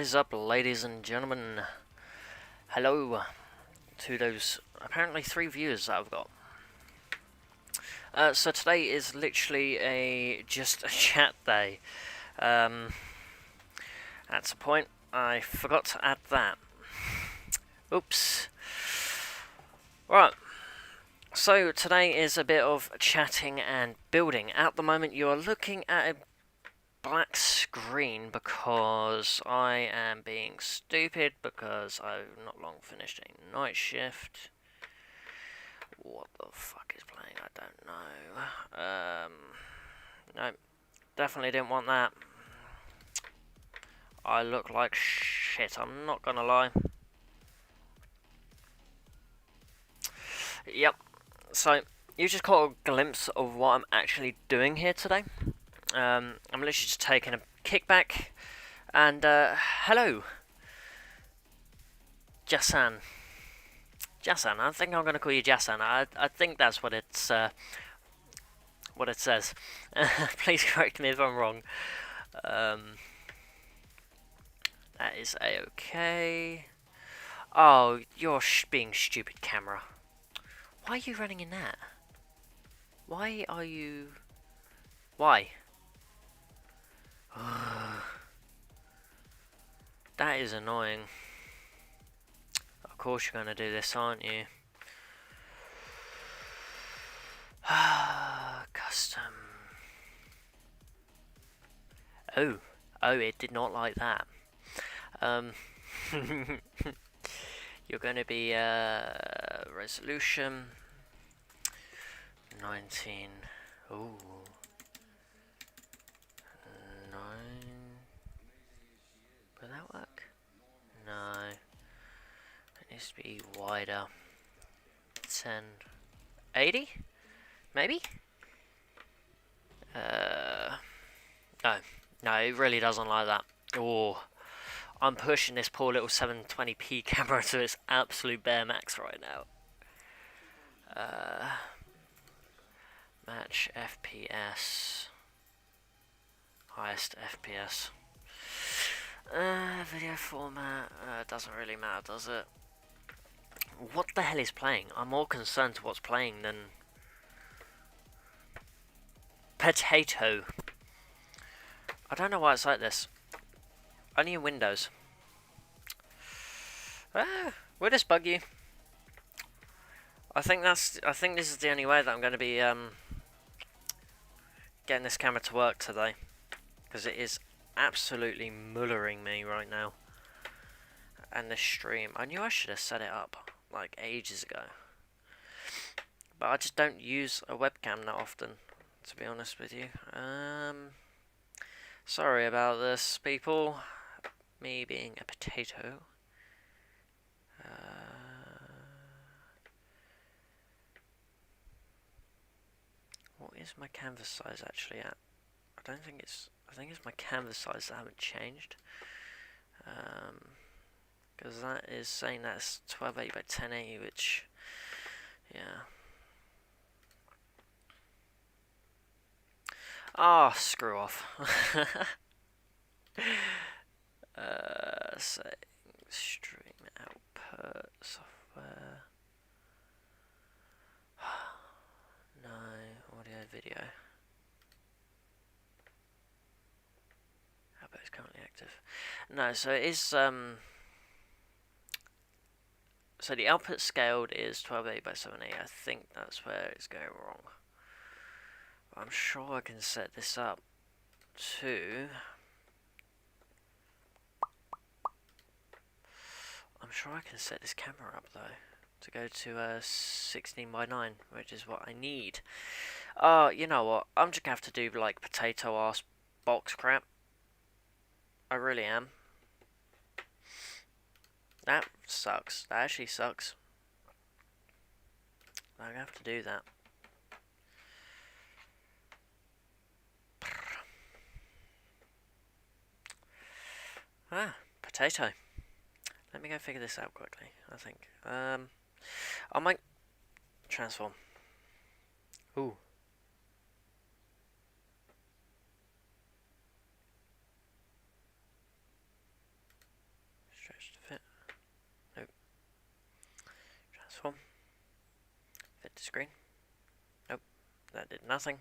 is up, ladies and gentlemen? Hello to those apparently 3 viewers that I've got. So today is literally just a chat day. That's a point. I forgot to add that. Oops. Right. So today is a bit of chatting and building. At the moment you are looking at a black screen because I am being stupid because I've not long finished a night shift. What the fuck is playing? I don't know. No, definitely didn't want that. I look like shit, I'm not gonna lie. Yep, so you just caught a glimpse of what I'm actually doing here today. I'm literally just taking a kickback, and hello, Jasan. Jasan, I think I'm going to call you Jasan. I think that's what it says. Please correct me if I'm wrong. That is a-okay. Oh, you're being stupid, camera. Why are you running in that? Why are you... Why? That is annoying. Of course you're going to do this, aren't you? Custom. Oh, it did not like that. You're going to be resolution 19. Ooh. 9. Will that work? No. It needs to be wider. 10. 80? Maybe? No, it really doesn't like that. Oh, I'm pushing this poor little 720p camera to its absolute bare max right now. Match FPS. Highest FPS. Video format. Doesn't really matter, does it? What the hell is playing? I'm more concerned to what's playing than... Potato. I don't know why it's like this. Only in Windows. Will this bug you? I think this is the only way that I'm going to be getting this camera to work today, because it is absolutely mullering me right now. And this stream, I knew I should have set it up like ages ago, but I just don't use a webcam that often, to be honest with you. Sorry about this, people. Me being a potato. What is my canvas size actually at? I think it's my canvas size that haven't changed. Because that is saying that's 1280 by 1080, which, yeah. Ah, oh, screw off. Settings, stream output, software. No, audio, video. Output is currently active. No, so it is, so the output scaled is 1280 by 780. I think that's where it's going wrong. But I'm sure I can set this up to... I'm sure I can set this camera up though to go to 16 by 9, which is what I need. You know what? I'm just gonna have to do like potato ass box crap. I really am. That sucks. That actually sucks. I'm gonna have to do that. Potato. Let me go figure this out quickly, I think. I might transform. Ooh. Transform. Fit to screen. Nope, that did nothing.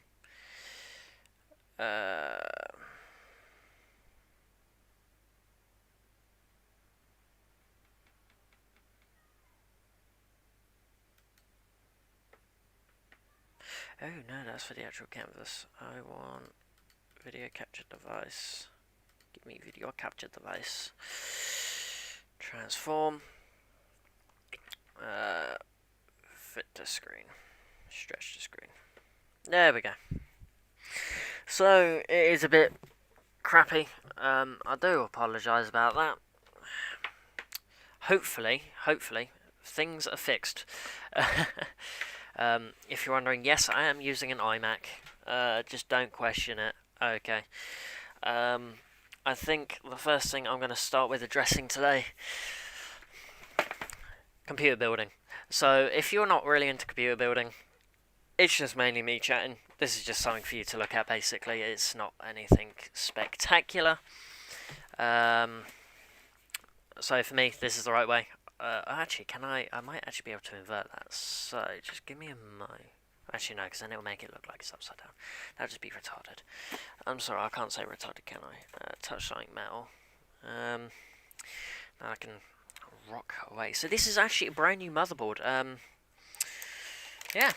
Oh no, that's for the actual canvas. I want video capture device. Give me video capture device. Transform. Fit to screen. Stretch to screen. There we go. So it is a bit crappy. I do apologise about that. Hopefully, things are fixed. If you're wondering, yes, I am using an iMac. Just don't question it. Okay. I think the first thing I'm going to start with addressing today, computer building. So if you're not really into computer building, it's just mainly me chatting. This is just something for you to look at, basically. It's not anything spectacular. So for me, this is the right way. Actually, I might actually be able to invert that. So just give me a moment. Actually, no, because then it'll make it look like it's upside down. That'll just be retarded. I'm sorry, I can't say retarded, can I? Touch something metal. Now I can rock away. So this is actually a brand new motherboard. Yeah.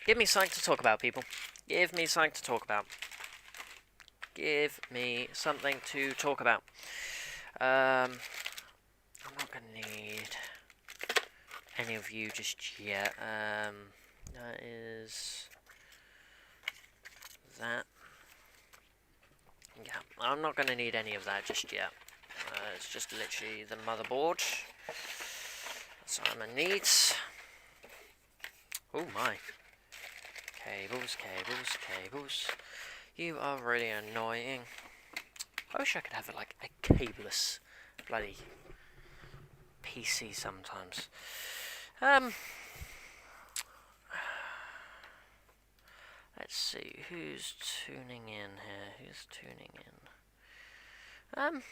Give me something to talk about, people. Give me something to talk about. Give me something to talk about. I'm not going to need any of you just yet. That is that. Yeah, I'm not going to need any of that just yet. It's just literally the motherboard. That's what I'm going to need. Oh my. Cables, cables, cables. You are really annoying. I wish I could have like a cableless bloody PC sometimes. Let's see, who's tuning in here? Who's tuning in?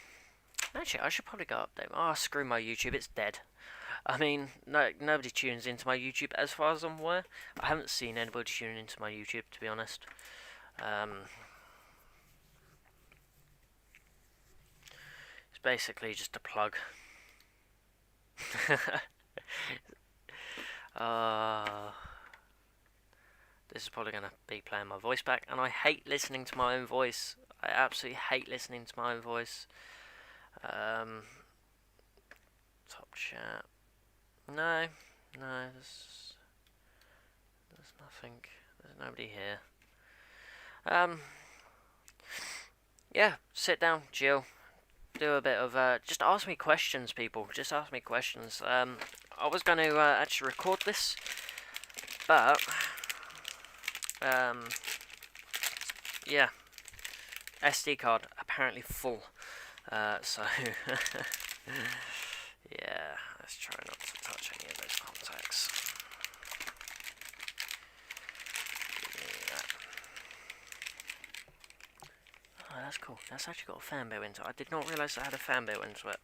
Actually, I should probably go update. Oh, screw my YouTube, it's dead. I mean, nobody tunes into my YouTube as far as I'm aware. I haven't seen anybody tune into my YouTube, to be honest. It's basically just a plug. This is probably going to be playing my voice back, and I hate listening to my own voice. I absolutely hate listening to my own voice. Top chat. No, there's nothing. There's nobody here. Yeah, sit down, Jill. Do a bit of just ask me questions, people. Just ask me questions. I was going to actually record this, but yeah, SD card apparently full. So yeah, let's try not to touch any of those contacts. Oh, that's cool. That's actually got a fan built into it. I did not realise I had a fan built into it.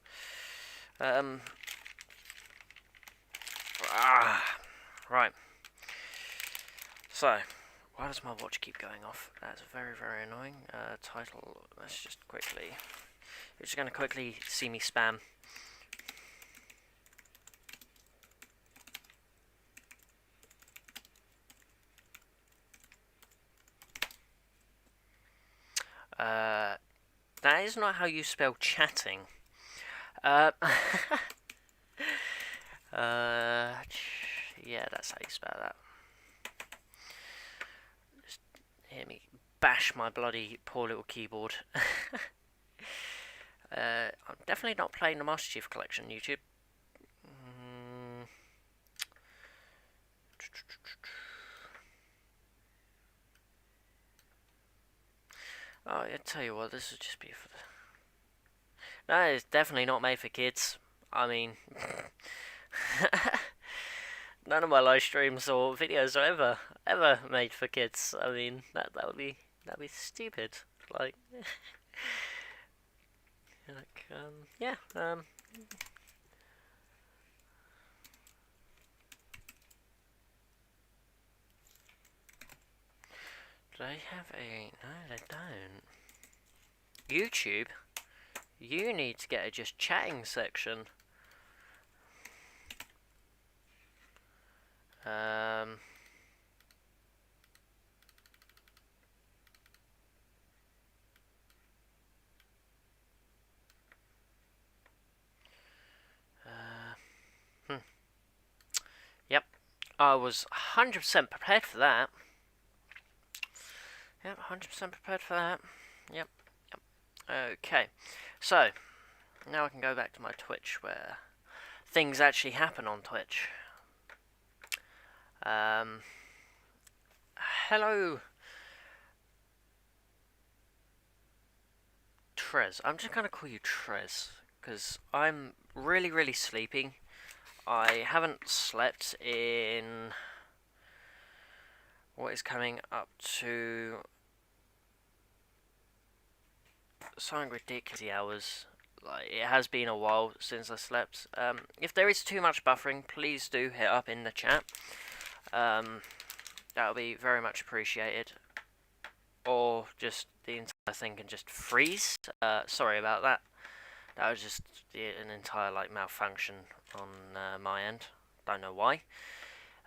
Right. So, why does my watch keep going off? That's very, very annoying. Title, let's just quickly... You're just going to quickly see me spam. That is not how you spell chatting. Yeah, that's how you spell that. Just hear me bash my bloody poor little keyboard. I'm definitely not playing the Master Chief Collection on YouTube. Oh, I tell you what, this would just be for the... No, it's definitely not made for kids. I mean... None of my live streams or videos are ever made for kids. I mean, that'd be stupid. Like... yeah, Do they have a... No, they don't. YouTube? You need to get a just chatting section. Um... Yep, I was 100% prepared for that. Yep, 100% prepared for that. Yep, yep. Okay, so now I can go back to my Twitch where things actually happen on Twitch. Hello, Trez. I'm just gonna call you Trez because I'm really, really sleepy. I haven't slept in what is coming up to something ridiculous hours. Like, it has been a while since I slept. If there is too much buffering, please do hit up in the chat. That'll be very much appreciated. Or just the entire thing can just freeze. Sorry about that. That was just an entire like malfunction on my end. Don't know why.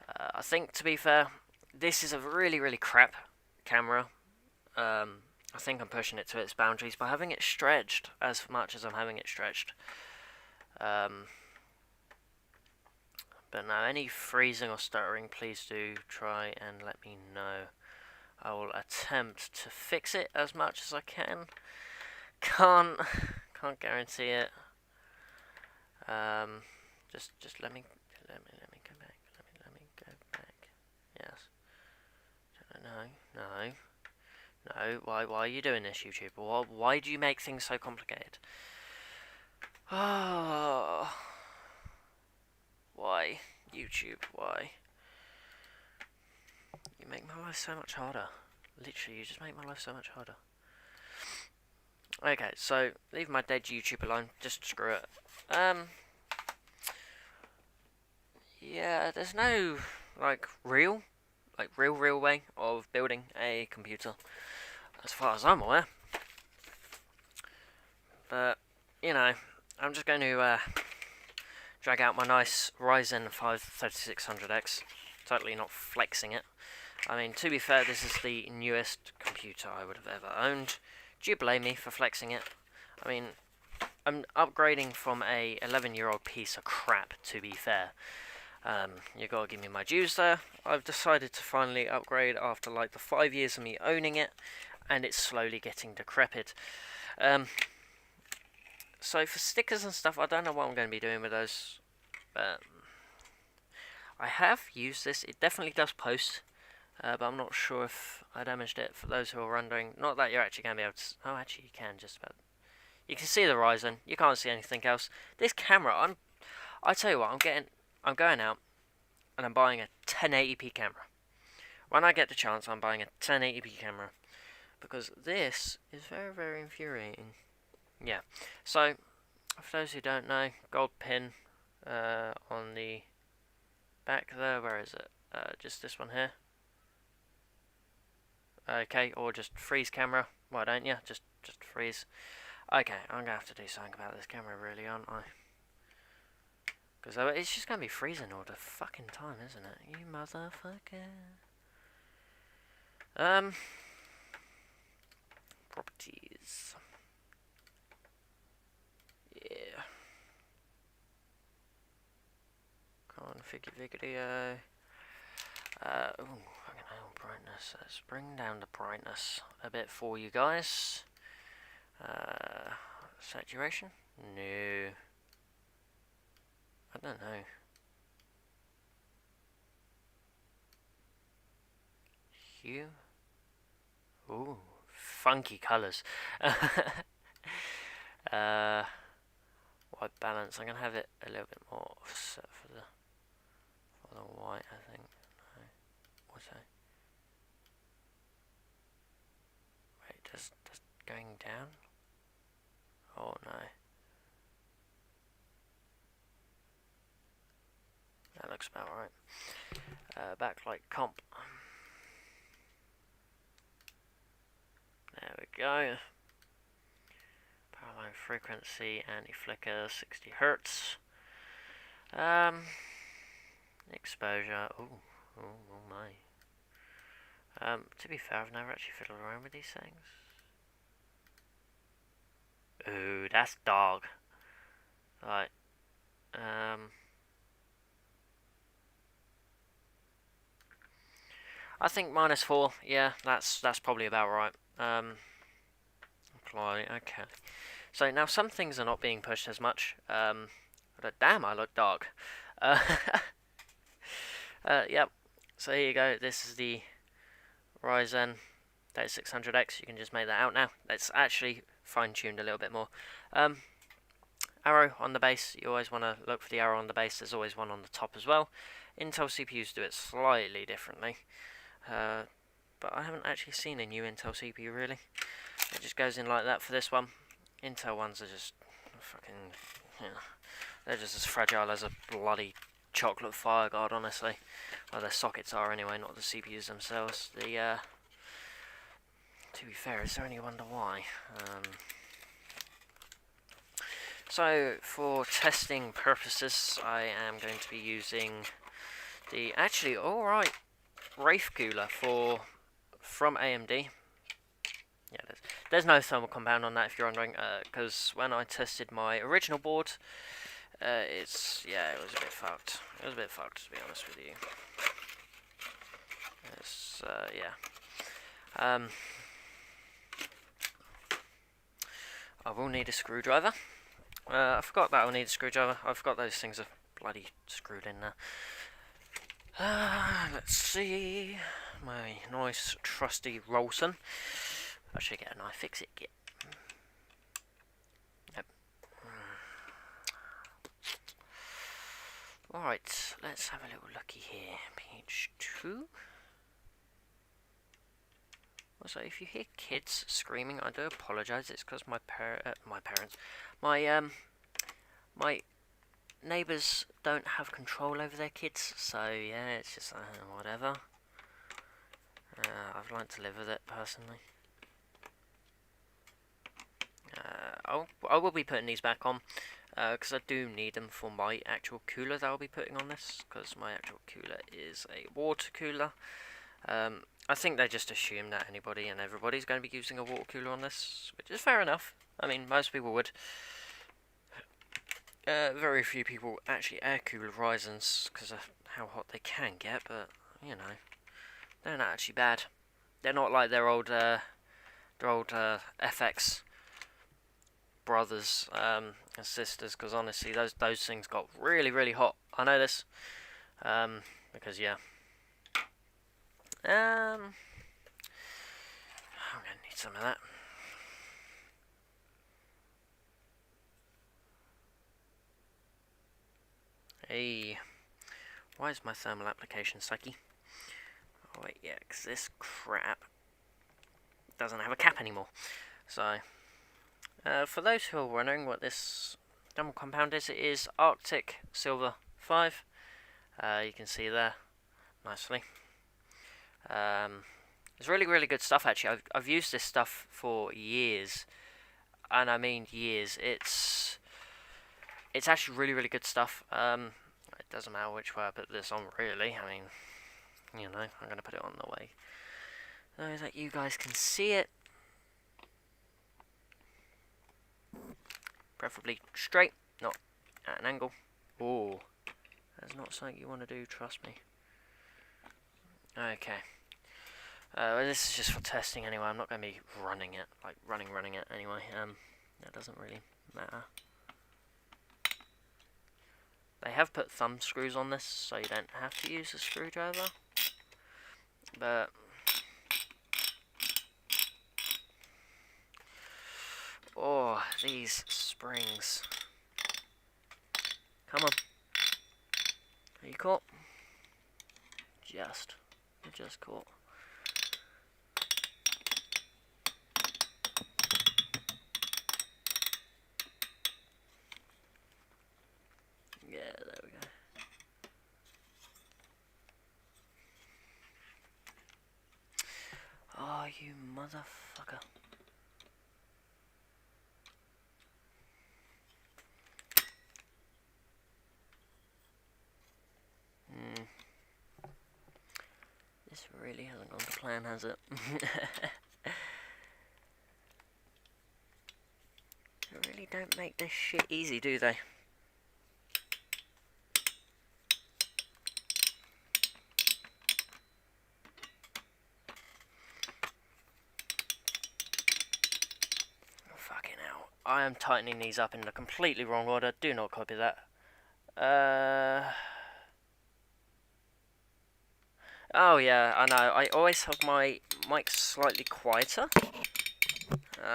I think, to be fair, this is a really, really crap camera. I think I'm pushing it to its boundaries by having it stretched as much as I'm having it stretched. But now, any freezing or stuttering, please do try and let me know. I will attempt to fix it as much as I can. Can't guarantee it. Just let me go back. Let me go back. Yes. No. Why are you doing this, YouTube? Why do you make things so complicated? Oh. Why, YouTube? Why? You make my life so much harder. Literally, you just make my life so much harder. Okay, so leave my dead YouTube alone. Just screw it. Yeah, there's no real way of building a computer, as far as I'm aware. But you know, I'm just going to drag out my nice Ryzen 5 3600X. Totally not flexing it. I mean, to be fair, this is the newest computer I would have ever owned. Do you blame me for flexing it? I mean, I'm upgrading from a 11-year-old piece of crap, to be fair. You gotta give me my dues there. I've decided to finally upgrade after like the 5 years of me owning it, and it's slowly getting decrepit. So for stickers and stuff, I don't know what I'm going to be doing with those. I have used this. It definitely does post, but I'm not sure if I damaged it. For those who are wondering, not that you're actually going to be able to. Oh, actually, you can just about. You can see the Ryzen. You can't see anything else. This camera, I tell you what, I'm going out, and I'm buying a 1080p camera. When I get the chance, I'm buying a 1080p camera, because this is very, very infuriating. Yeah, so for those who don't know, gold pin on the back there. Where is it? Just this one here. Okay, or just freeze camera. Why don't you? Just freeze. Okay, I'm gonna have to do something about this camera, really, aren't I? Because it's just gonna be freezing all the fucking time, isn't it? You motherfucker. Properties. Yeah. Configure video. Ooh, fucking hell, brightness. Let's bring down the brightness a bit for you guys. Saturation? No. I don't know. Hue? Ooh, funky colours. White balance. I'm gonna have it a little bit more offset for the white, I think. No. What's that? Wait, does going down? Oh no. That looks about right. Backlight comp. There we go. Power line frequency, anti-flicker, 60 hertz. Exposure. Oh my. To be fair, I've never actually fiddled around with these things. Ooh, that's dog. Right. I think -4. Yeah, that's probably about right. Apply. Okay. So now some things are not being pushed as much. But damn, I look dark. Yep. So here you go. This is the Ryzen 3600X. You can just make that out now. It's actually fine-tuned a little bit more. Arrow on the base. You always want to look for the arrow on the base. There's always one on the top as well. Intel CPUs do it slightly differently. But I haven't actually seen a new Intel CPU really. It just goes in like that for this one. Intel ones are just fucking, they're just as fragile as a bloody chocolate fire guard, honestly. Well, their sockets are anyway, not the CPUs themselves. To be fair, is there any wonder why? So, for testing purposes, I am going to be using the actually alright Wraith cooler from AMD. Yeah, there's no thermal compound on that if you're wondering, because when I tested my original board, it was a bit fucked. It was a bit fucked, to be honest with you. It's, I will need a screwdriver. I forgot that I'll need a screwdriver. I forgot those things are bloody screwed in there. Let's see. My nice trusty Rolson. I should get a knife, fix it, get. Yep. Alright, let's have a little looky here. Page 2. Also, if you hear kids screaming, I do apologise. It's because my neighbours don't have control over their kids. So yeah, it's just whatever. I've learned to live with it personally. I will be putting these back on because I do need them for my actual cooler that I'll be putting on this, because my actual cooler is a water cooler. I think they just assume that anybody and everybody's going to be using a water cooler on this, which is fair enough. I mean, most people would. Very few people actually air cool Ryzens because of how hot they can get, but you know, they're not actually bad. They're not like their old FX brothers and sisters, because honestly those things got really hot. I know this because yeah, I'm gonna need some of that. Hey, why is my thermal application sucky? Oh wait, yeah, because this crap doesn't have a cap anymore. So for those who are wondering what this thermal compound is, it is Arctic Silver 5. You can see there nicely. It's really good stuff actually. I've used this stuff for years, and I mean years. It's actually really good stuff. It doesn't matter which way I put this on really. I mean, you know, I'm going to put it on the way so that you guys can see it. Preferably straight, not at an angle. Oh, that's not something you want to do, trust me. Okay. Well, this is just for testing anyway. I'm not going to be running it, like running it anyway. That doesn't really matter. They have put thumb screws on this, so you don't have to use a screwdriver. But oh, these springs. Come on. Are you caught? You're just caught. Yeah, there we go. Oh, you motherfucker. This really hasn't gone to plan, has it? They really don't make this shit easy, do they? Oh, fucking hell. I am tightening these up in the completely wrong order. Do not copy that. Oh yeah, I know. I always have my mic slightly quieter.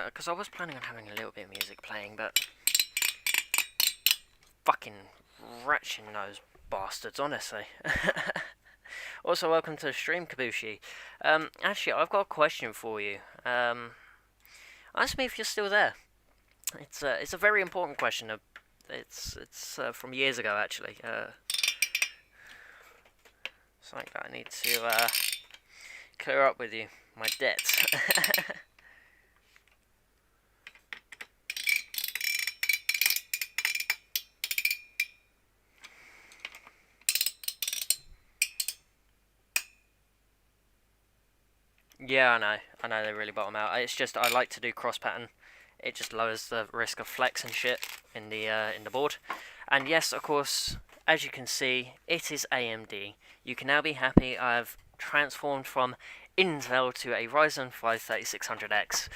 Because I was planning on having a little bit of music playing, but... Fucking ratcheting those bastards, honestly. Also, welcome to the stream, Kabushi. Actually, I've got a question for you. Ask me if you're still there. It's a very important question. It's from years ago, actually. Something that I need to clear up with you. My debts. Yeah, I know they really bottom out. It's just I like to do cross pattern. It just lowers the risk of flex and shit in the board. And yes, of course, as you can see, it is AMD. You can now be happy I've transformed from Intel to a Ryzen 5 3600X.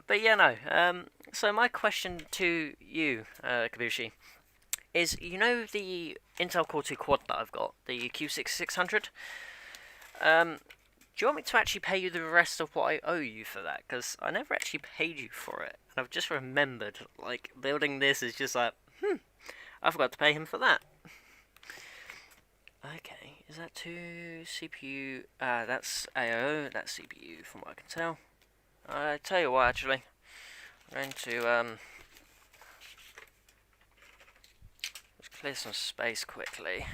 But yeah, no. So my question to you, Kabushi, is, you know the Intel Core 2 quad that I've got, the Q6600? Do you want me to actually pay you the rest of what I owe you for that? Because I never actually paid you for it. And I've just remembered, like, building this is just like, I forgot to pay him for that. Okay, is that 2 CPU? That's AO, that's CPU from what I can tell. I tell you what, actually, I'm going to, let's clear some space quickly.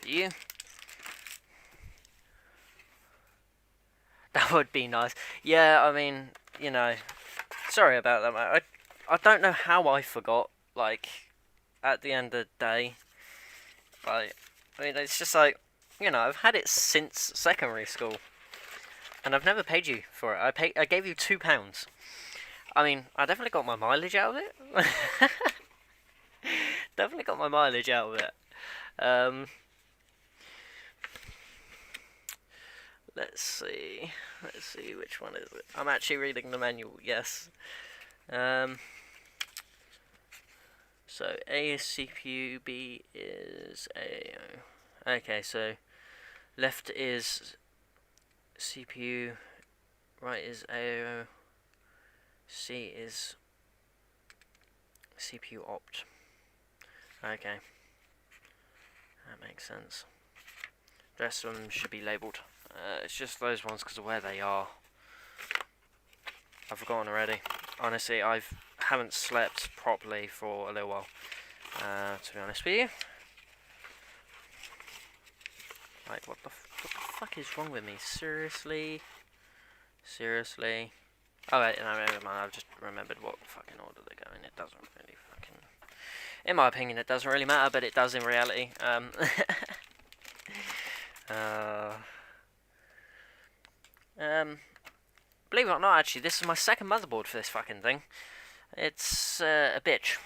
You. That would be nice. Yeah, I mean, you know, sorry about that, mate. I don't know how I forgot, like, at the end of the day. Like, I mean, it's just like, you know, I've had it since secondary school. And I've never paid you for it. I gave you £2. I mean, I definitely got my mileage out of it. Definitely got my mileage out of it. Let's see, which one is it? I'm actually reading the manual, yes. So A is CPU, B is AO. Okay, so left is CPU, right is AO, C is CPU opt. Okay, that makes sense. The rest of them should be labelled. It's just those ones because of where they are. I've forgotten already. Honestly, I haven't slept properly for a little while, to be honest with you. Like, what the fuck is wrong with me? Seriously? Seriously? Oh wait, no, never mind, I've just remembered what fucking order they go in. It doesn't really fucking... In my opinion, it doesn't really matter, but it does in reality. Believe it or not, actually, this is my second motherboard for this fucking thing. It's a bitch.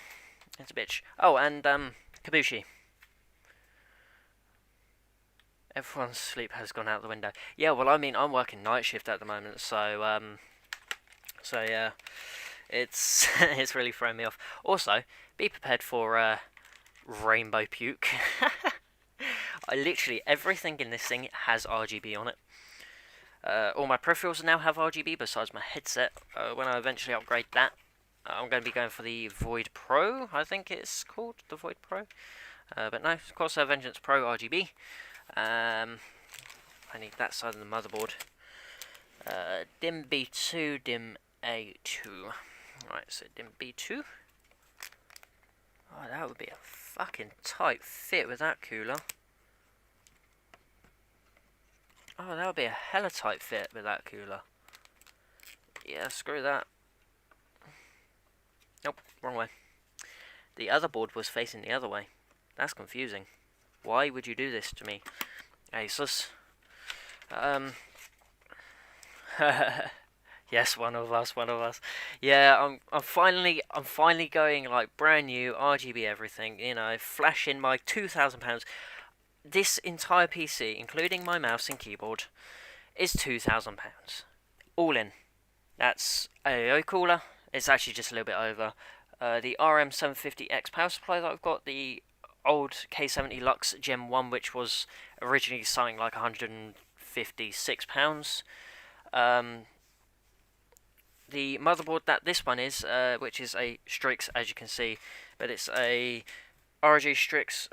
It's a bitch. Oh, and Kabushi. Everyone's sleep has gone out the window. Yeah, well, I mean, I'm working night shift at the moment, so yeah, it's it's really throwing me off. Also, be prepared for rainbow puke. Literally everything in this thing has RGB on it. All my peripherals now have RGB besides my headset. When I eventually upgrade that, I'm going to be going for the Void Pro, I think it's called, the Void Pro. But no, of course, Vengeance Pro RGB. I need that side of the motherboard. DIMM B2, DIMM A2. Right, so DIMM B2. Oh, that would be a fucking tight fit with that cooler. Oh, that would be a hella tight fit with that cooler. Yeah, screw that. Nope, wrong way. the other board was facing the other way. That's confusing. Why would you do this to me, Asus? Yes, one of us. Yeah, I'm finally going like brand new RGB everything. You know, flashing my £2,000. This entire PC, including my mouse and keyboard, is £2,000. All in. That's AO cooler. It's actually just a little bit over. The RM750X power supply that I've got, the old K70 Lux Gen 1, which was originally something like £156. The motherboard that this one is, which is a Strix, as you can see, but it's a ROG Strix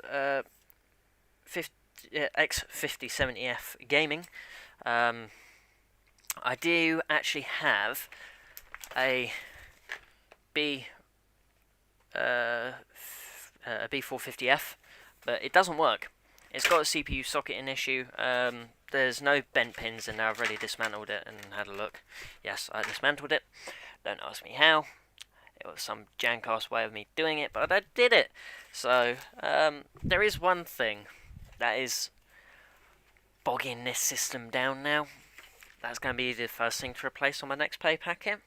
X5070F Gaming. I do actually have a B450F, but it doesn't work. It's got a CPU socketing issue. There's no bent pins in there. I've already dismantled it and had a look. Yes, I dismantled it. Don't ask me how. It was some jank-ass way of me doing it, but I did it. So, there is one thing that is bogging this system down now. That's going to be the first thing to replace on my next play packet.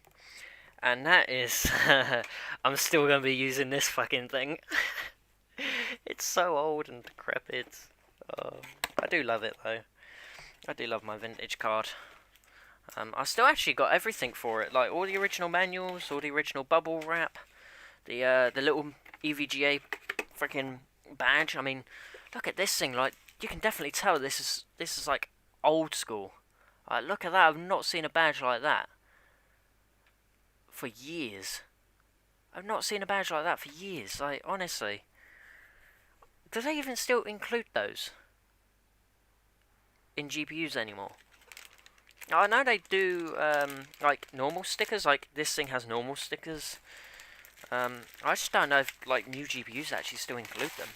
And that is, I'm still going to be using this fucking thing. It's so old and decrepit. I do love it though. I do love my vintage card. I still actually got everything for it, like all the original manuals, all the original bubble wrap, the little EVGA freaking badge. I mean, look at this thing. Like, you can definitely tell this is like old school. Like, look at that. I've not seen a badge like that for years. I've not seen a badge like that for years. Like, honestly, do they even still include those in GPUs anymore? I know they do, like, normal stickers. Like, this thing has normal stickers. I just don't know if, like, new GPUs actually still include them.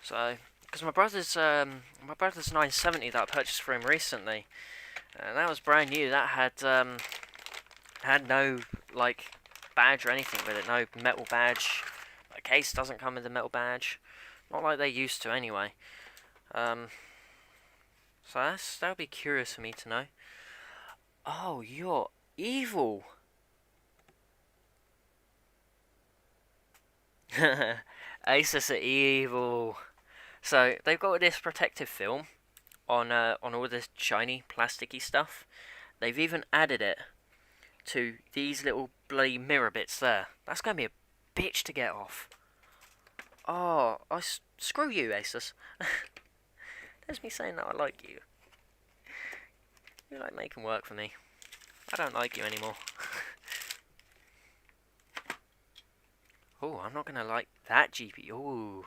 So, because my brother's 970 that I purchased for him recently, and that was brand new. That had no, like, badge or anything with it. No metal badge. My case doesn't come with a metal badge. Not like they used to anyway. So that'll be curious for me to know. Oh, you're evil. Asus are evil. So they've got this protective film on all this shiny plasticky stuff. They've even added it to these little bloody mirror bits there. That's gonna be a bitch to get off. Oh, screw you, Asus. There's me saying that I like you. You like making work for me. I don't like you anymore. Oh, I'm not gonna like that GPU. Ooh.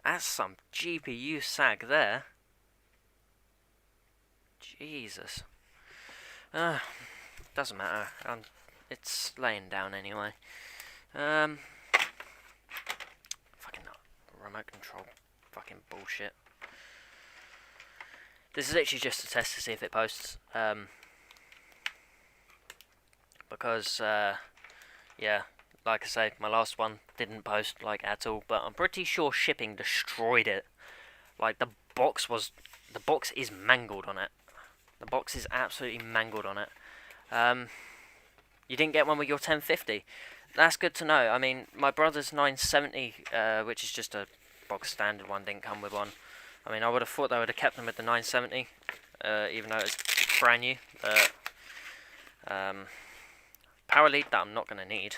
That's some GPU sag there. Jesus. Doesn't matter. It's laying down anyway. Fucking remote control. Fucking bullshit. This is literally just a test to see if it posts. Because, yeah, like I say, my last one didn't post, like, at all. But I'm pretty sure shipping destroyed it. Like, the box is mangled on it. The box is absolutely mangled on it. You didn't get one with your 1050. That's good to know. I mean, my brother's 970, which is just a box standard one, didn't come with one. I mean, I would have thought they would have kept them with the 970, even though it's brand new. But power lead that I'm not going to need.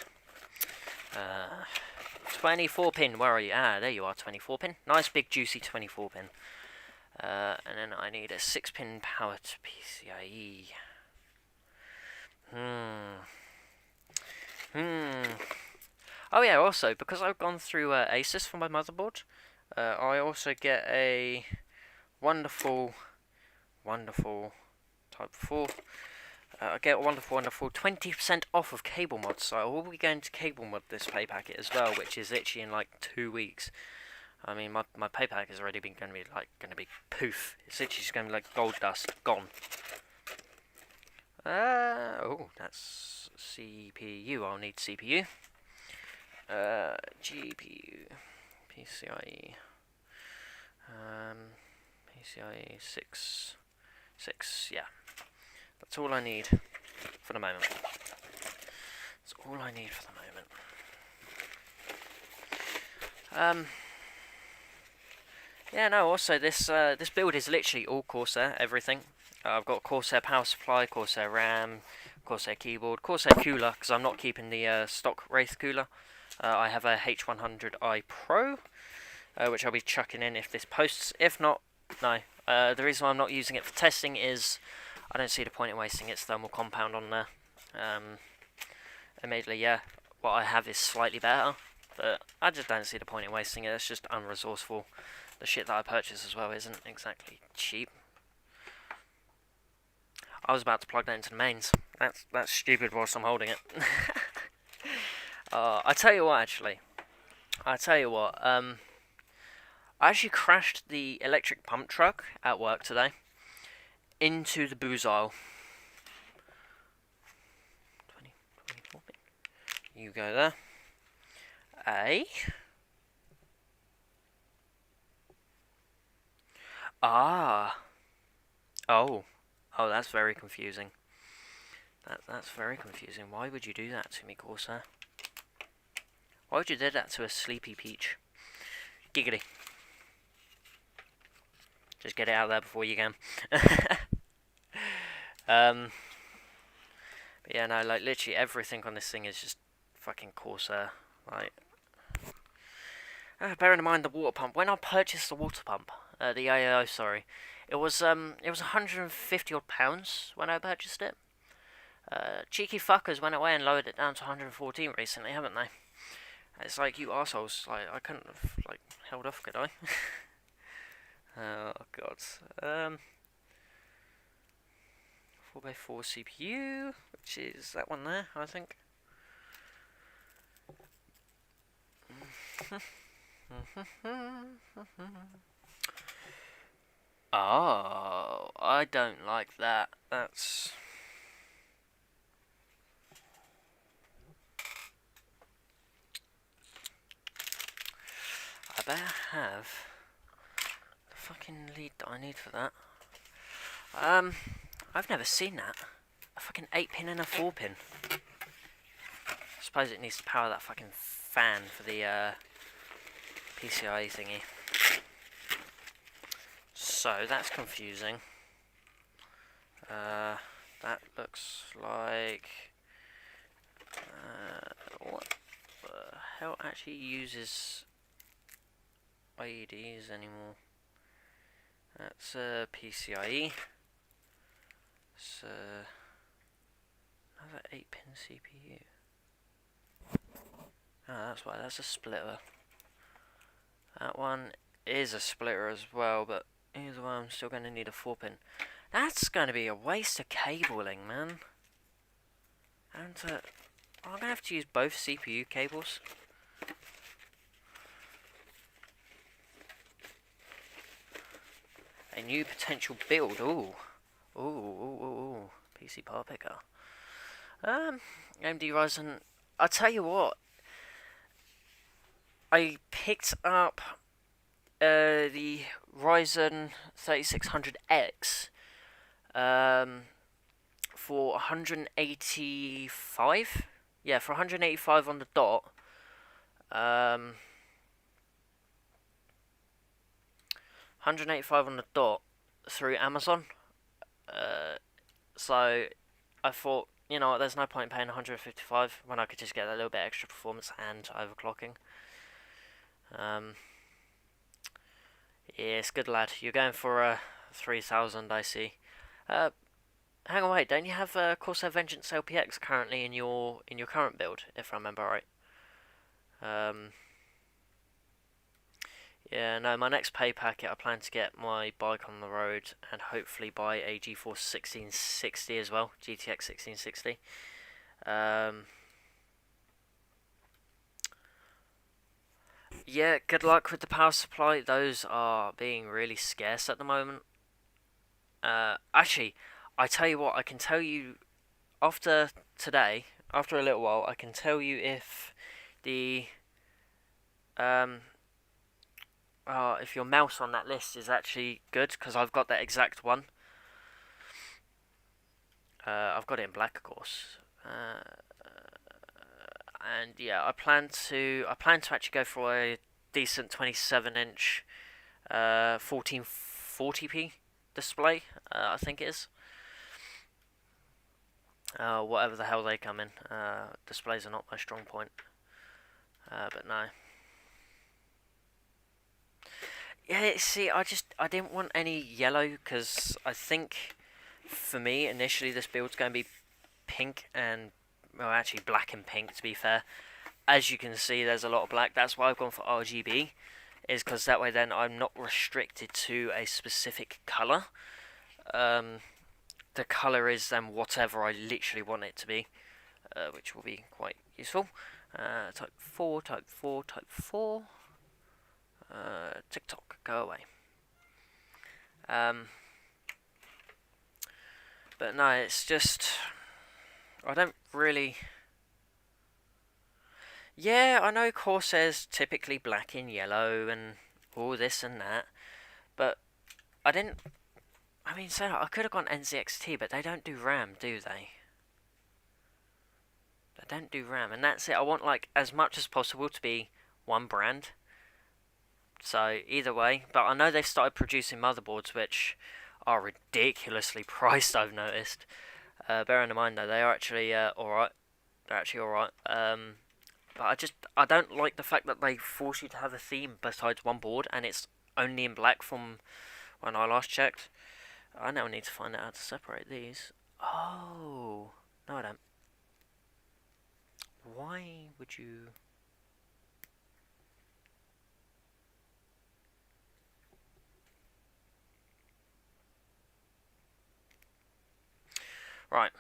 24 pin, where are you? Ah, there you are, 24 pin. Nice big juicy 24 pin. And then I need a 6-pin power to PCIe. Oh yeah, also, because I've gone through Asus for my motherboard, I also get a wonderful Type 4. I get a wonderful 20% off of cable mod, so I will be going to cable mod this pay packet as well, which is literally in like 2 weeks. I mean, my pay pack has already been going to be poof. It's literally just going to be like gold dust, gone. Oh, that's CPU. I'll need CPU. GPU, PCIe, PCIe 6, yeah. That's all I need for the moment. That's all I need for the moment. Yeah, no, also this build is literally all Corsair, everything. I've got Corsair power supply, Corsair RAM, Corsair keyboard, Corsair cooler, because I'm not keeping the stock Wraith cooler. I have a H100i Pro, which I'll be chucking in if this posts. If not, no. The reason why I'm not using it for testing is I don't see the point in wasting its thermal compound on there. Admittedly, yeah, what I have is slightly better, but I just don't see the point in wasting it. It's just unresourceful. The shit that I purchase as well isn't exactly cheap. I was about to plug that into the mains. That's stupid whilst I'm holding it. I tell you what, actually. I actually crashed the electric pump truck at work today into the booze aisle. 24. You go there. Oh, that's very confusing. That's very confusing. Why would you do that to me, Corsair? Why would you do that to a sleepy peach? Giggity. Just get it out there before you can. But yeah, no, like literally everything on this thing is just fucking Corsair. Like, bearing in mind the water pump. When I purchased the water pump, the AIO, sorry, it was 150 odd pounds when I purchased it. Cheeky fuckers went away and lowered it down to 114 recently, haven't they? It's like, you assholes. Like, I couldn't have like held off, could I? Oh god. 4x4 CPU, which is that one there, I think. Oh, I don't like that. That's... I better have the fucking lead that I need for that. I've never seen that. A fucking 8-pin and a 4-pin. I suppose it needs to power that fucking fan for the PCIe thingy. So that's confusing. That looks like... what the hell actually uses IEDs anymore? That's PCIe. It's another 8-pin CPU. Oh, that's why, that's a splitter. That one is a splitter as well, but either way I'm still going to need a 4-pin. That's going to be a waste of cabling, man. And I'm going to have to use both CPU cables. A new potential build, ooh. Ooh. PC power picker. AMD Ryzen, I'll tell you what. I picked up the Ryzen 3600X for 185. Yeah, for 185 on the dot. 185 on the dot through Amazon. So I thought, you know what, there's no point in paying 155 when I could just get a little bit extra performance and overclocking. Yes, good lad. You're going for a 3000, I see. Hang on, wait. Don't you have Corsair Vengeance LPX currently in your current build, if I remember right? Yeah, no. My next pay packet, I plan to get my bike on the road and hopefully buy a GeForce 1660 as well, GTX 1660. Yeah, good luck with the power supply. Those are being really scarce at the moment. Actually, I tell you what, I can tell you after today, after a little while, I can tell you if the if your mouse on that list is actually good, because I've got that exact one. I've got it in black, of course. And yeah, I plan to actually go for a decent 27-inch 1440p display. I think it is. Whatever the hell they come in. Displays are not my strong point. But no. Yeah, see, I didn't want any yellow, because I think for me initially this build's going to be pink and, well, actually black and pink, to be fair. As you can see, there's a lot of black. That's why I've gone for RGB, is because that way then I'm not restricted to a specific colour. The colour is then whatever I literally want it to be, which will be quite useful. Type 4, type 4, type 4. TikTok, go away. But no, it's just, I don't really. Yeah, I know Corsair's typically black and yellow and all this and that, but I didn't. I mean, so I could have gone NZXT, but they don't do RAM, do they? They don't do RAM, and that's it. I want like as much as possible to be one brand. So either way, but I know they've started producing motherboards which are ridiculously priced, I've noticed. Bearing in mind though, they are actually alright. They're actually alright. But I don't like the fact that they force you to have a theme besides one board, and it's only in black from when I last checked. I now need to find out how to separate these. Oh, no I don't. Why would you... Right,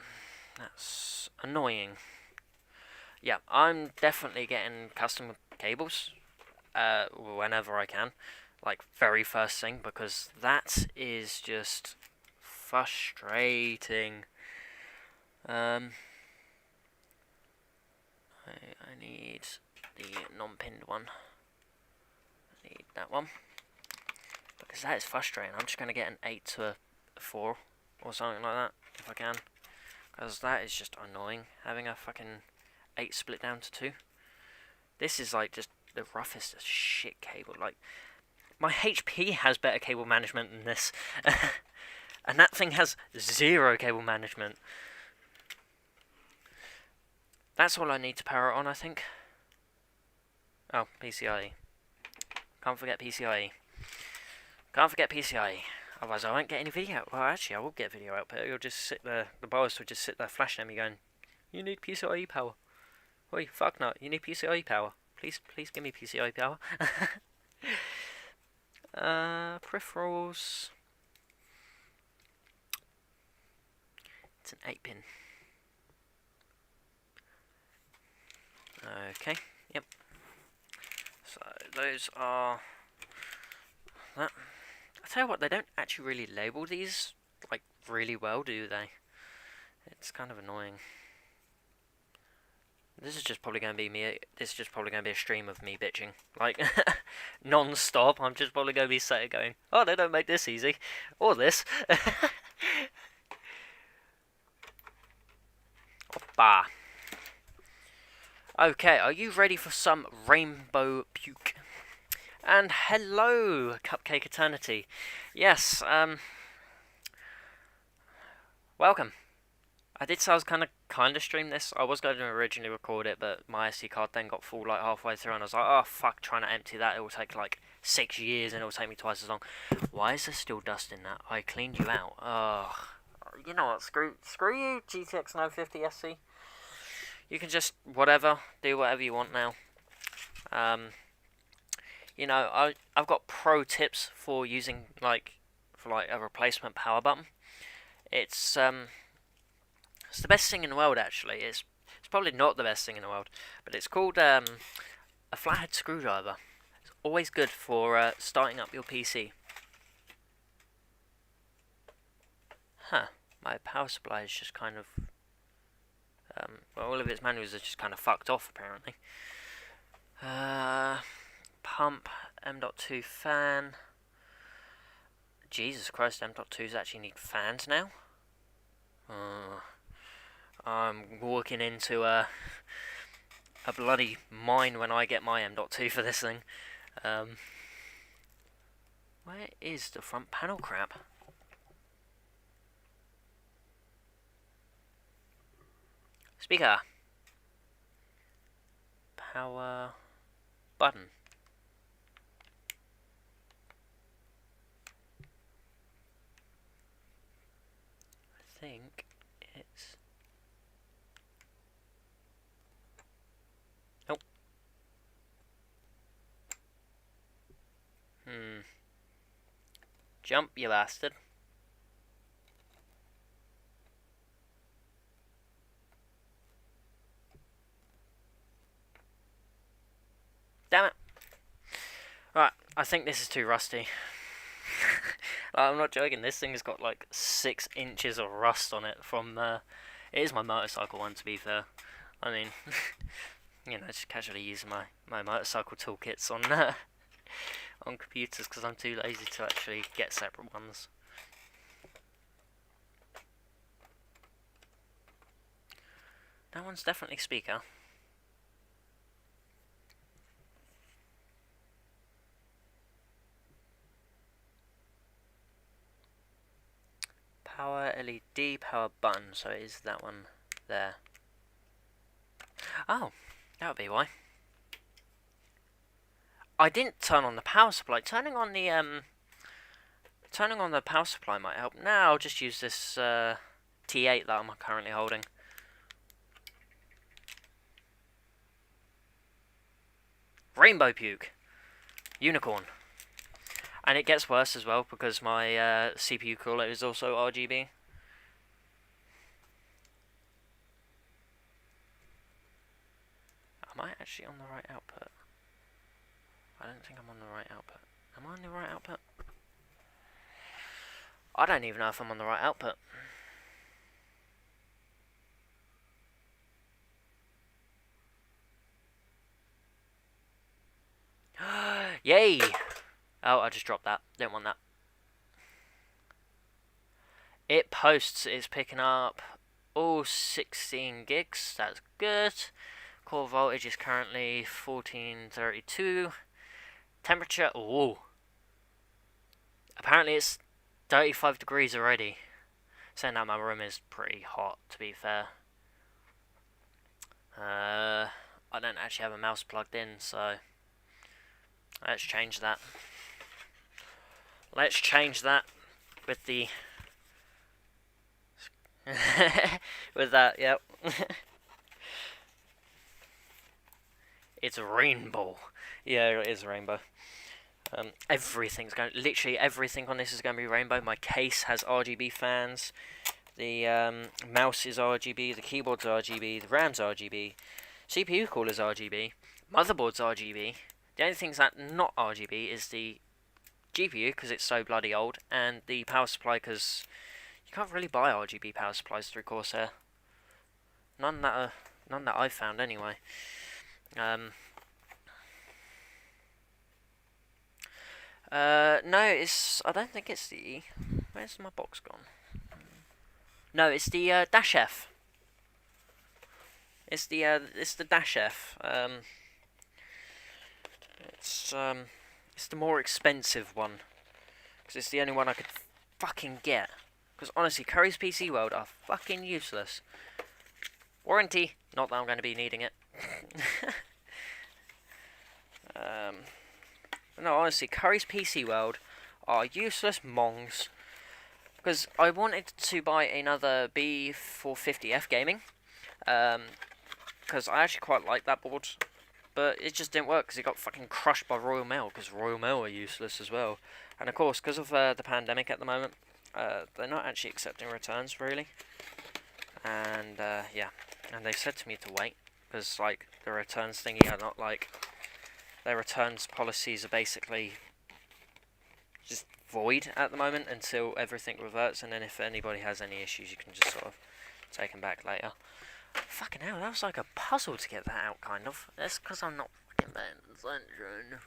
that's annoying. Yeah, I'm definitely getting custom cables whenever I can, like very first thing, because that is just frustrating. I need the non-pinned one. I need that one, because that is frustrating. I'm just going to get an 8 to a 4 or something like that if I can, because that is just annoying, having a fucking 8 split down to 2. This is like just the roughest shit cable. Like, my HP has better cable management than this. And that thing has 0 cable management. That's all I need to power it on, I think. Oh, PCIe. Can't forget PCIe. Can't forget PCIe. Otherwise I won't get any video. Well, actually I will get video output. It'll just sit there, the BIOS will just sit there flashing at me going, you need PCIe power. Oi, fuck no, you need PCIe power. Please give me PCIe power. Peripherals. It's an 8-pin. Okay, yep. So those are that. I tell you what, they don't actually really label these like really well, do they? It's kind of annoying. This is just probably going to be me. This is just probably going to be a stream of me bitching, like non-stop. I'm just probably going to be sat going, "Oh, they don't make this easy, or this." Bah. Okay, are you ready for some rainbow puke? And hello, Cupcake Eternity. Yes, welcome. I did say I was kind of stream this. I was going to originally record it, but my SD card then got full like halfway through, and I was like, oh fuck, trying to empty that, it will take like 6 years, and it will take me twice as long. Why is there still dust in that? I cleaned you out. Ugh. You know what? Screw you, GTX 950 SC. You can just do whatever you want now. You know, I've got pro tips for using for a replacement power button. It's the best thing in the world, actually. It's probably not the best thing in the world, but it's called a flathead screwdriver. It's always good for starting up your PC. Huh. My power supply is just kind of well, all of its manuals are just kind of fucked off, apparently. Pump, M.2 fan. Jesus Christ, M.2s actually need fans now? I'm walking into a bloody mine when I get my M.2 for this thing. Where is the front panel crap? Speaker. Power button. I think it's... Oh. Jump, you bastard. Damn it. Right, I think this is too rusty. I'm not joking, this thing has got like 6 inches of rust on it from, it is my motorcycle one, to be fair. I mean, you know, just casually using my motorcycle toolkits on, on computers, because I'm too lazy to actually get separate ones. That one's definitely speaker. Power LED, power button, so it is that one there. Oh, that would be why. I didn't turn on the power supply. Turning on the power supply might help. Now I'll just use this T8 that I'm currently holding. Rainbow puke. Unicorn. And it gets worse as well because my CPU cooler is also RGB. Am I actually on the right output? I don't think I'm on the right output. Am I on the right output? I don't even know if I'm on the right output. Yay! Oh, I just dropped that. Didn't want that. It posts. It's picking up all 16 gigs. That's good. Core voltage is currently 1432. Temperature, ooh. Apparently it's 35 degrees already. Saying that my room is pretty hot, to be fair. I don't actually have a mouse plugged in, so let's change that. Let's change that with the... with that, yep. It's a rainbow. Yeah, it is a rainbow. Everything's going... Literally everything on this is going to be rainbow. My case has RGB fans. The mouse is RGB. The keyboard's RGB. The RAM's RGB. CPU cooler's RGB. Motherboard's RGB. The only things that not RGB is the GPU, because it's so bloody old, and the power supply, because you can't really buy RGB power supplies through Corsair. None that I've found anyway. No, it's... I don't think it's the... Where's my box gone? No, it's the Dash F. It's the Dash F. It's the more expensive one, because it's the only one I could fucking get. Because honestly, Curry's PC World are fucking useless. Warranty, not that I'm going to be needing it. No, honestly, Curry's PC World are useless mongs. Because I wanted to buy another B450F Gaming, because I actually quite like that board, but it just didn't work because it got fucking crushed by Royal Mail, because Royal Mail are useless as well. And of course, because of the pandemic at the moment, they're not actually accepting returns, really. And, yeah, and they said to me to wait, because, like, the returns thingy are not, like, their returns policies are basically just void at the moment until everything reverts, and then if anybody has any issues, you can just sort of take them back later. Fucking hell, that was like a puzzle to get that out, kind of. That's because I'm not sunshine.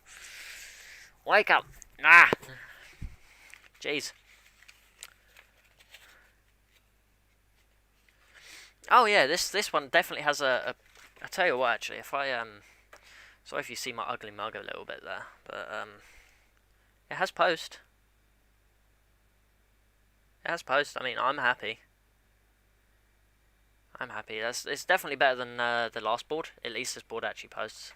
Wake up! Ah! Jeez. Oh yeah, this one definitely has I tell you what, actually, if I sorry if you see my ugly mug a little bit there, but it has post. It has post. I mean, I'm happy. It's definitely better than the last board. At least this board actually posts.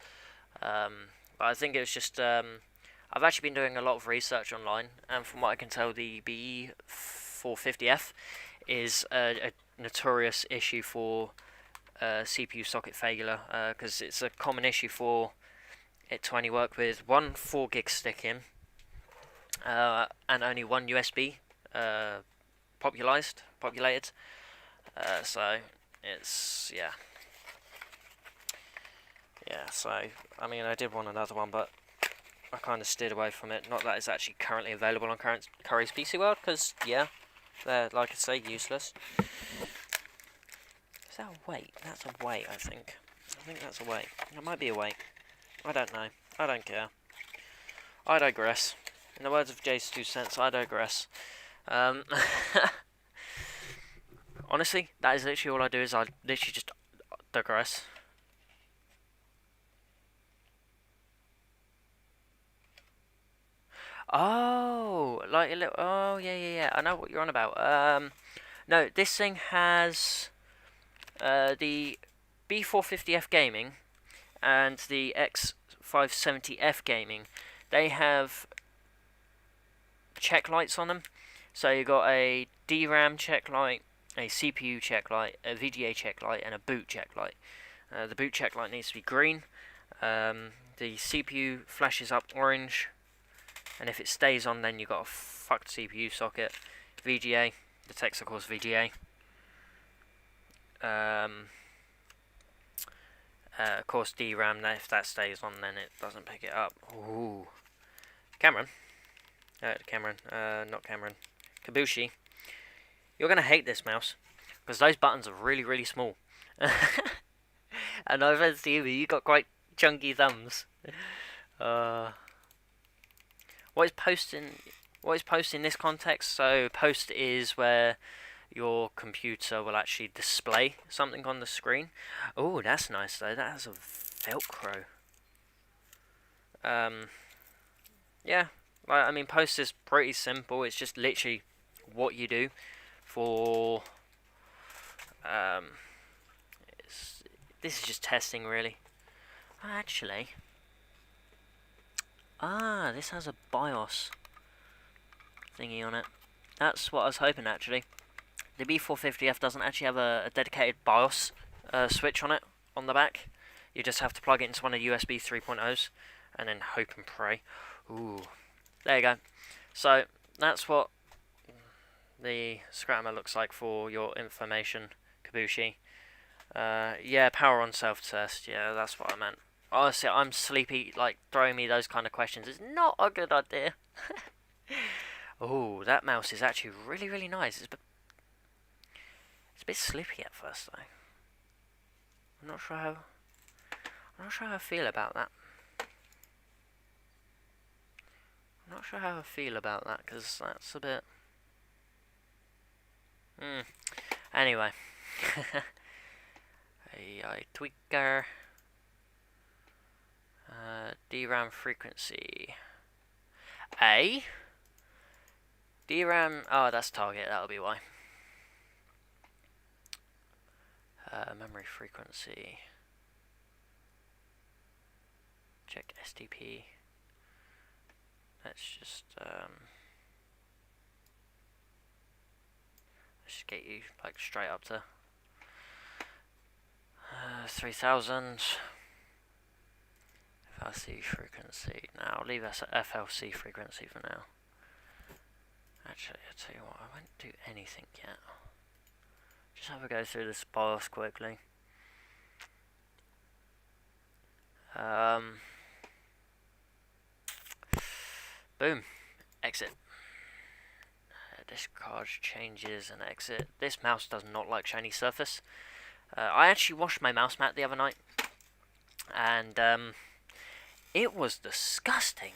But I think it was just I've actually been doing a lot of research online, and from what I can tell, the BE450F is a notorious issue for CPU socket failure, because it's a common issue for it to only work with one 4 gig stick in, and only one USB populated. So it's yeah. So I mean, I did want another one, but I kind of steered away from it. Not that it's actually currently available on Curry's PC World, because yeah, they're, like I say, useless. Is that a weight? That's a weight, I think. I think that's a weight. It might be a weight. I don't know. I don't care. I digress. In the words of Jay's 2 cents, I digress. Honestly, that is literally all I do, is I literally just digress. Oh, like a little. Oh, yeah. I know what you're on about. No, this thing has the B450F Gaming and the X570F Gaming. They have check lights on them. So you got a DRAM check light, a CPU check light, a VGA check light, and a boot check light. The boot check light needs to be green. The CPU flashes up orange. And if it stays on, then you've got a fucked CPU socket. VGA detects, of course, VGA. Of course, DRAM, if that stays on, then it doesn't pick it up. Ooh. Cameron. Not Cameron. Kabushi. You're going to hate this mouse, because those buttons are really, really small. And I've seen you got quite chunky thumbs. What is post in this context? So post is where your computer will actually display something on the screen. Oh, that's nice though. That has a Velcro. Yeah. I mean, post is pretty simple. It's just literally what you do for. This is just testing, really. Actually. This has a BIOS thingy on it. That's what I was hoping, actually. The B450F doesn't actually have a dedicated BIOS switch on it, on the back. You just have to plug it into one of the USB 3.0s, and then hope and pray. Ooh. There you go. So, that's what the Scrammer looks like for your information, Kabushi. Yeah, power on self-test. Yeah, that's what I meant. Honestly, I'm sleepy. Like, throwing me those kind of questions is not a good idea. Oh, that mouse is actually really, really nice. It's a bit sleepy at first, though. I'm not sure how I feel about that. Because that's a bit. Anyway. AI tweaker. DRAM frequency. DRAM. Oh, that's target. That'll be why. Memory frequency. Check SDP. Let's just get you like straight up to 3000. FLC frequency. Now I'll leave us at FLC frequency for now. Actually, I'll tell you what, I won't do anything yet. Just have a go through this BIOS quickly. Boom. Exit. Discard changes and exit. This mouse does not like shiny surface. I actually washed my mouse mat the other night, and It was disgusting.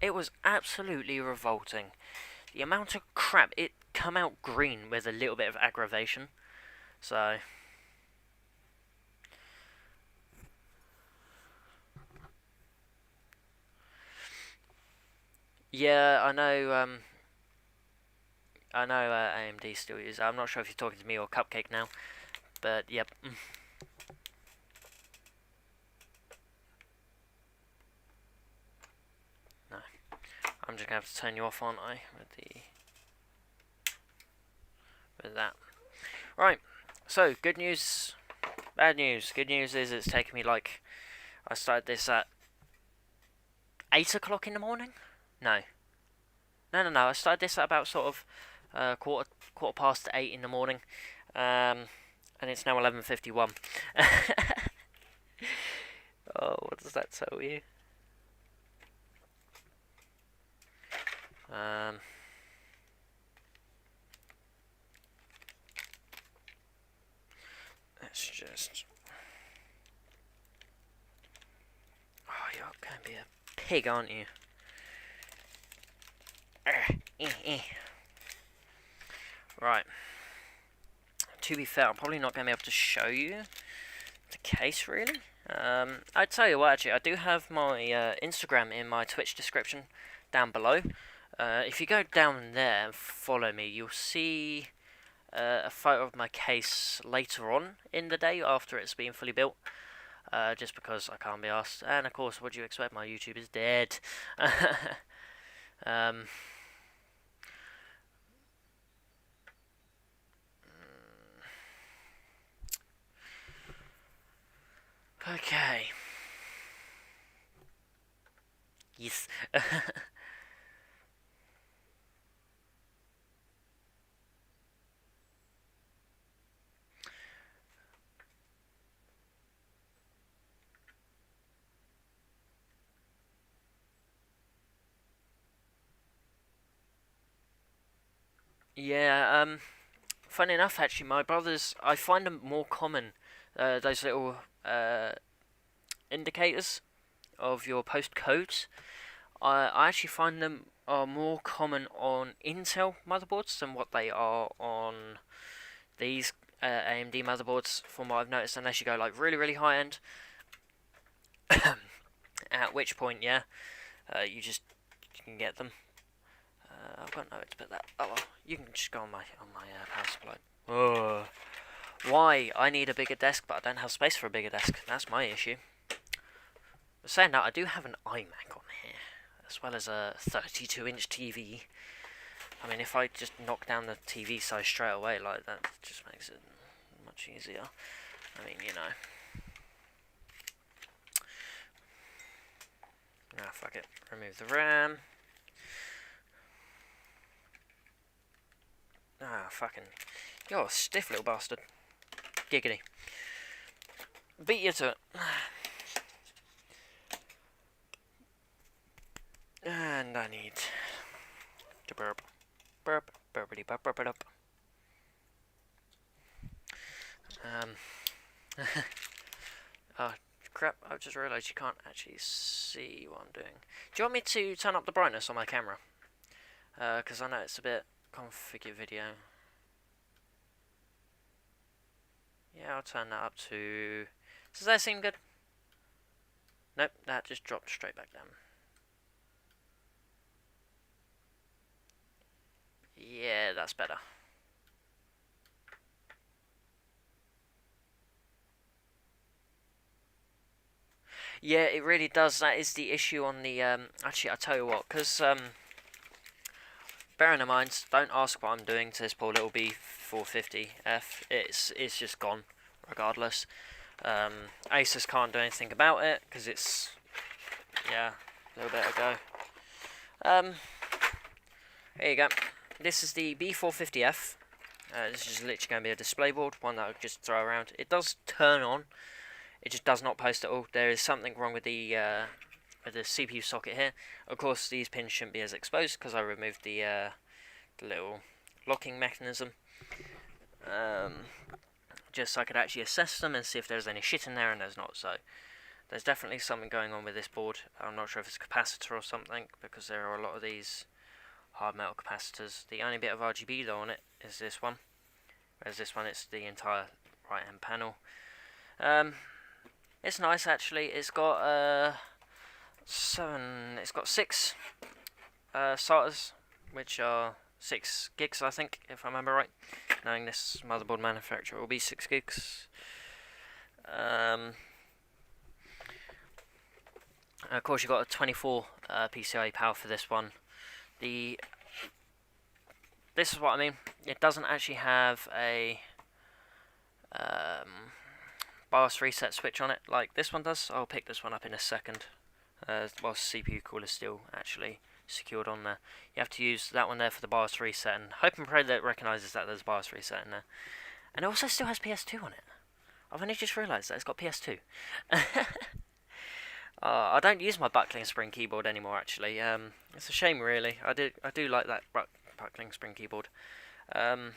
It was absolutely revolting. The amount of crap, it come out green with a little bit of aggravation. So, yeah, I know AMD still use. I'm not sure if you're talking to me or Cupcake now, but yep. No, I'm just gonna have to turn you off, aren't I? With that. Right. So, good news, bad news. Good news is it's taken me like, I started this at 8 o'clock in the morning. No, no. I started this at about sort of quarter past 8 in the morning, and it's now 11:51. Oh, what does that tell you? Let's just. Oh, you're gonna be a pig, aren't you? Right. To be fair, I'm probably not going to be able to show you the case, really. I'd tell you what, actually, I do have my Instagram in my Twitch description down below. If you go down there and follow me, you'll see a photo of my case later on in the day after it's been fully built. Just because I can't be asked. And of course, what do you expect? My YouTube is dead. Okay. Yes. Yeah, funny enough, actually, my brothers, I find them more common, those little indicators of your postcodes. I actually find them are more common on Intel motherboards than what they are on these AMD motherboards, from what I've noticed, unless you go like really high end. At which point, yeah, you can get them. I've got nowhere to put that. Oh well, you can just go on my power supply. Oh, why? I need a bigger desk, but I don't have space for a bigger desk. That's my issue. But saying that, I do have an iMac on here, as well as a 32-inch TV. I mean, if I just knock down the TV size straight away like that, just makes it much easier. I mean, you know. Nah, fuck it. Remove the RAM. Ah, fucking. You're a stiff little bastard. Giggity. Beat you to it. And I need to burp. Burp. Burpity burp burp up. Oh, crap. I just realised you can't actually see what I'm doing. Do you want me to turn up the brightness on my camera? Because I know it's a bit configure video. Yeah, I'll turn that up to... Does that seem good? Nope, that just dropped straight back down. Yeah, that's better. Yeah, it really does. That is the issue on the... Actually, I'll tell you what, because... bearing in mind, don't ask what I'm doing to this poor little B450F. It's just gone, regardless. Asus can't do anything about it, because it's... Yeah, a little bit ago. Here you go. This is the B450F. This is literally going to be a display board, one that I'll just throw around. It does turn on. It just does not post at all. There is something wrong with the CPU socket here. Of course, these pins shouldn't be as exposed because I removed the little locking mechanism. Just so I could actually assess them and see if there's any shit in there, and there's not. So There's definitely something going on with this board. I'm not sure if it's a capacitor or something, because there are a lot of these hard metal capacitors. The only bit of RGB though on it is this one, whereas this one it's the entire right hand panel. It's nice actually. It's got six SATAs, which are 6 gigs I think, if I remember right. Knowing this motherboard manufacturer, it will be 6 gigs. Of course, you've got a 24 PCIe power for this one. This is what I mean. It doesn't actually have a BIOS reset switch on it like this one does. I'll pick this one up in a second. Whilst the CPU cooler is still actually secured on there. You have to use that one there for the BIOS reset, and hope and pray that it recognises that there's BIOS reset in there. And it also still has PS2 on it. I've only just realised that it's got PS2. I don't use my buckling spring keyboard anymore. Actually, it's a shame, really. I do like that buckling spring keyboard. But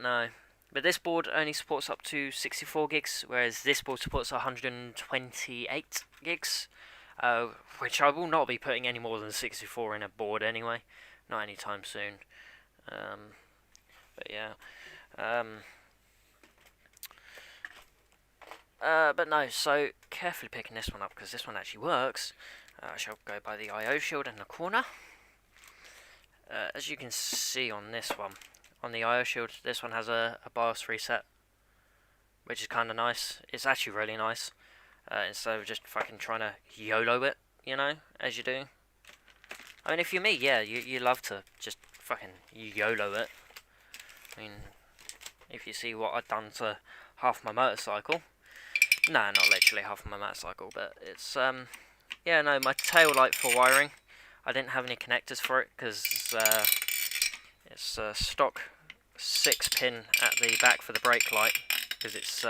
no. But this board only supports up to 64 gigs, whereas this board supports 128 gigs, which I will not be putting any more than 64 in a board anyway, not anytime soon. But yeah. But no, so carefully picking this one up because this one actually works. I shall go by the I/O shield in the corner. As you can see on this one, on the I/O shield, this one has a BIOS reset, which is kind of nice. It's actually really nice, instead of just fucking trying to YOLO it, you know, as you do. I mean, if you're me, yeah, you love to just fucking YOLO it. I mean, if you see what I've done to half my motorcycle. No, not literally half of my motorcycle, but it's, yeah, no, my tail light for wiring, I didn't have any connectors for it, because it's a stock 6-pin at the back for the brake light, because it's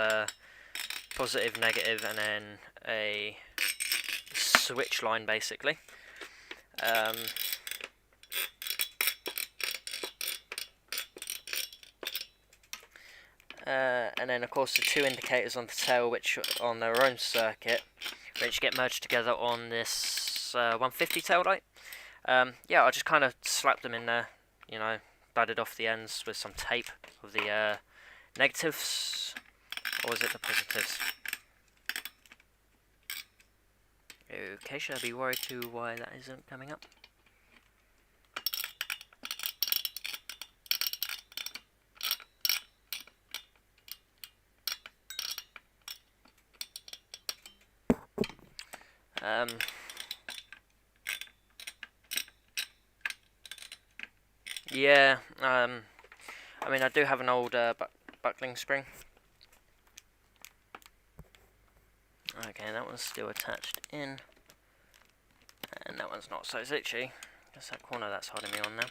positive, negative, and then a switch line, basically. And then of course the 2 indicators on the tail, which on their own circuit, which get merged together on this 150 tail light. Yeah, I just kind of slapped them in there, you know, budded off the ends with some tape of the negatives, or was it the positives? Okay, should I be worried to why that isn't coming up? Yeah, I mean, I do have an old buckling spring. Okay, that one's still attached in. And that one's not, so it's literally just that corner that's holding me on now.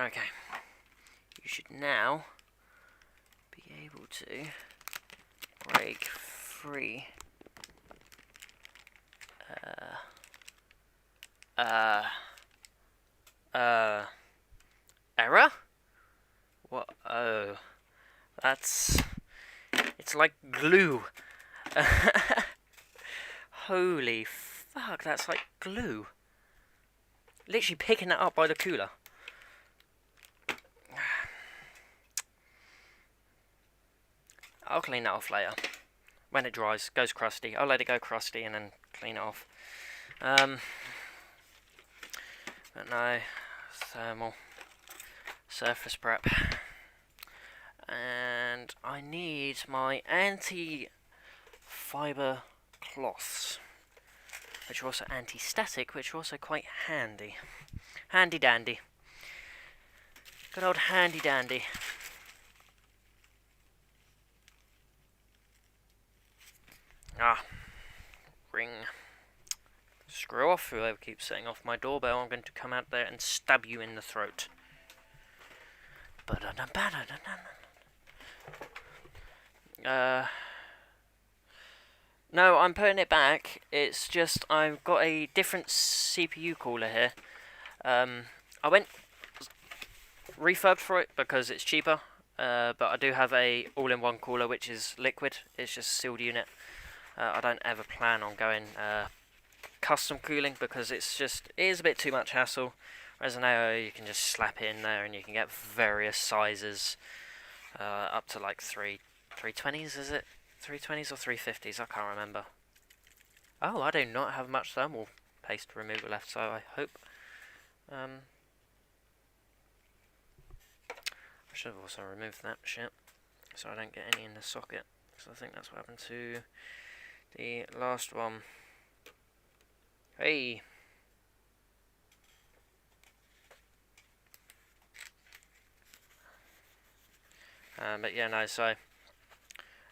Okay, you should now be able to break free. Error? What? Oh, it's like glue. Holy fuck, that's like glue. Literally picking that up by the cooler. I'll clean that off later. When it dries, goes crusty. I'll let it go crusty and then clean it off. But no, thermal surface prep. And I need my anti-fiber cloths, which are also anti-static, which are also quite handy. Handy dandy. Good old handy dandy. Ah, ring. Screw off, whoever keeps setting off my doorbell. I'm going to come out there and stab you in the throat. No, I'm putting it back. It's just I've got a different CPU cooler here. I went refurb for it because it's cheaper, but I do have a all-in-one cooler which is liquid. It's just a sealed unit. I don't ever plan on going custom cooling because it is a bit too much hassle. Whereas an AO, you can just slap it in there and you can get various sizes, up to like 320s, is it? 320s or 350s, I can't remember. Oh, I do not have much thermal paste remover left, so I hope... I should have also removed that shit, so I don't get any in the socket, because I think that's what happened to the last one. Hey! But yeah, no, so...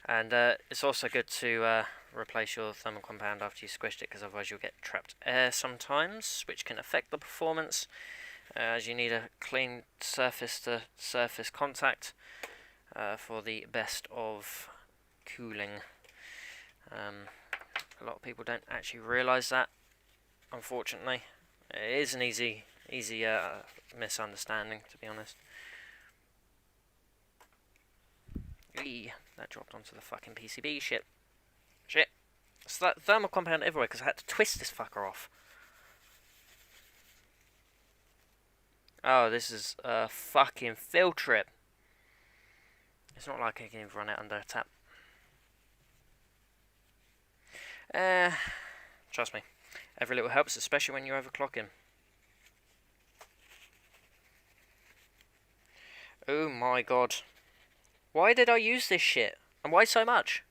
And it's also good to replace your thermal compound after you squished it, because otherwise you'll get trapped air sometimes, which can affect the performance, as you need a clean surface-to-surface contact for the best of cooling. A lot of people don't actually realise that, unfortunately. It is an easy misunderstanding, to be honest. Eee, that dropped onto the fucking PCB. Shit. It's that thermal compound everywhere because I had to twist this fucker off. Oh, this is a fucking field trip. It's not like I can even run it under a tap. Trust me. Every little helps, especially when you're overclocking. Oh my god. Why did I use this shit? And why so much?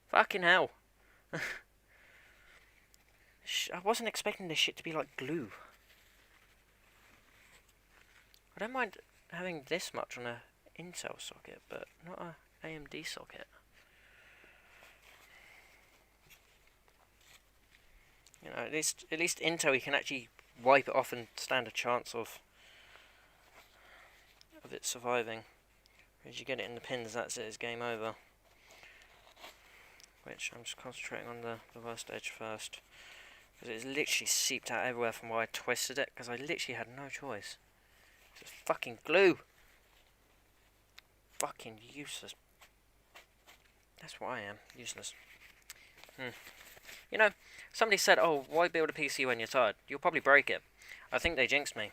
Fucking hell. I wasn't expecting this shit to be like glue. I don't mind having this much on a Intel socket, but not a AMD socket. You know, at least Intel, you can actually wipe it off and stand a chance of it surviving. As you get it in the pins, that's it, it's game over. Which I'm just concentrating on the worst edge first, because it's literally seeped out everywhere from where I twisted it, because I literally had no choice. It's fucking glue. Fucking useless. That's what I am, useless. You know, somebody said, oh, why build a PC when you're tired? You'll probably break it. I think they jinxed me.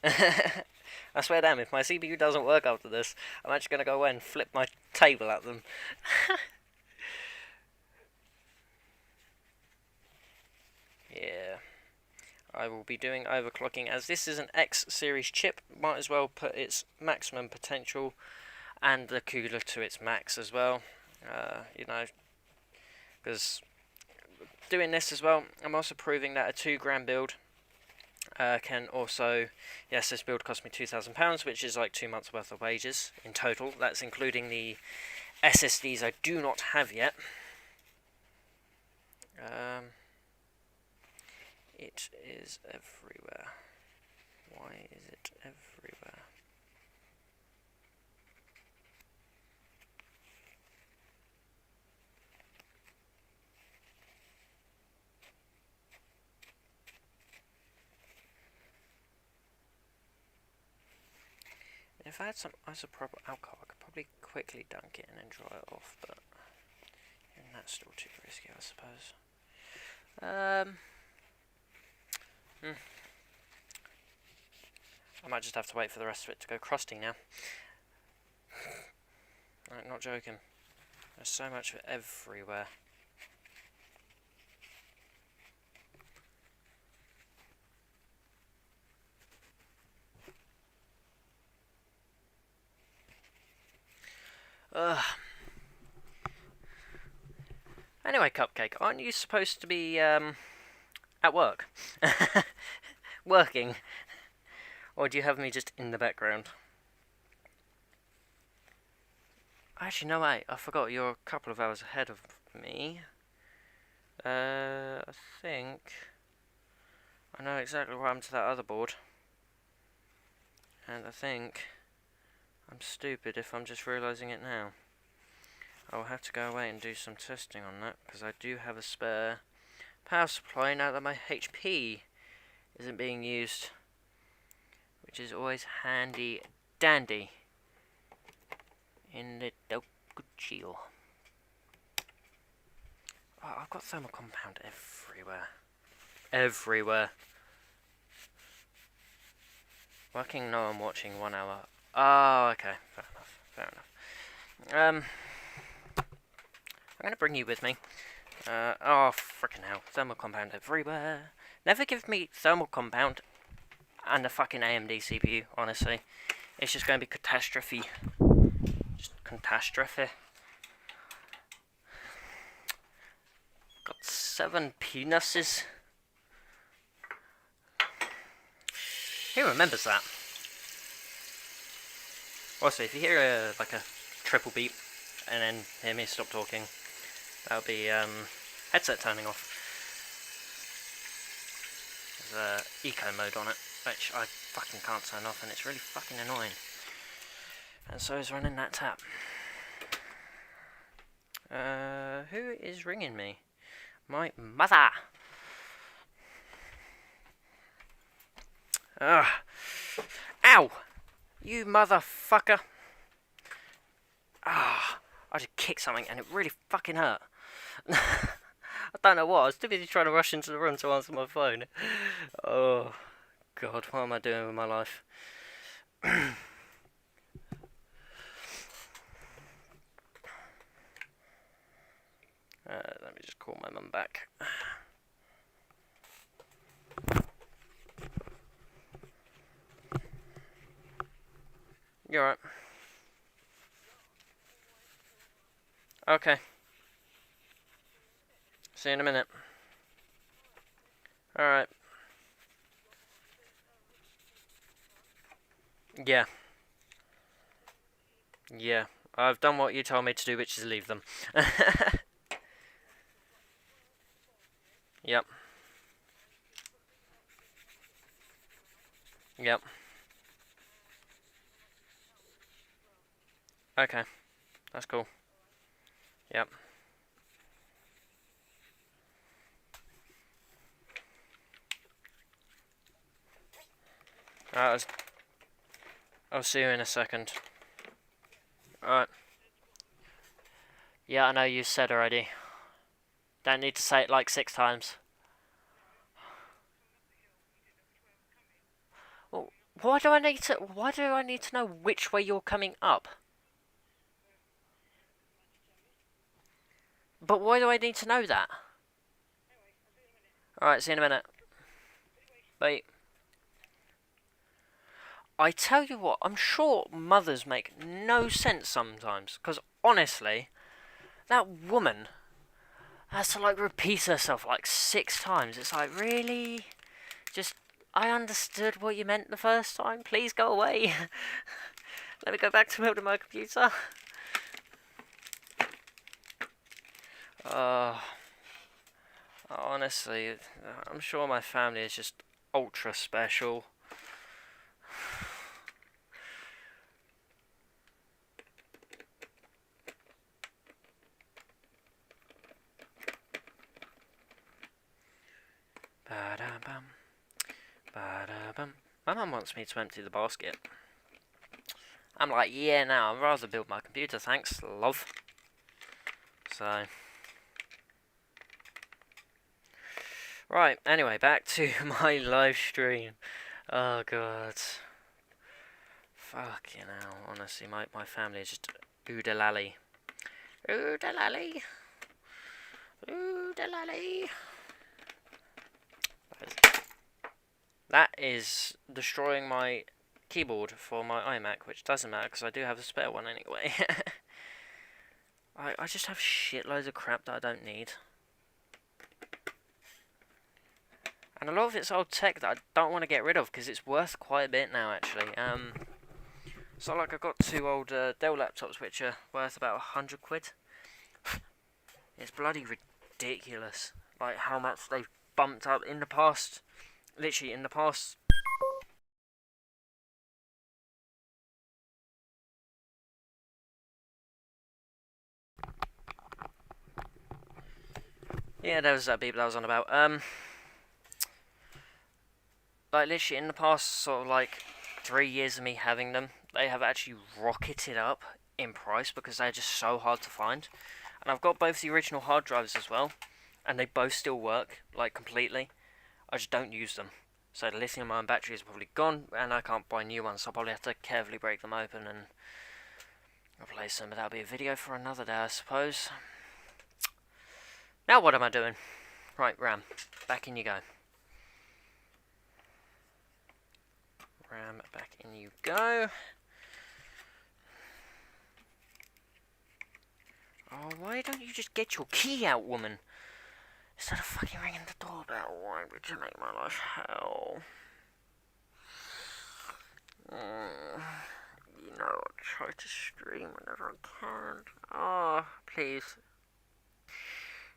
I swear damn, if my CPU doesn't work after this, I'm actually going to go away and flip my table at them. Yeah. I will be doing overclocking, as this is an X series chip. Might as well put its maximum potential and the cooler to its max as well. You know, because doing this as well, I'm also proving that a 2 gram build can also, yes, this build cost me £2,000, which is like 2 months worth of wages in total. That's including the SSDs I do not have yet. It is everywhere. Why is it everywhere? If I had some isopropyl alcohol, I could probably quickly dunk it and then dry it off, but even that's still too risky, I suppose. I might just have to wait for the rest of it to go crusty now. I'm not joking. There's so much of it everywhere. Ugh. Anyway, Cupcake, aren't you supposed to be at work? Working? Or do you have me just in the background? Actually, no, wait, I forgot, you're a couple of hours ahead of me. I think I know exactly what happened to that other board. And I think I'm stupid if I'm just realising it now. I'll have to go away and do some testing on that, because I do have a spare power supply now that my HP isn't being used. which is always handy dandy in the chill. Oh, I've got thermal compound everywhere. Everywhere. Working, no, I'm watching 1 hour. Oh, okay. Fair enough. Fair enough. I'm gonna bring you with me. Oh, frickin' hell. Thermal compound everywhere. Never give me thermal compound and a fucking AMD CPU, honestly. It's just gonna be catastrophe. Just catastrophe. Got 7 penises. Who remembers that? Also, if you hear like a triple beep and then hear me stop talking, that'll be headset turning off. There's eco mode on it, which I fucking can't turn off, and it's really fucking annoying. And so is running that tap. Who is ringing me? My mother! Ugh. Ow! You motherfucker! Ah, I just kicked something and it really fucking hurt. I don't know what, I was too busy trying to rush into the room to answer my phone. Oh, God, what am I doing with my life? Let me just call my mum back. You alright? Okay. See you in a minute. Alright. Yeah. Yeah. I've done what you told me to do, which is leave them. Yep. Yep. Okay. That's cool. Yep. Alright, I'll see you in a second. Alright. Yeah, I know you said already. Don't need to say it like 6 times. Well, why do I need to know which way you're coming up? But why do I need to know that? Alright, see you in a minute. Bye. I tell you what, I'm sure mothers make no sense sometimes. Because honestly, that woman has to like repeat herself like 6 times. It's like, really? Just, I understood what you meant the first time. Please go away. Let me go back to building my computer. Honestly, I'm sure my family is just ultra special. Ba-da-bum. Ba-da-bum. My mum wants me to empty the basket. I'm like, yeah, no, I'd rather build my computer, thanks, love. So... Right, anyway, back to my live stream. Oh, God. Fucking hell, honestly, my family is just oodalally. Oodalally. Oodalally. That is destroying my keyboard for my iMac, which doesn't matter because I do have a spare one anyway. I just have shitloads of crap that I don't need. And a lot of it's old tech that I don't want to get rid of because it's worth quite a bit now, actually. So, like, I've got 2 old Dell laptops which are worth about 100 quid. It's bloody ridiculous, like, how much they've bumped up in the past. Literally, in the past... Yeah, there was that beep that I was on about. Like, literally, in the past, sort of, like, 3 years of me having them, they have actually rocketed up in price because they're just so hard to find. And I've got both the original hard drives as well, and they both still work, like, completely. I just don't use them. So the lithium-ion battery is probably gone, and I can't buy new ones, so I'll probably have to carefully break them open and replace them, but that'll be a video for another day, I suppose. Now what am I doing? Right, RAM, back in you go. RAM, back in you go. Oh, why don't you just get your key out, woman? Instead of fucking ringing the doorbell, why would you make my life hell? You know, I'll try to stream whenever I can. Oh, please.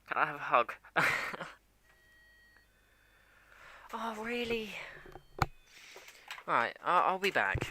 Can I have a hug? Oh, really? Right, I'll be back.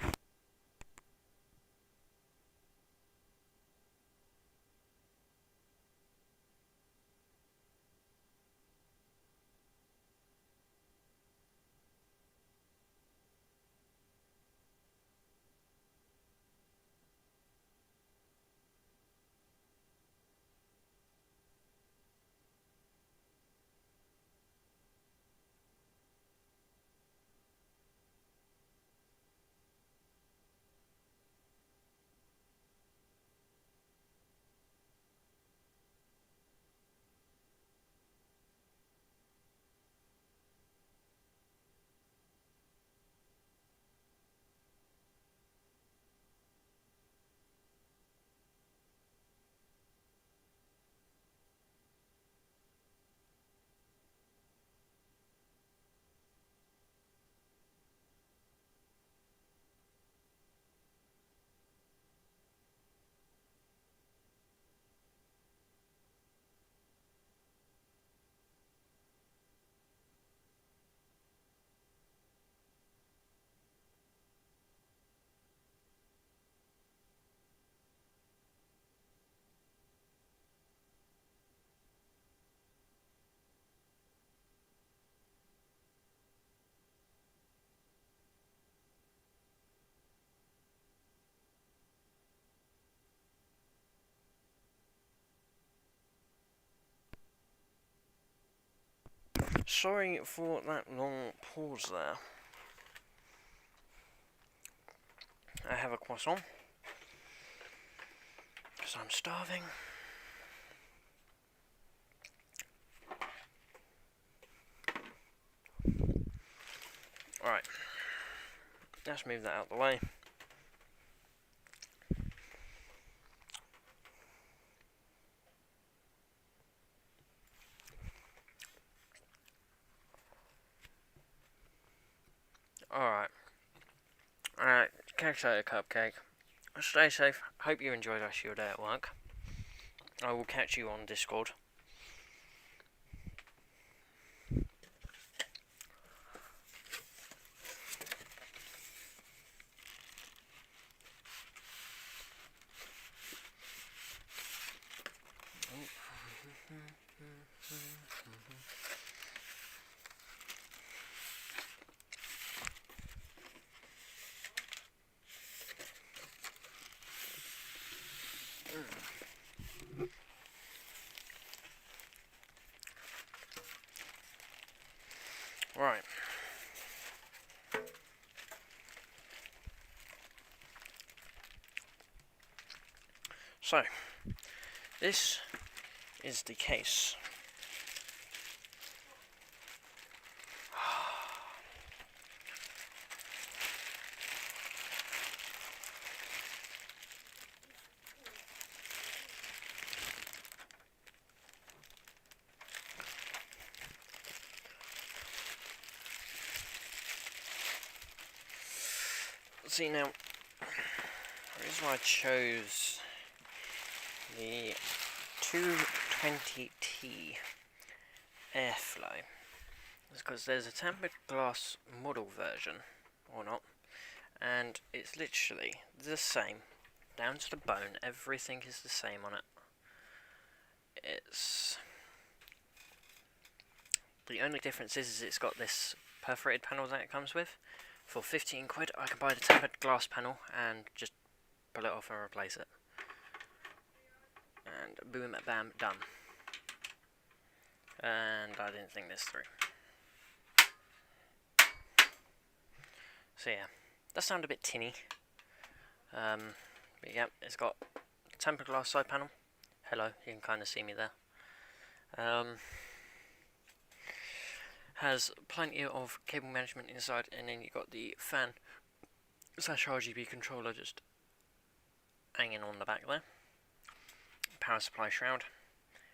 Sorry for that long pause there. I have a croissant, because I'm starving. Alright, let's move that out of the way. Alright. Catch you later, Cupcake. Stay safe. Hope you enjoyed the rest of your day at work. I will catch you on Discord. Right. So, this is the case. See now, the reason why I chose the 220T Airflow is because there's a tempered glass model version, or not, and it's literally the same, down to the bone, everything is the same on it. The only difference is it's got this perforated panel that it comes with, For 15 quid, I can buy the tempered glass panel and just pull it off and replace it. And boom, bam, done. And I didn't think this through. So yeah, does sound a bit tinny. But yeah, it's got tempered glass side panel. Hello, you can kind of see me there. Has plenty of cable management inside, and then you got the fan / RGB controller just hanging on the back there. Power supply shroud,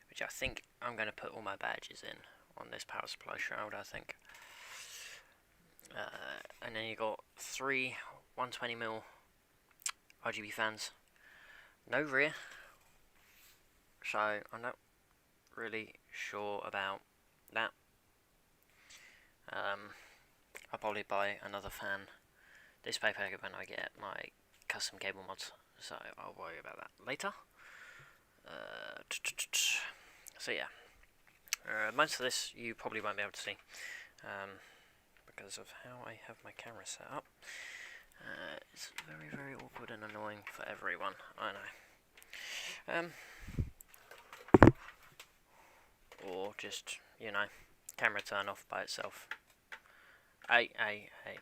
which I think I'm going to put all my badges in on this power supply shroud, I think. And then you got 3 120mm RGB fans. No rear, so I'm not really sure about that. I'll probably buy another fan this paper when I get my custom cable mods, so I'll worry about that later. So yeah, most of this you probably won't be able to see because of how I have my camera set up. It's very, very awkward and annoying for everyone, I know. Or just, you know, camera turn off by itself. Hey,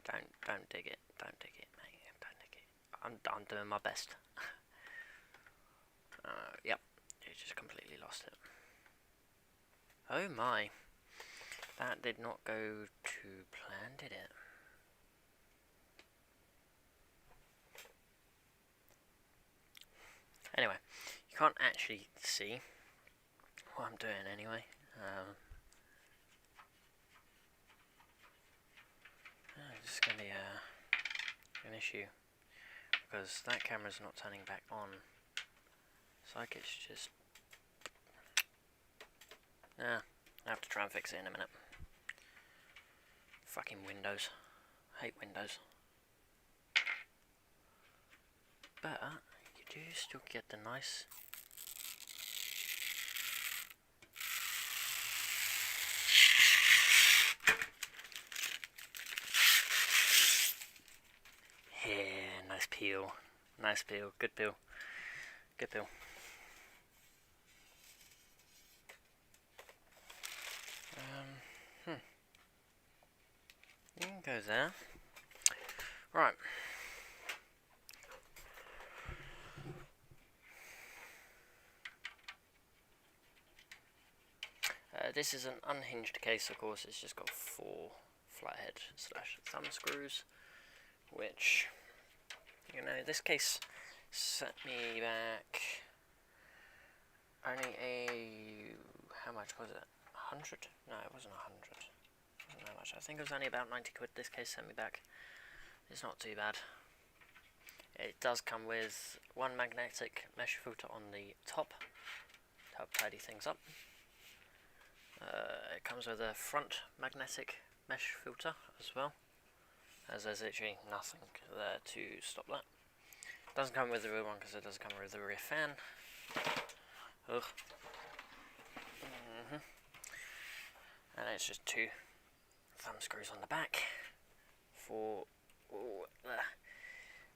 don't dig it, mate, don't dig it. I'm doing my best. Yep, you just completely lost it. Oh my, that did not go to plan, did it? Anyway, you can't actually see what I'm doing anyway. This is going to be an issue, because that camera's not turning back on. It's like it's just... I have to try and fix it in a minute. Fucking Windows. Hate Windows. But you do still get the nice... Yeah, nice peel. Nice peel. Good peel. Good peel. You can go there. Right. This is an unhinged case, of course. It's just got 4 flathead / thumb screws, which, you know, this case set me back only how much was it? 100? No, it wasn't 100. It wasn't that much. I think it was only about 90 quid this case sent me back. It's not too bad. It does come with 1 magnetic mesh filter on the top to help tidy things up. It comes with a front magnetic mesh filter as well, as there's literally nothing there to stop that. Doesn't come with the rear one because it does come with the rear fan. Ugh. And it's just 2 thumb screws on the back for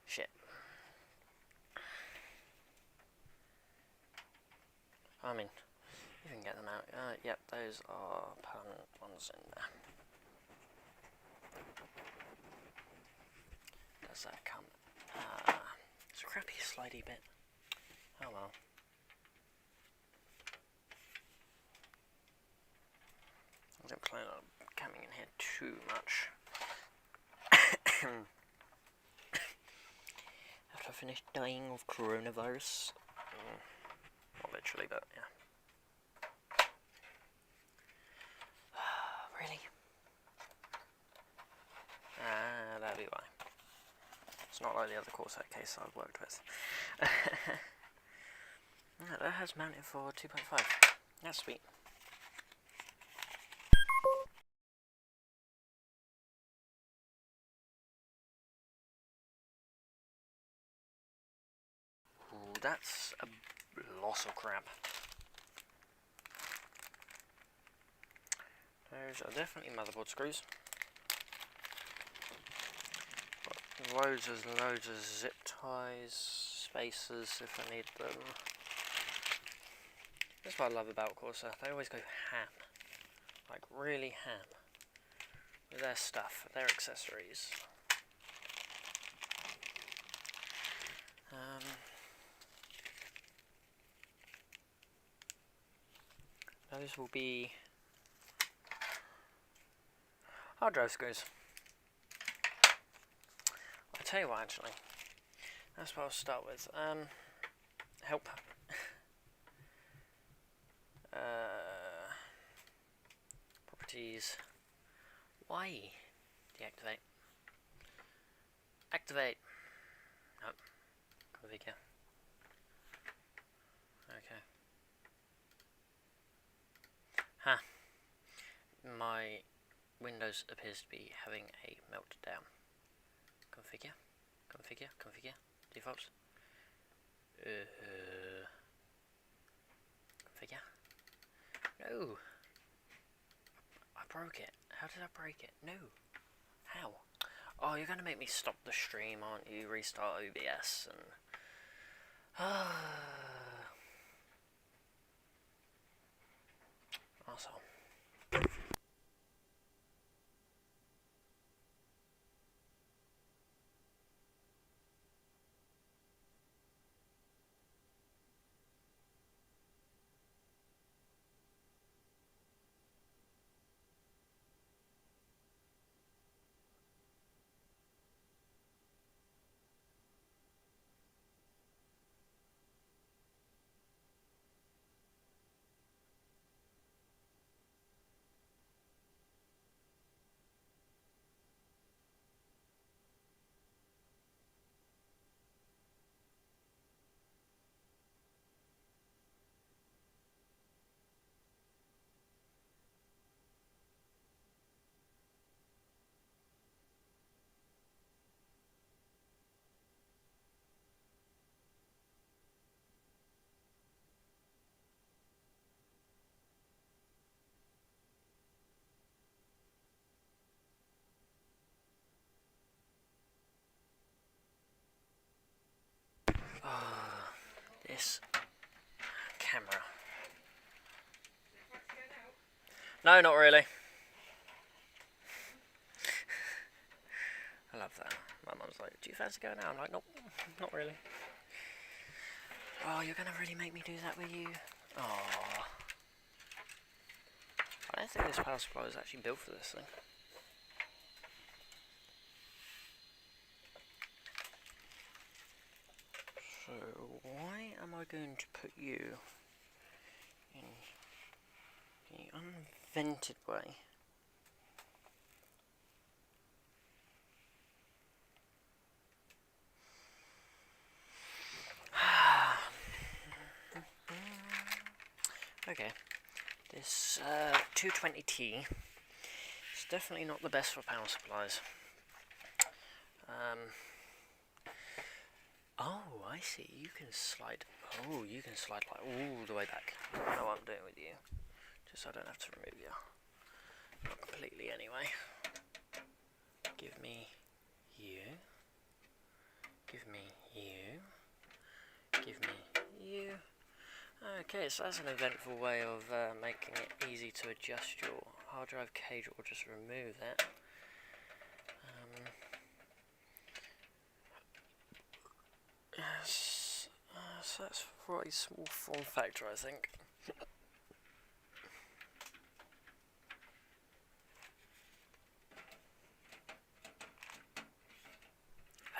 shit. I mean, you can get them out. Yep, those are permanent ones in there. Does that come? It's a crappy slidey bit. Oh well. I don't plan on coming in here too much. After I finish dying of coronavirus. Not literally, but yeah. Really? That'd be why. It's not like the other Corsair case I've worked with. Yeah, that has mounted for 2.5. That's sweet. Ooh, that's a loss of crap. Those are definitely motherboard screws. loads of zip ties, spacers if I need them. That's what I love about Corsair. They always go ham, like really ham, with their stuff, their accessories. Those will be hard drive screws. I'll tell you what, actually, that's what I'll start with. Help. Properties. Why? Deactivate. Activate. No. Configure. Okay. Ha. My Windows appears to be having a meltdown. Configure. Configure. Configure. Defaults. Configure. No. I broke it. How did I break it? No. How? Oh, you're going to make me stop the stream, aren't you? Restart OBS and... Arsehole. This camera. No, not really. I love that. My mum's like, do you fancy going out? I'm like, nope, not really. Oh, you're going to really make me do that with you? Oh. I don't think this power supply was actually built for this thing. So, why am I going to put you in the unvented way? Okay, this 220T is definitely not the best for power supplies. Oh, I see. You can slide. Oh, you can slide like all the way back. I don't know what I'm doing with you. Just so I don't have to remove you. Not completely, anyway. Give me you. Give me you. Give me you. Okay, so that's an eventful way of making it easy to adjust your hard drive cage, or just remove that. Yes, so that's for a small form factor, I think.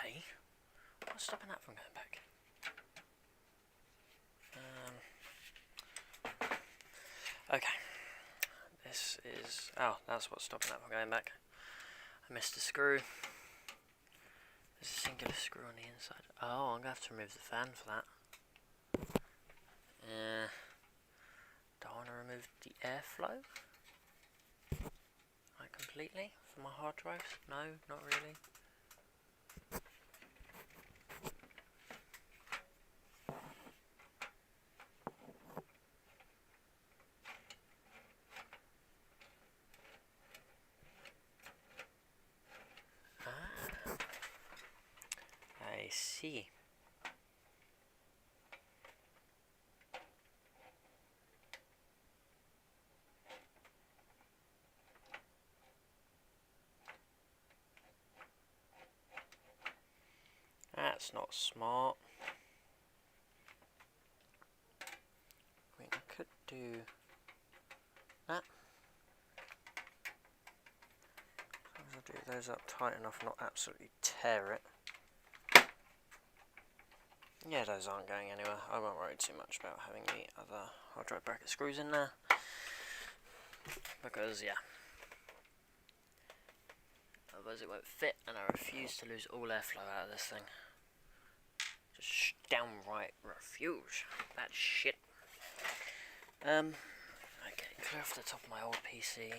Hey, what's stopping that from going back? Okay, this is, oh, that's what's stopping that from going back. I missed a screw. There's a singular screw on the inside. Oh, I'm going to have to remove the fan for that. Do I want to remove the airflow? Like completely? For my hard drives? No, not really. I see. That's not smart. I mean, I could do that. I'll do those up tight enough, not absolutely tear it. Yeah, those aren't going anywhere. I won't worry too much about having the other hard drive bracket screws in there. Because, yeah. Otherwise it won't fit, and I refuse to lose all airflow out of this thing. Just downright refuse that shit. Okay, clear off the top of my old PC.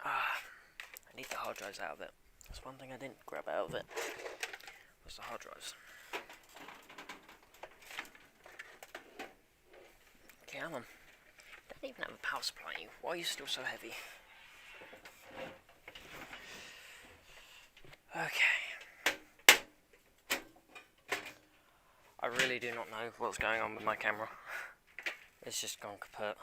I need the hard drives out of it. That's one thing I didn't grab out of it, was the hard drives. Okay, come on. Don't even have a power supply. Why are you still so heavy? Okay. I really do not know what's going on with my camera. It's just gone kaput.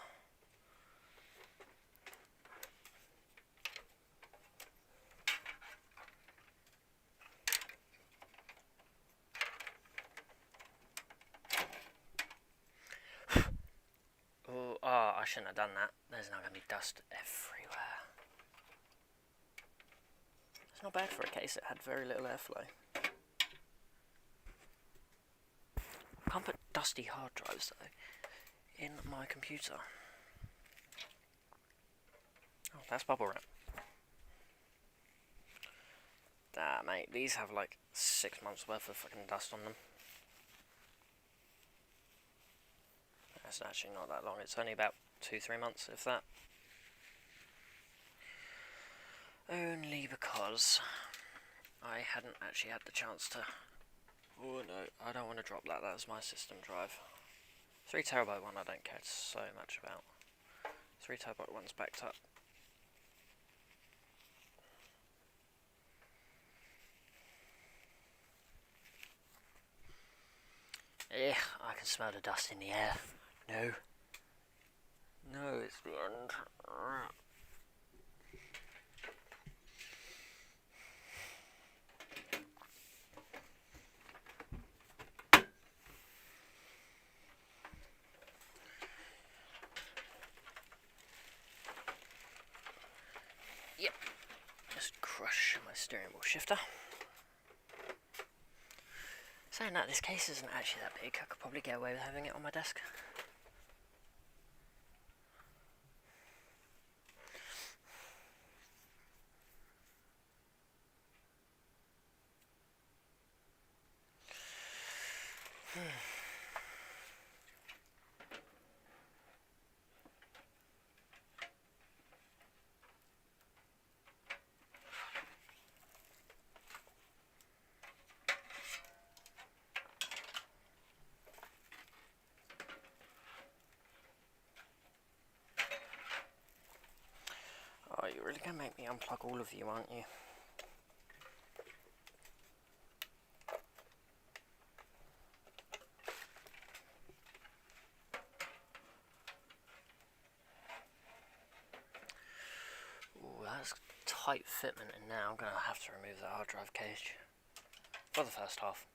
Oh, I shouldn't have done that. There's now going to be dust everywhere. It's not bad for a case that had very little airflow. I can't put dusty hard drives though in my computer. Oh, that's bubble wrap. Ah, mate, these have like 6 months worth of fucking dust on them. That's actually not that long, it's only about 2-3 months, if that. Only because I hadn't actually had the chance to... Oh no, I don't want to drop that, that's my system drive. 3TB one I don't care so much about. 3TB one's backed up. I can smell the dust in the air. No. No, it's the end. Yep. Just crush my steering wheel shifter. Saying that, this case isn't actually that big. I could probably get away with having it on my desk. Oh, you're really going to make me unplug all of you, aren't you? Ooh, that's tight fitment in now. I'm going to have to remove that hard drive cage for the first half.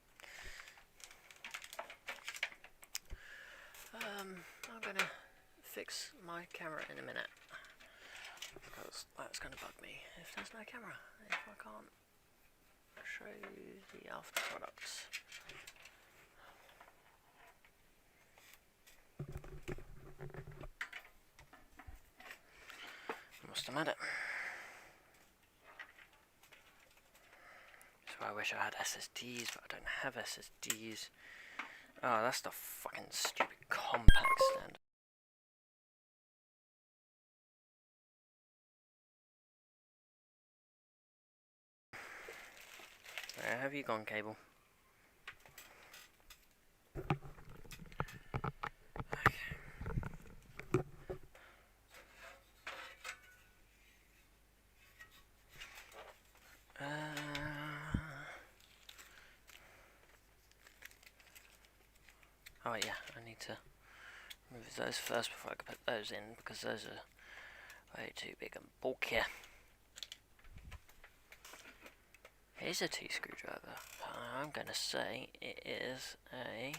I'm going to fix my camera in a minute, because that's going to bug me if there's no camera, if I can't show you the after products. Must have had it. So I wish I had SSDs, but I don't have SSDs. Oh, that's the fucking stupid compact stand. Where have you gone, cable? Okay. Oh yeah, I need to remove those first before I can put those in, because those are way too big and bulky. Here's a T-screwdriver. I'm gonna say it is a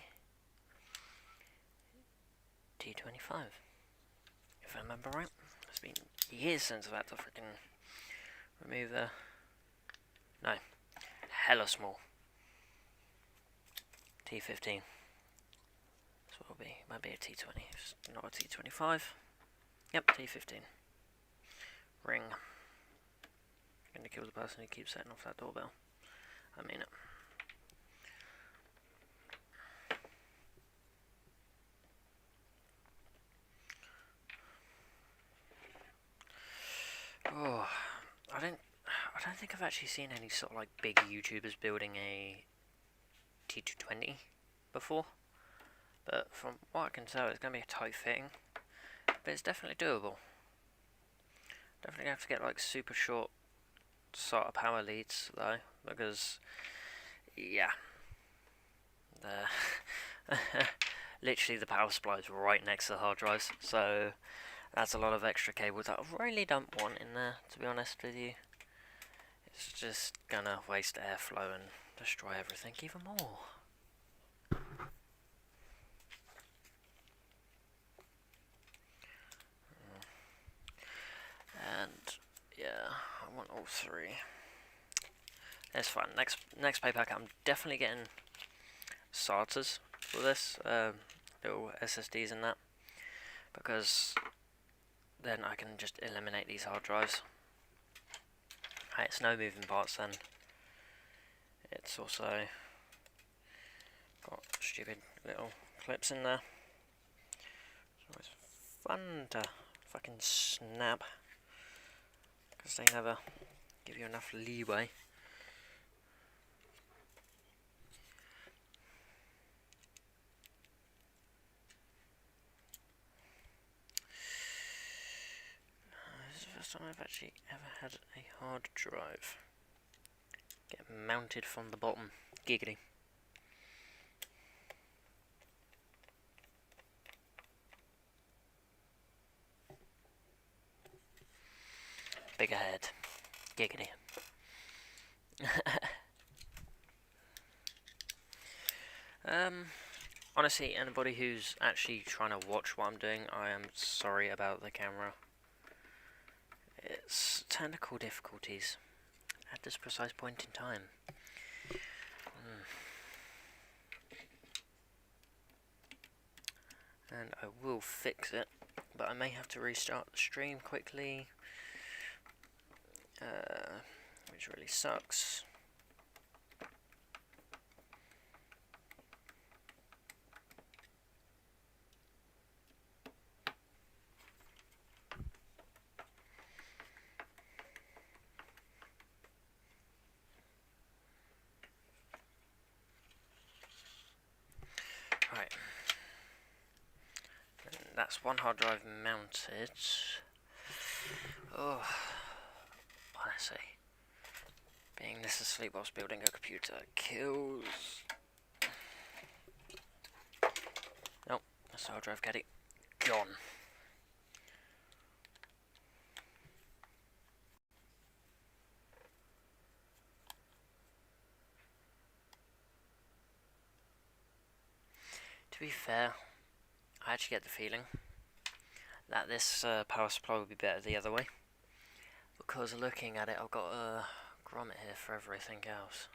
T25, if I remember right. It's been years since I've had to freaking remove the... No, hella small. T15. That's what it'll be. Might be a T20. It's not a T25. Yep, T15. Ring. Gonna kill the person who keeps setting off that doorbell. I mean it. Oh, I don't think I've actually seen any sort of like big YouTubers building a T220 before. But from what I can tell, it's gonna be a tight fitting. But it's definitely doable. Definitely have to get like super short sort of power leads though, because yeah, literally the power supply is right next to the hard drives, so that's a lot of extra cables that I really don't want in there, to be honest with you. It's just gonna waste airflow and destroy everything even more. And yeah, I want all three. It's fine. Next pay pack, I'm definitely getting SATAs for this, little SSDs and that, because then I can just eliminate these hard drives. Hey, it's no moving parts then. It's also got stupid little clips in there. It's always fun to fucking snap, because they never give you enough leeway. This is the first time I've actually ever had a hard drive get mounted from the bottom. Giggity. Bigger head. Giggity. Honestly, anybody who's actually trying to watch what I'm doing, I am sorry about the camera. It's technical difficulties at this precise point in time. And I will fix it, but I may have to restart the stream quickly, which really sucks. Right, and that's one hard drive mounted. Oh, honestly, being this asleep whilst building a computer kills. Nope, that's the hard drive caddy. Gone. To be fair, I actually get the feeling that this power supply would be better the other way, because looking at it, I've got a grommet here for everything else.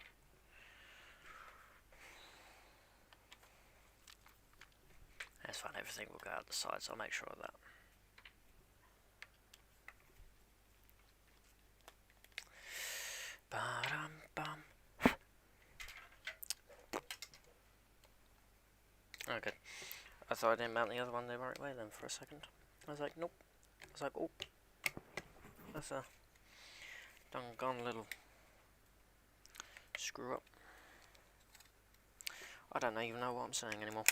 That's fine, everything will go out the side, so I'll make sure of that. Ba-dum-bum. Oh, good. I thought I didn't mount the other one the right way then for a second. I was like, nope. I was like, oh. That's a doggone little screw up. I don't even know what I'm saying anymore.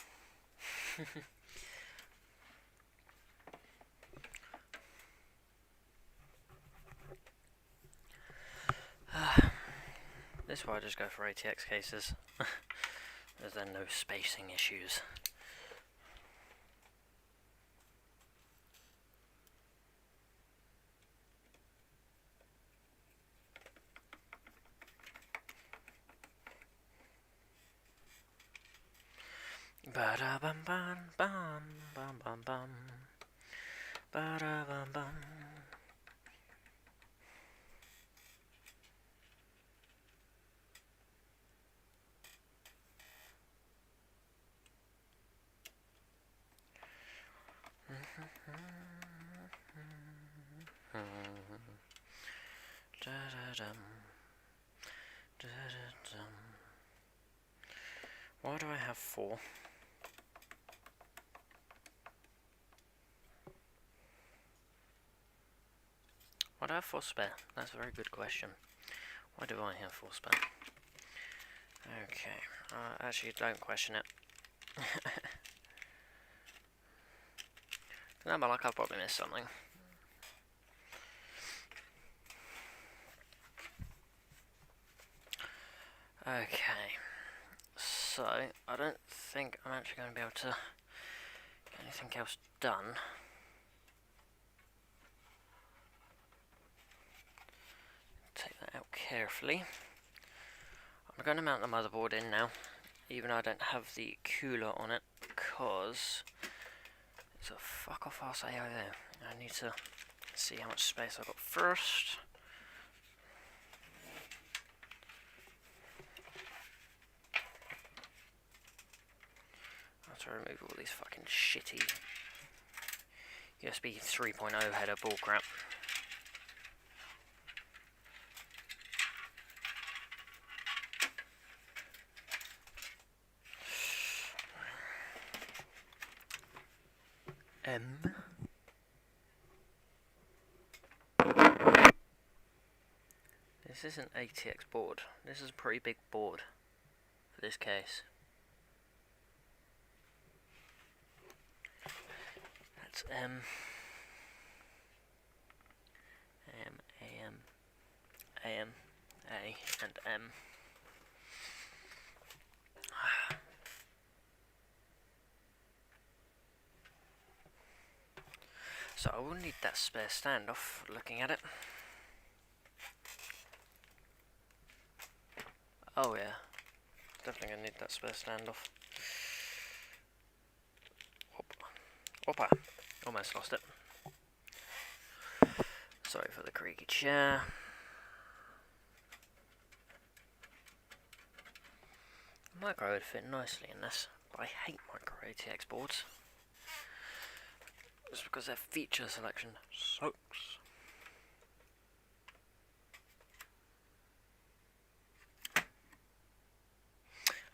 This is why I just go for ATX cases. There's then no spacing issues. Ba-da-bum bum bum bum bum bum. Ba-da-bum bum. Da-da-dum. Da-da-dum. Why do I have 4? Why do I have 4 spare? That's a very good question. Why do I have 4 spare? Okay, actually don't question it. No, but like I'll probably miss something. Okay, so I don't think I'm actually going to be able to get anything else done. Take that out carefully. I'm going to mount the motherboard in now, even though I don't have the cooler on it, because it's a fuck off ass AIO. I need to see how much space I've got first. I have to remove all these fucking shitty USB 3.0 header bullcrap. This is an ATX board. This is a pretty big board for this case. That's M, A, and M. So I will need that spare standoff, looking at it. Oh yeah, definitely gonna need that spare standoff. Whopper, almost lost it. Sorry for the creaky chair. Micro would fit nicely in this, but I hate micro ATX boards. Just because their feature selection sucks.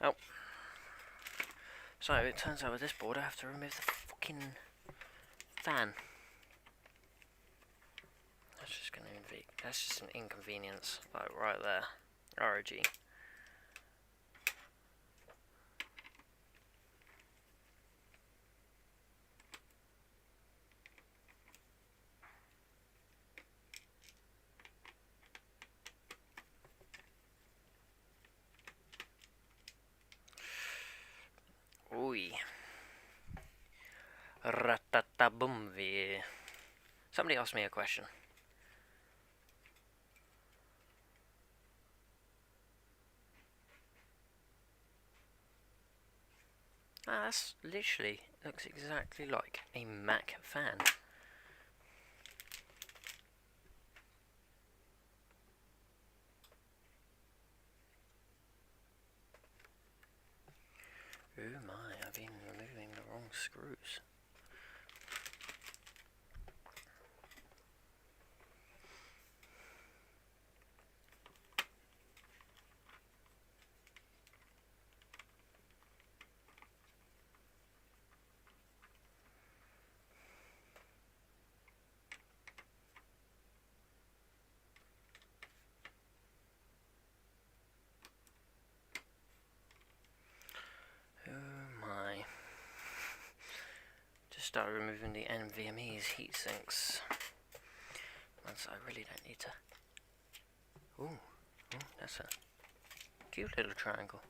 Oh. So it turns out with this board I have to remove the fucking fan. That's just an inconvenience, like right there. ROG. Oi. Ratataboomvi. Somebody asked me a question. Ah, that's literally looks exactly like a Mac fan. Oh my, I've been removing the wrong screws. Start removing the NVMe's heat sinks. Once I really don't need to. Ooh, that's a cute little triangle.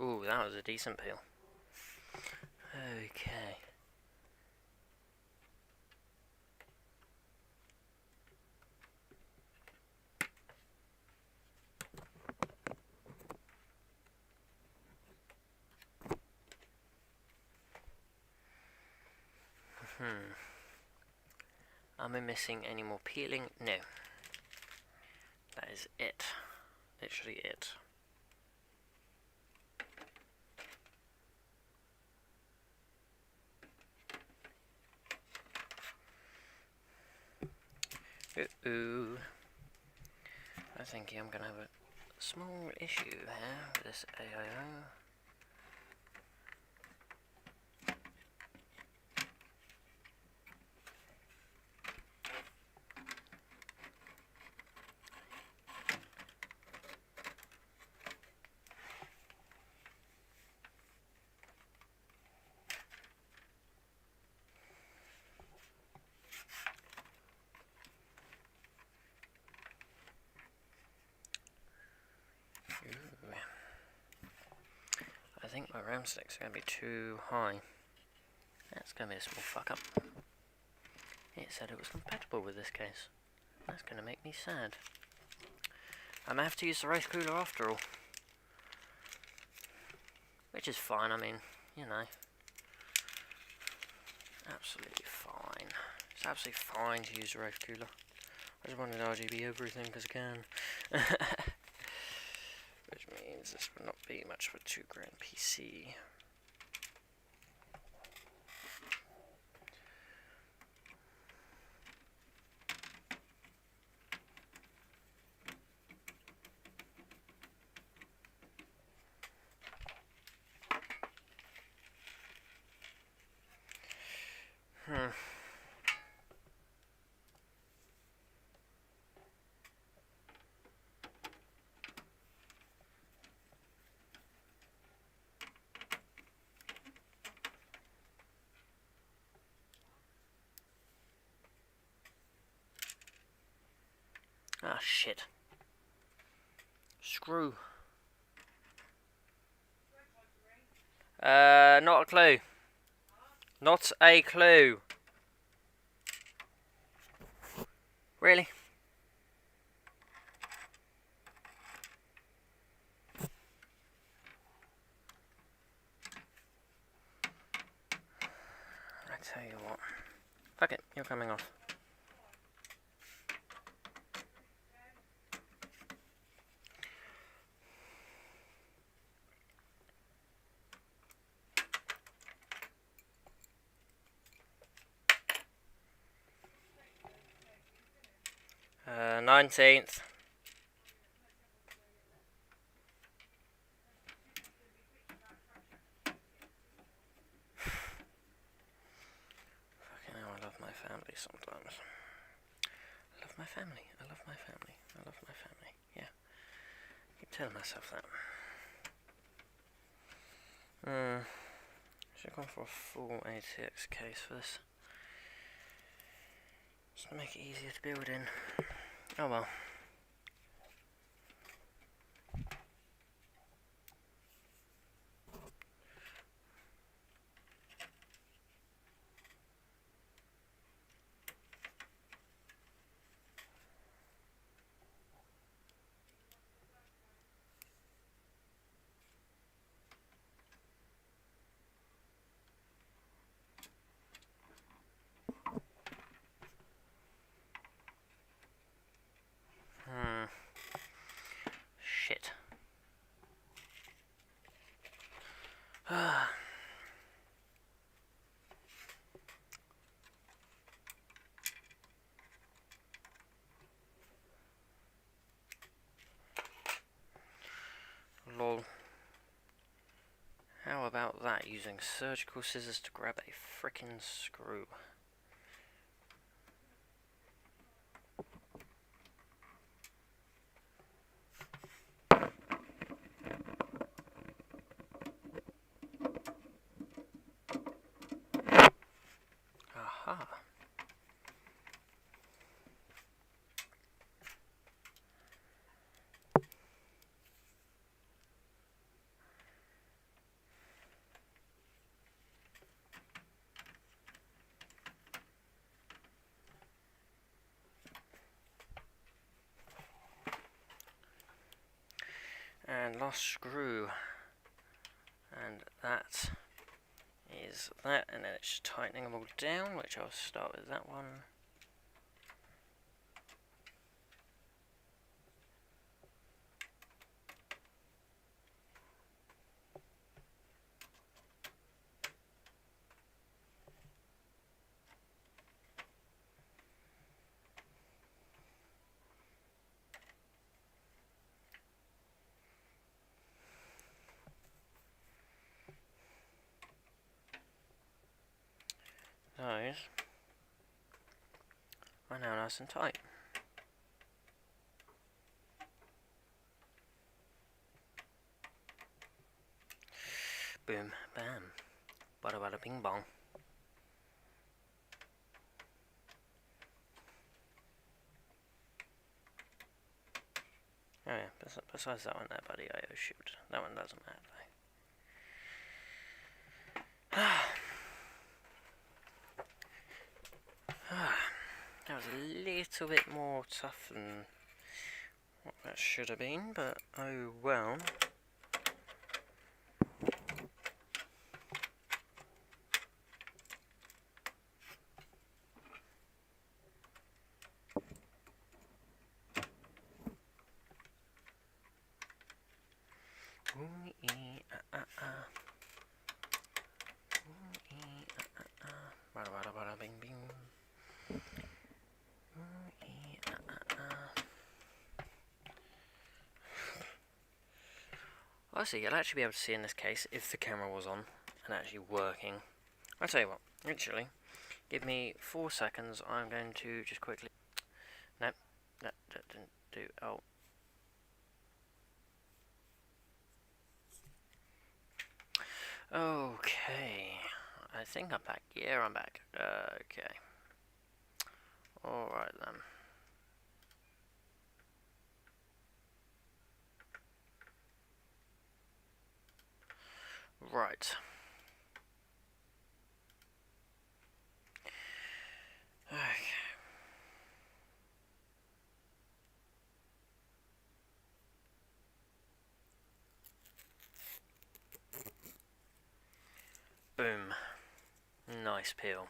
Ooh, that was a decent peel. Okay. Am I missing any more peeling? No. That is it. Literally it. Uh-oh. I think I'm gonna have a small issue here with this AIO. I think my RAM sticks are going to be too high. That's going to be a small fuck up. It said it was compatible with this case. That's going to make me sad. I may have to use the rice cooler after all. Which is fine, I mean, you know. Absolutely fine. It's absolutely fine to use the rice cooler. I just wanted RGB everything because I can. Which means this would not be much of a £2 PC. Ah, shit. Screw. Not a clue. Not a clue. Really? I tell you what. Fuck it, you're coming off. Uh, 19th. Fucking hell, I love my family sometimes. I love my family, I love my family, I love my family. Yeah. I keep telling myself that. Should have gone for a full ATX case for this. Just to make it easier to build in. Oh well. Shit. Lol. How about that, using surgical scissors to grab a frickin' screw? Aha. And last screw. And that is that, and then it's just tightening them all down, which I'll start with that one. Those are now nice and tight. Boom, bam, bada bada bing bong. Oh yeah, besides that one there, buddy, oh shoot, that one doesn't matter though. That was a little bit more tough than what that should have been, but oh well. Bada bada bada bing bing. Honestly, you'll actually be able to see in this case if the camera was on and actually working. I'll tell you what, literally, give me 4 seconds. I'm going to just quickly. Nope, that didn't do. Oh. Okay, I think I'm back. Yeah, I'm back. Okay. Alright then. Right. Okay. Boom. Nice peel.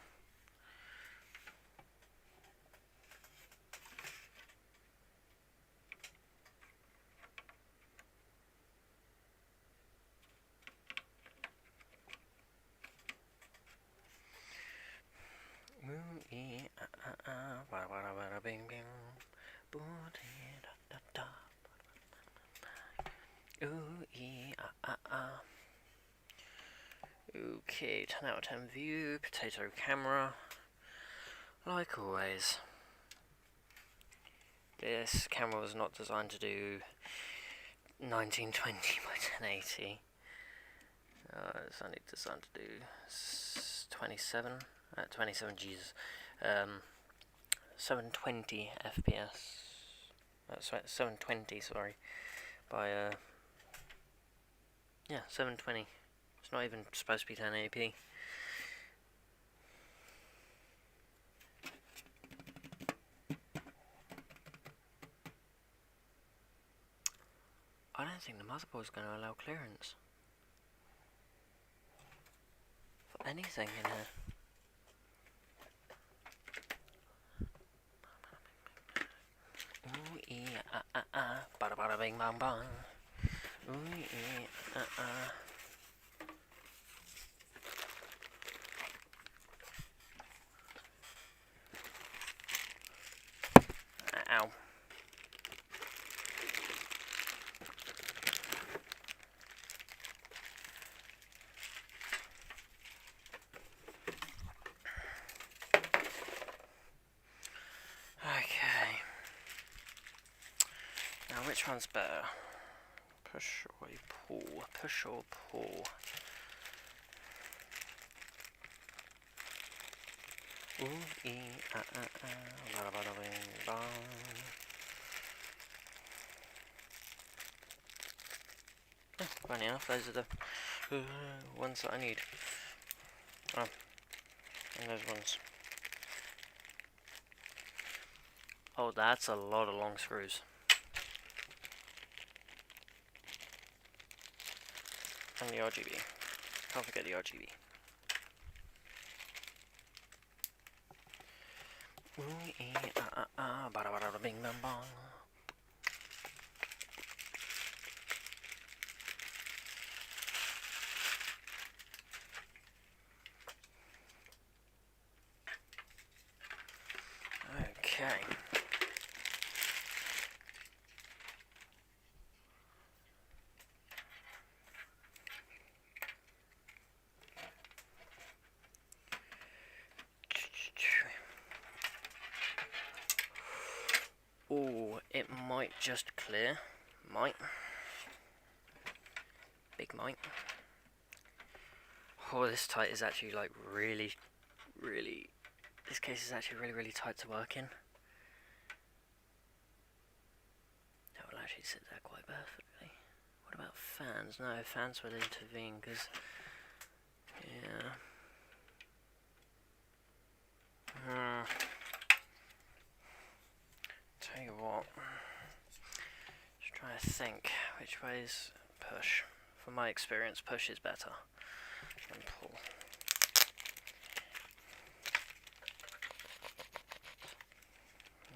Bing bing. Ooh ee ah ah ah. Okay, 10 out of 10 view, potato camera. Like always. This camera was not designed to do 1920 by 1080. It's only designed to do 27, Jesus, 720 FPS, 720, sorry, by, yeah, 720, it's not even supposed to be 1080p. I don't think the motherboard is going to allow clearance for anything in here. Ooh ee ah ah ah, bada bada bing bang bang. Ooh ee ah ah. Ow. Okay. Now which one's better? Push or pull? Push or pull? Ooh ee ah ah ah, bada bada bing bang. Yeah, funny enough, those are the ones that I need. Oh, and those ones. Oh, that's a lot of long screws. And the RGB. Can't forget the RGB. Bada bada bing bang bong. Okay. Oh, it might just clear. Might. Big might. Oh, this tight is actually like really, this case is actually really tight to work in. That will actually sit there quite perfectly. What about fans? No, fans will intervene because, yeah. Tell you what, just try to think which way's push. From my experience, push is better than pull.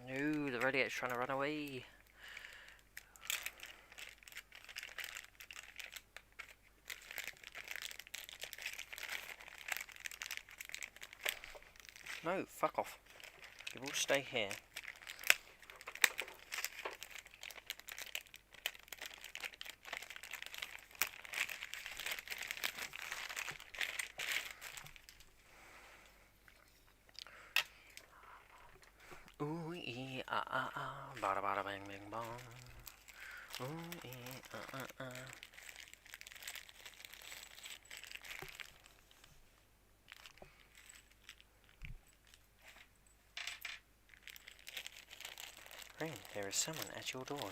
No, the radiator's trying to run away. No, fuck off. You will stay here. Ooh ee bada bada bang bang bong. Ooh ee Rain, there is someone at your door.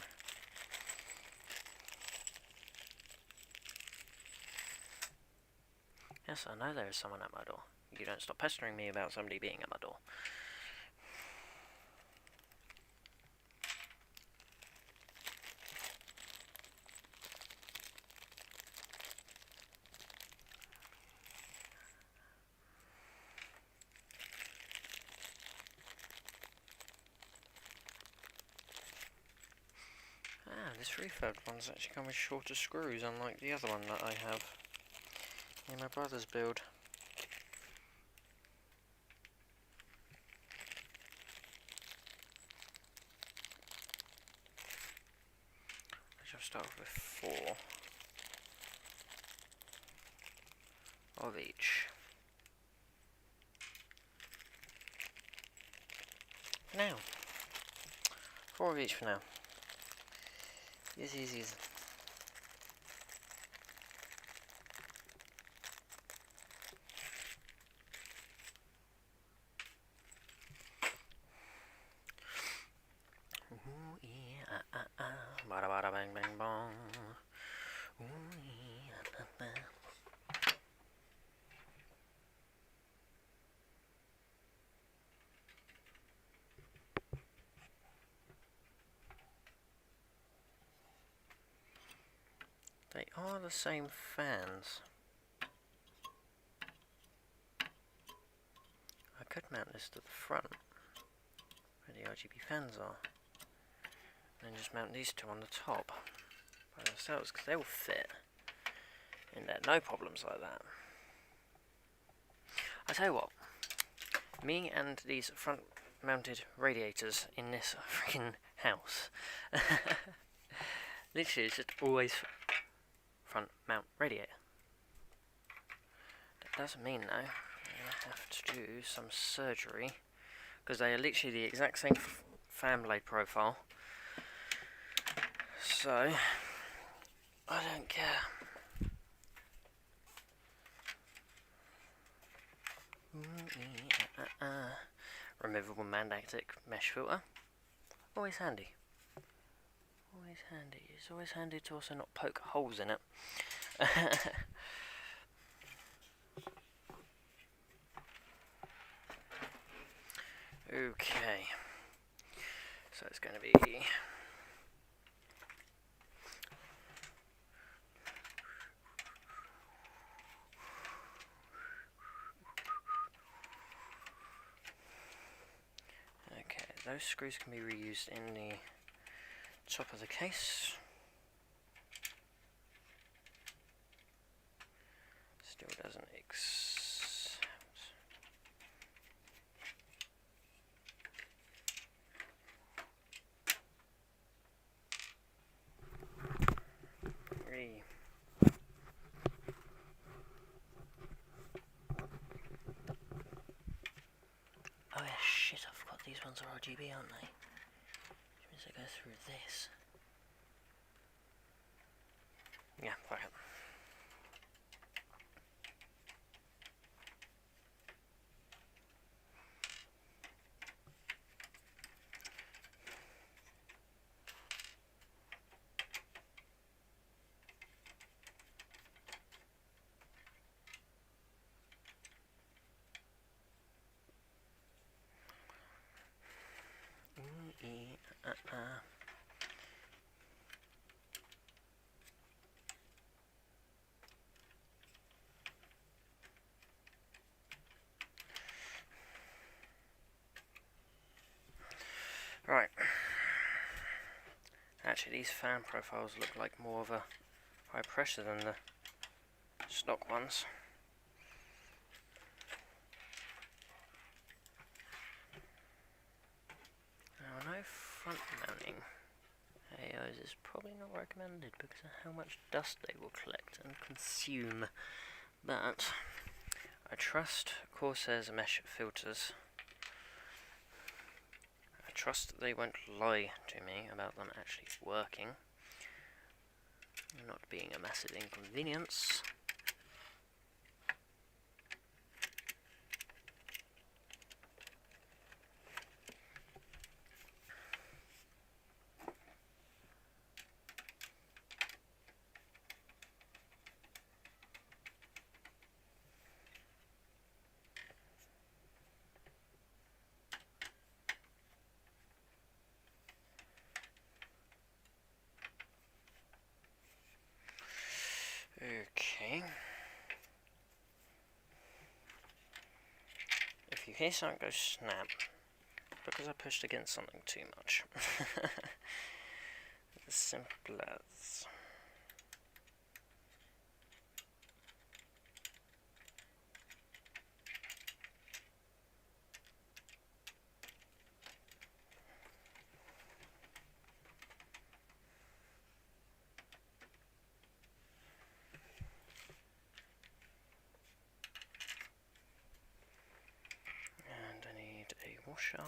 Yes, I know there is someone at my door. You don't stop pestering me about somebody being at my door. Ah, this refurbed one's actually come with shorter screws, unlike the other one that I have in my brother's build. I shall start with 4 of each. For now. 4 of each for now. Yes, yes, yes. Ooh, yeah, bada bada bang bang bong. Ooh, yeah, They are the same fans. I could mount this to the front, where the RGB fans are, and then just mount these two on the top by themselves, because they will fit in there, no problems like that. I tell you what, me and these front mounted radiators in this freaking house, literally it's just always front mount radiator. That doesn't mean though, I'm going to have to do some surgery, because they are literally the exact same fan blade profile, so I don't care. Removable magnetic mesh filter, always handy. Always handy. It's always handy to also not poke holes in it. Okay. So it's going to be... those screws can be reused in the top of the case. Still doesn't accept. Three. Oh yeah, shit, I forgot these ones are RGB, aren't they? Which means they go through this. Yeah, fuck it. Right. Actually, these fan profiles look like more of a high pressure than the stock ones. Now, I know front mounting AOs is probably not recommended because of how much dust they will collect and consume, but I trust Corsair's mesh filters. I trust that they won't lie to me about them actually working, not being a massive inconvenience. Okay. If you hear something go snap, because I pushed against something too much. As simple as. And I need a washer.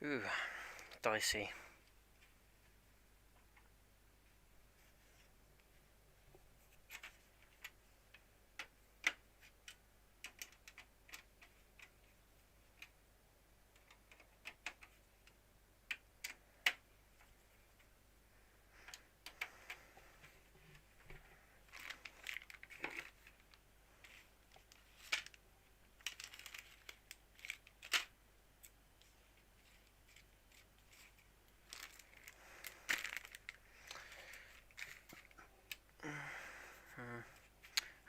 Ooh, dicey.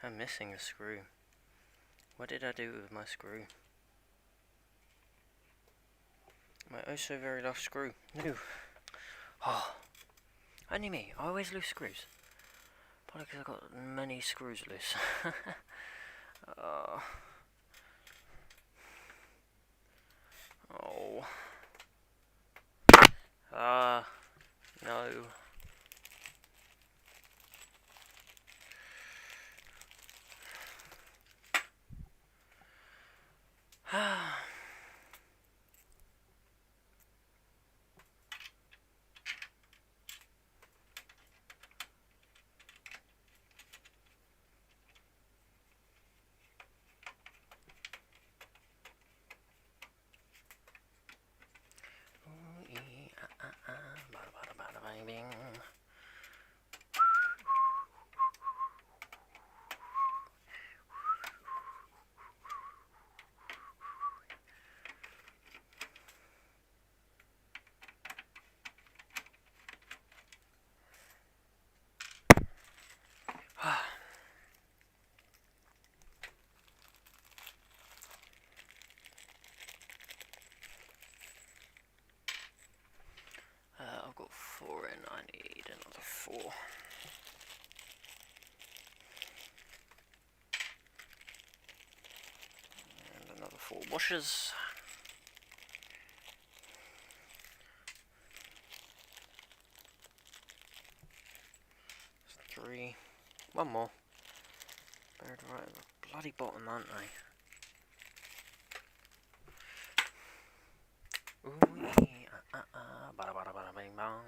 I'm missing a screw. What did I do with my screw? My oh so very last screw. No. Oh. Only me. I always lose screws. Probably because I've got many screws loose. Oh. Oh. No. bing. I've got 4 in, I need another 4. And another 4 washers. 3. 1 more. Buried right at the bloody bottom, aren't they? Ooh, bada bada bada bing bong.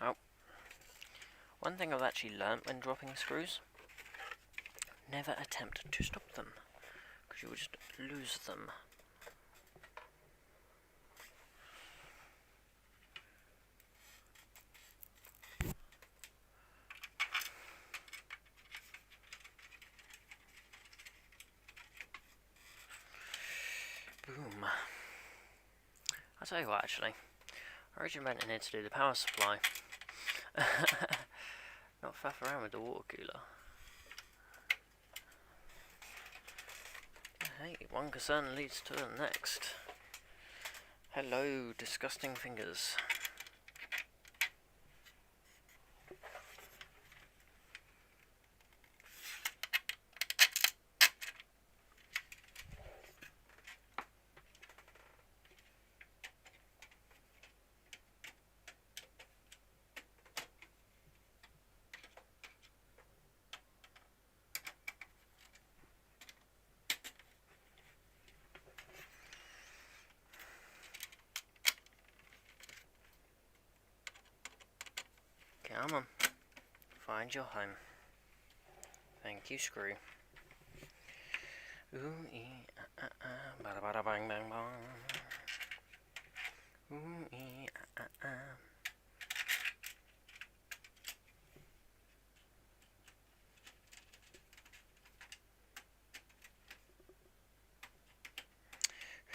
Oh. One thing I've actually learnt when dropping screws: never attempt to stop them, because you will just lose them. Boom. I'll tell you what, actually. I originally went in here to do the power supply. Not faff around with the water cooler. Hey, one concern leads to the next. Hello, disgusting fingers. Come on, find your home. Thank you, screw. Ooh, bada bada bang bang bong. Ooh,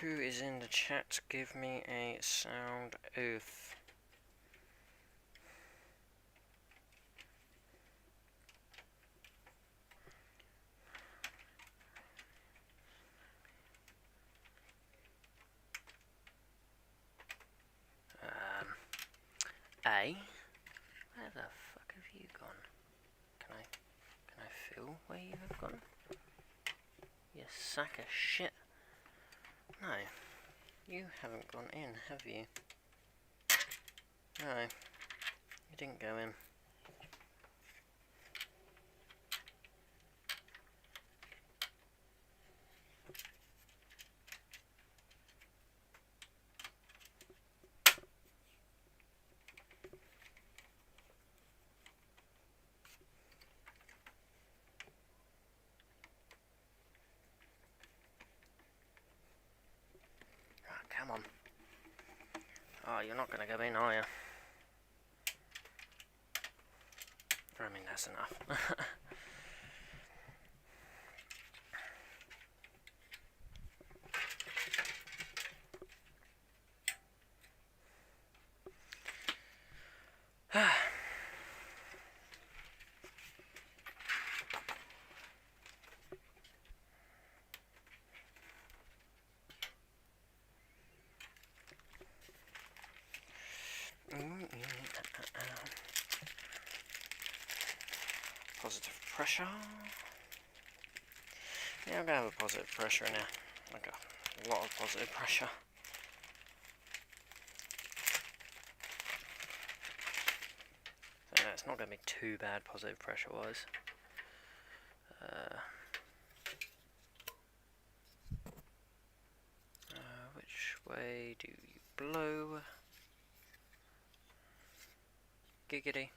Who is in the chat? Give me a sound oath. Where the fuck have you gone? Can I feel where you have gone? You sack of shit. No, you haven't gone in, have you? No, you didn't go in. Come on. Oh, you're not going to go in, are you? I mean, that's enough. Positive pressure. Yeah, I'm going to have a positive pressure now. Like a lot of positive pressure. So no, it's not going to be too bad positive pressure wise. Which way do you blow? Giggity.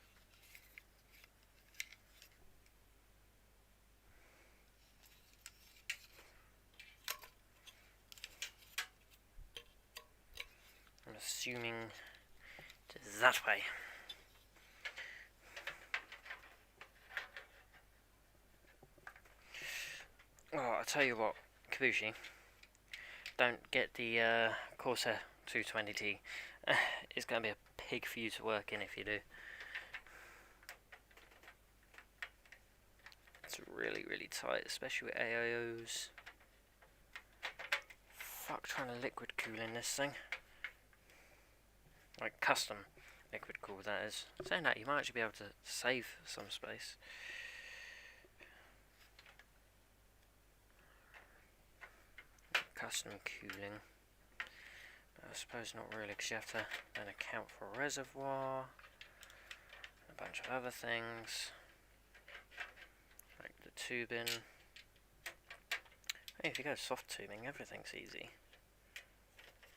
assuming it's that way. Oh, I'll tell you what, Kabushi, don't get the Corsair 220T. It's going to be a pig for you to work in if you do. It's really, really tight, especially with AIOs. Fuck, trying to liquid cool in this thing. Like custom liquid cool, that is. Saying that, you might actually be able to save some space. Custom cooling. I suppose not really, because you have to then account for a reservoir, and a bunch of other things, like the tubing. Hey, if you go soft tubing, everything's easy.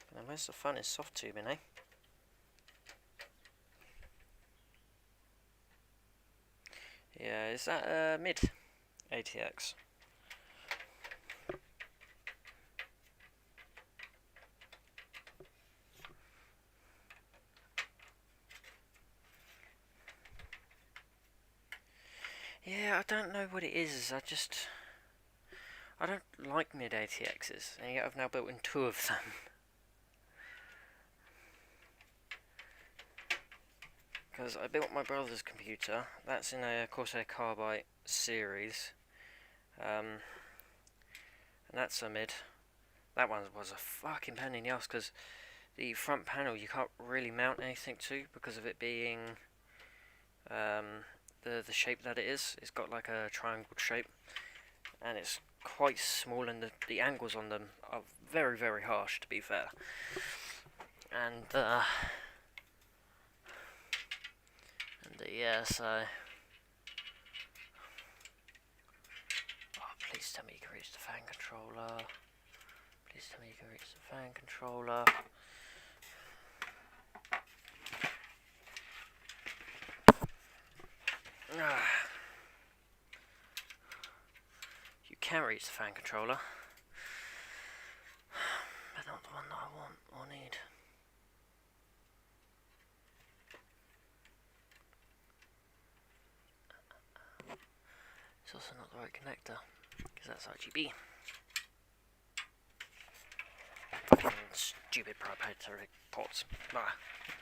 But then where's the fun is soft tubing, eh? Yeah, is that mid ATX? Yeah, I don't know what it is. I don't like mid ATXs, and yet I've now built in 2 of them. Because I built my brother's computer. That's in a Corsair Carbide series, and that's a mid. That one was a fucking pain in the ass because the front panel you can't really mount anything to because of it being the shape that it is. It's got like a triangled shape, and it's quite small, and the angles on them are very, very harsh, to be fair. And yeah, so please tell me you can reach the fan controller. Please tell me you can reach the fan controller. You can reach the fan controller, but not the one that I want or need. It's also not the right connector, because that's RGB. Fucking stupid proprietary ports. Blah,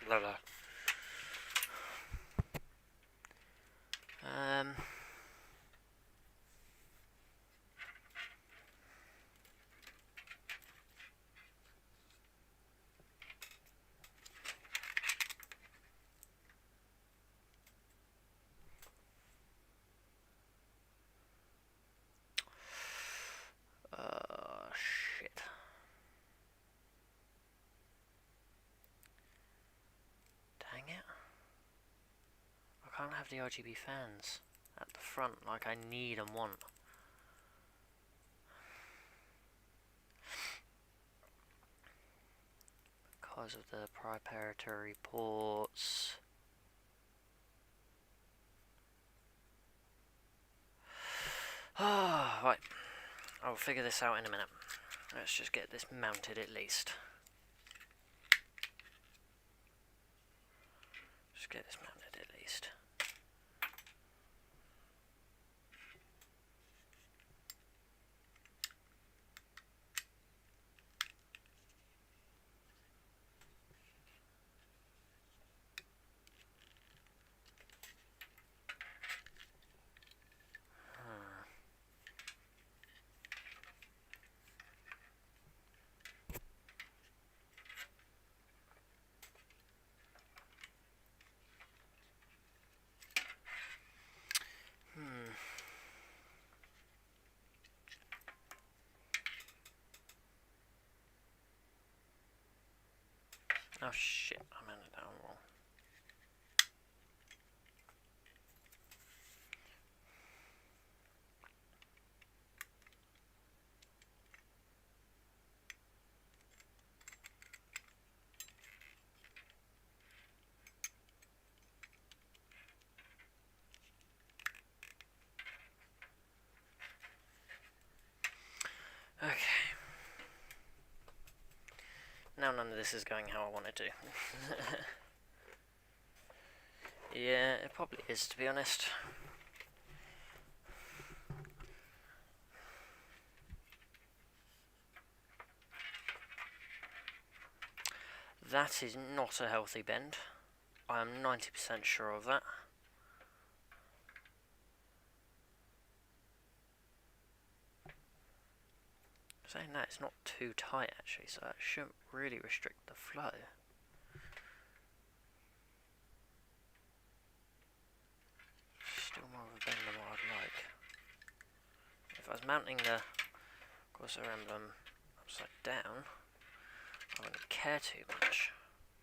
blah, blah. Shit. Dang it. I can't have the RGB fans at the front like I need and want. Because of the proprietary ports. Right. I'll figure this out in a minute. Let's just get this mounted at least. Just get this mounted at least. Oh shit, I mounted it down wrong. Okay. Now none this is going how I want it to. Yeah, it probably is, to be honest. That is not a healthy bend. I am 90% sure of that. Saying that, it's not too tight actually, so that shouldn't really restrict the flow. Still more of a bend than what I'd like. If I was mounting the Corsair emblem upside down, I wouldn't care too much.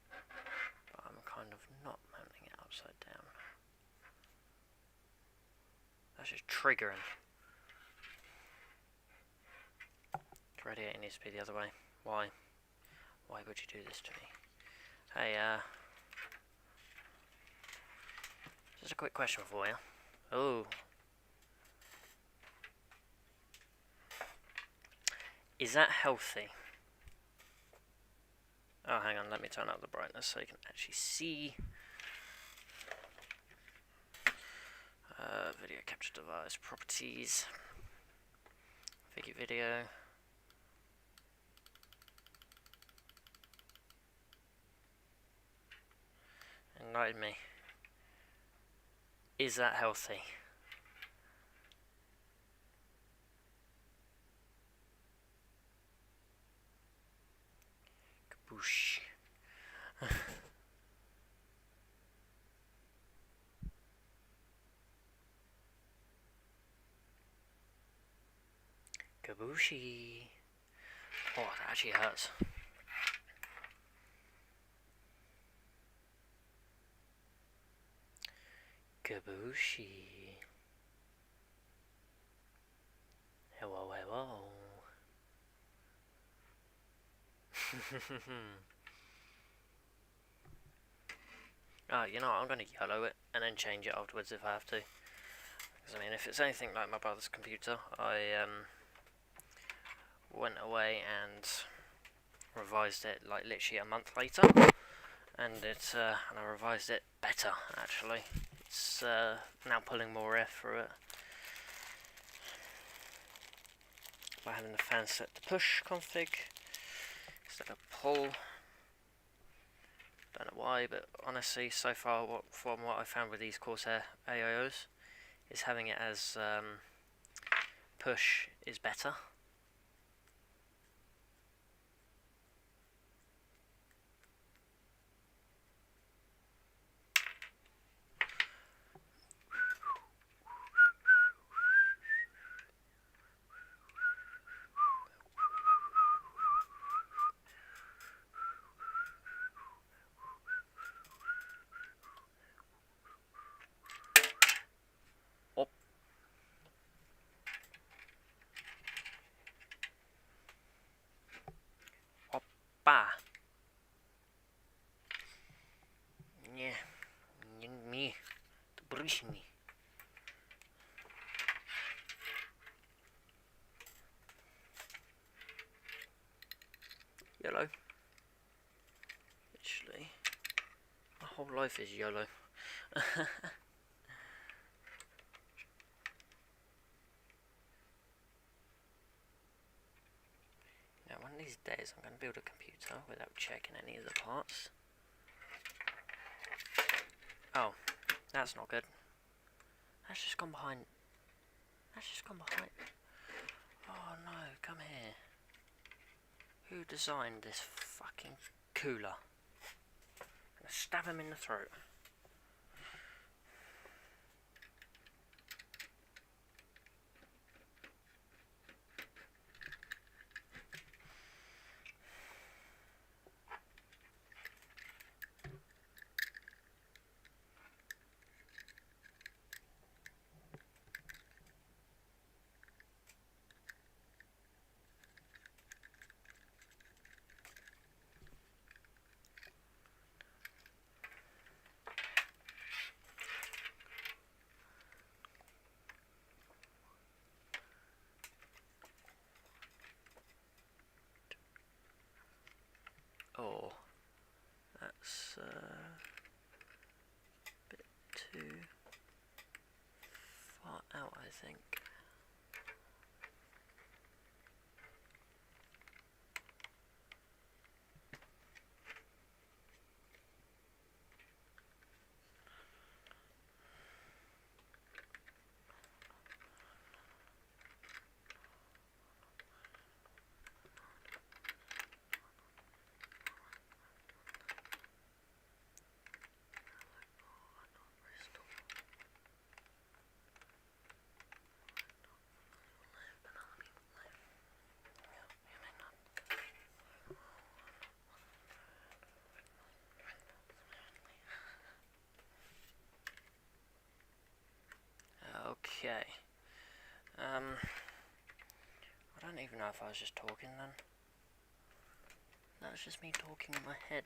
But I'm kind of not mounting it upside down. That's just triggering. The radiator needs to be the other way. Why? Why would you do this to me? Hey, just a quick question for you. Oh. Is that healthy? Oh, hang on, let me turn up the brightness so you can actually see. Video capture device, properties, video. Enlighten me. Is that healthy? Kaboosh. Kabushi. Oh, that actually hurts. Kabushi. Hello, hello. Oh, you know what, I'm going to yellow it and then change it afterwards if I have to. Because, I mean, if it's anything like my brother's computer, I went away and revised it like literally a month later. And I revised it better, actually. It's now pulling more air through it. By having the fan set to push config instead of pull. Don't know why, but honestly, so far, from what I found with these Corsair AIOs, is having it as push is better. Bah. Yeah. Me. Brishni. Yellow. Literally. My whole life is yellow. Now, one of these days, I'm going to build a computer without checking any of the parts. Oh, that's not good. That's just gone behind. That's just gone behind. Oh no, come here. Who designed this fucking cooler? I'm gonna stab him in the throat. Oh, that's a bit too far out, I think. Okay. I don't even know if I was just talking then. That was just me talking in my head.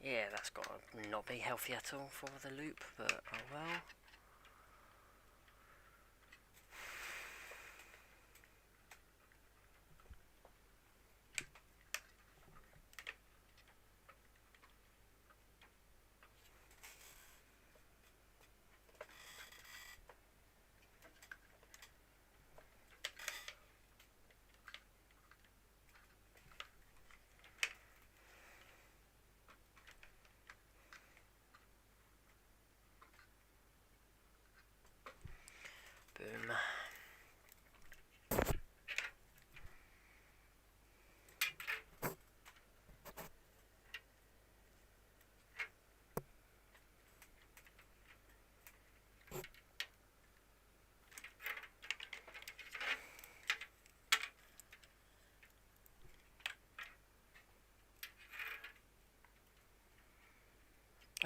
Yeah, that's got to not be healthy at all for the loop, but oh well. Boom.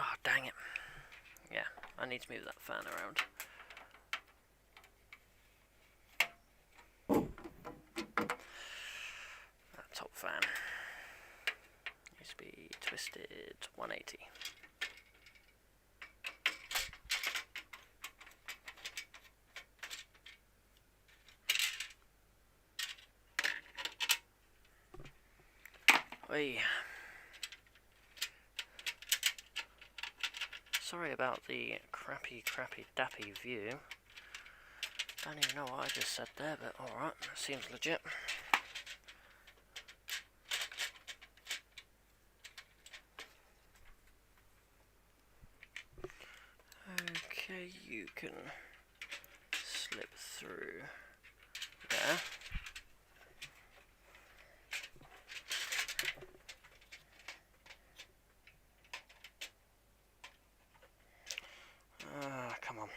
Oh, dang it. Yeah, I need to move that fan around. That top fan needs to be twisted 180. Oi. Sorry about the crappy dappy view. Don't even know what I just said there, but alright, seems legit. Okay, you can slip through there. Come on.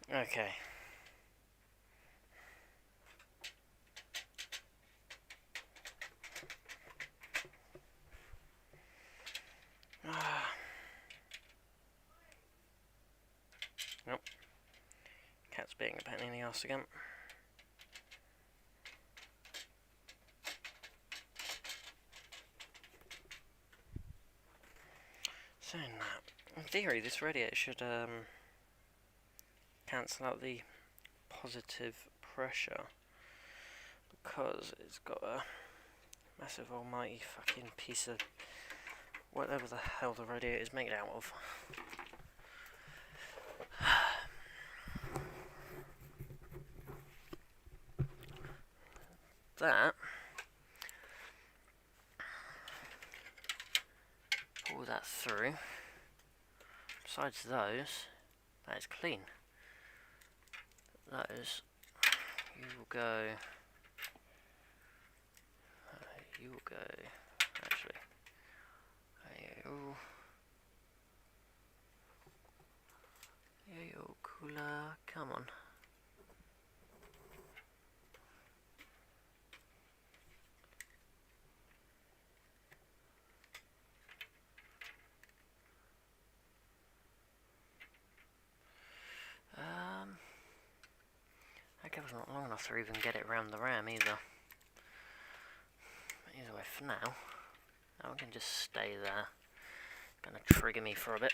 Okay. Nope. Cat's being a pain in the arse again. Saying that, in theory this radiator should cancel out the positive pressure, because it's got a massive almighty fucking piece of whatever the hell the radiator is made out of. That, pull that through. Besides those, that is clean. Those, you will go, actually, yo, cooler, come on. That cable's not long enough to even get it around the ram either. Either way, for now, we can just stay there, Gonna trigger me for a bit.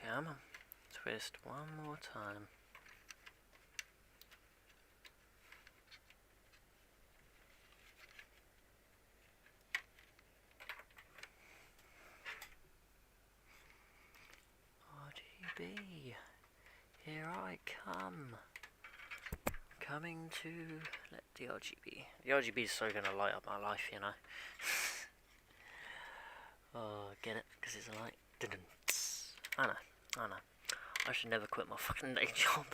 Come on, twist one more time. RGB, here I come. Coming to let the RGB. The RGB is so gonna light up my life, you know. Oh, get it? Because it's a light. I know. I should never quit my fucking day job.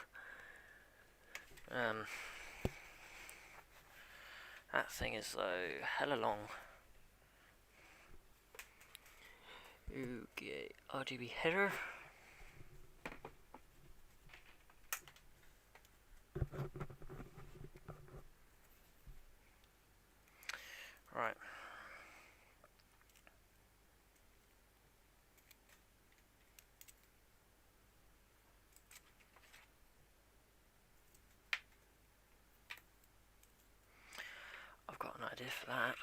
That thing is though hella long. Okay, RGB header. Right. I've got an idea for that.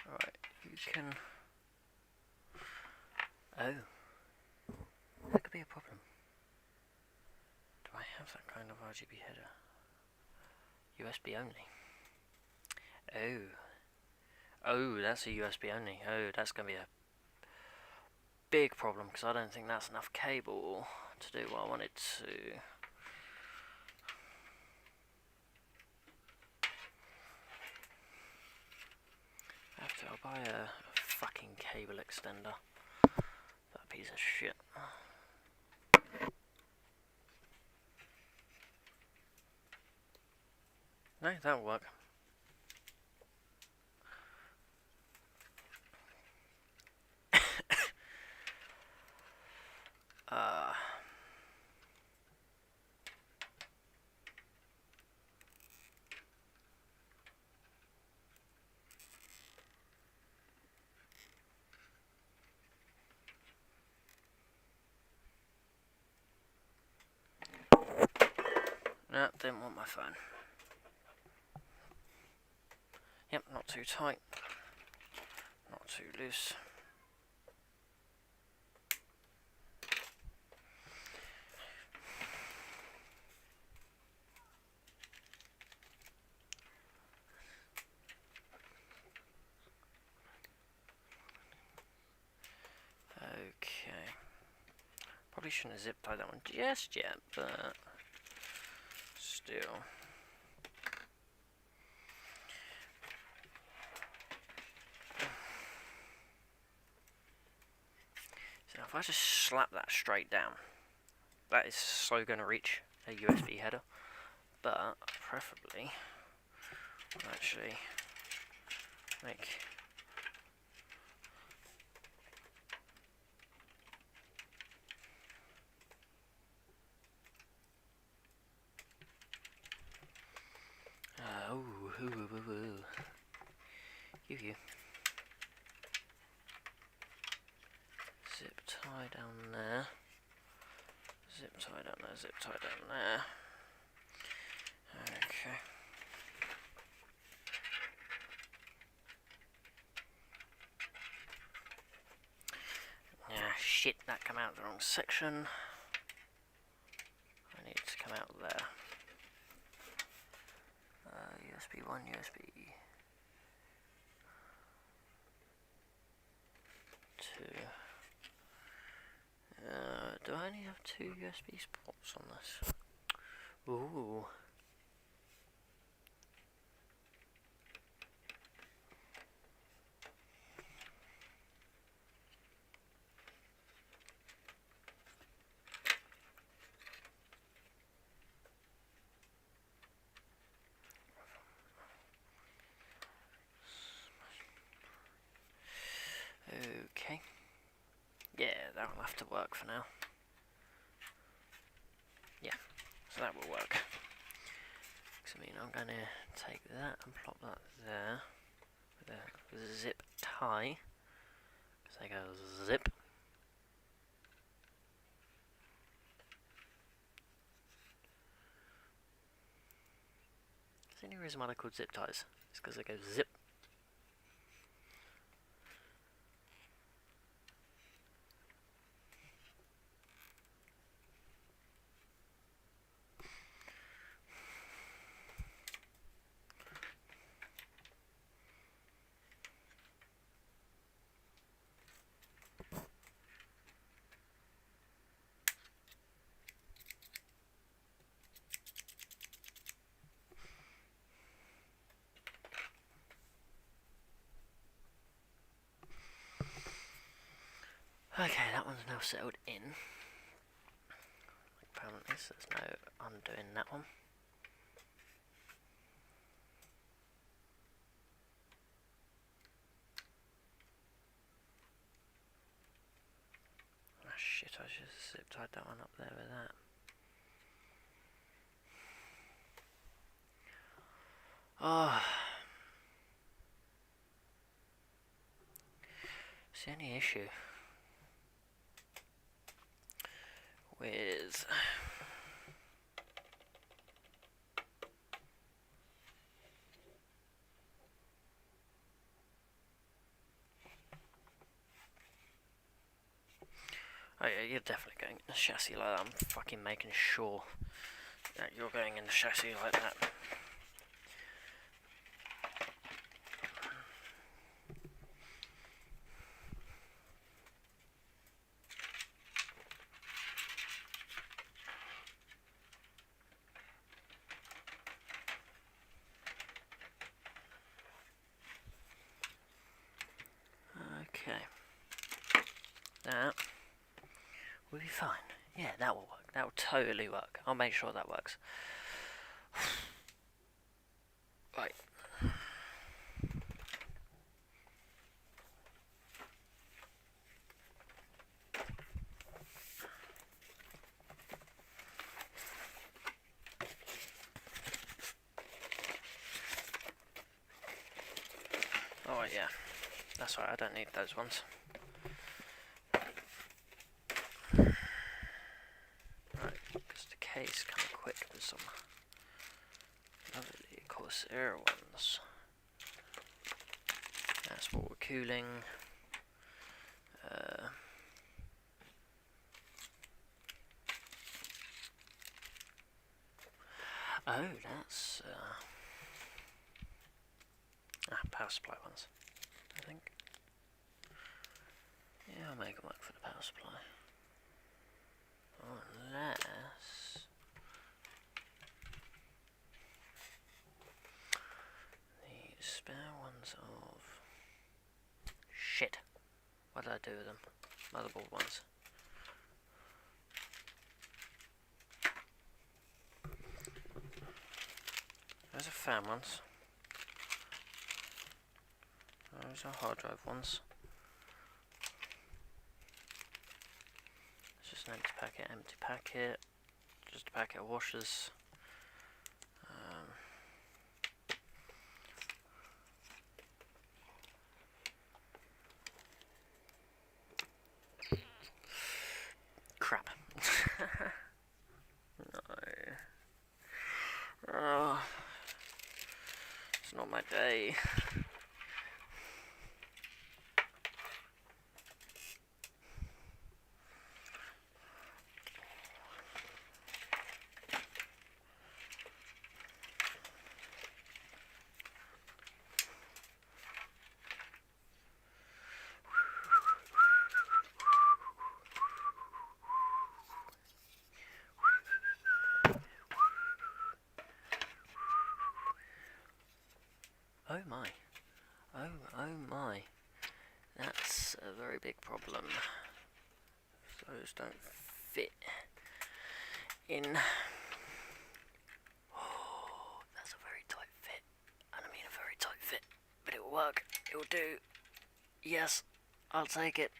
Right, you can... Oh. That could be a problem. Do I have that kind of RGB header? USB only. Oh, that's a USB only. Oh, that's going to be a big problem, because I don't think that's enough cable to do what I wanted to. I'll buy a fucking cable extender. That piece of shit. No, that'll work. No, didn't want my phone. Yep, not too tight, not too loose. Okay. Probably shouldn't have zip tied that one just yet, but still. So if I just slap that straight down, that is so going to reach a USB header, but preferably I'll actually make you zip tie down there, zip tie down there, zip tie down there. Okay. Ah, shit, that came out the wrong section. I need it to come out there. USB 1, USB 2. Do I only have 2 USB ports on this? Ooh. Okay. Yeah, that will have to work for now. Yeah, so that will work. So I mean, I'm going to take that and plop that there with a zip tie. They go zip. Is there any reason why they're called zip ties? It's because they go zip. Okay, that one's now settled in. Apparently, so there's no undoing that one. Ah shit, I should have zip tied that one up there with that. Oh. It's the only issue with oh yeah, you're definitely going in the chassis like that. I'm fucking making sure that you're going in the chassis like that. Okay. That will be fine. Yeah, that will work. That will totally work. I'll make sure that works. Right. Oh yeah. That's right, I don't need those ones. Right, because the case come quick with some lovely Corsair ones. That's water cooling. Oh, that's power supply ones, I think. Yeah, I'll make them work for the power supply. Unless the spare ones of shit. What did I do with them? Motherboard ones. Those are fan ones. Those are hard drive ones. It's just an empty packet, just a packet of washers. Crap. No. Oh, it's not my day. Oh my. Oh my. That's a very big problem. Those don't fit in. Oh, that's a very tight fit. And I mean a very tight fit. But it will work. It will do. Yes, I'll take it.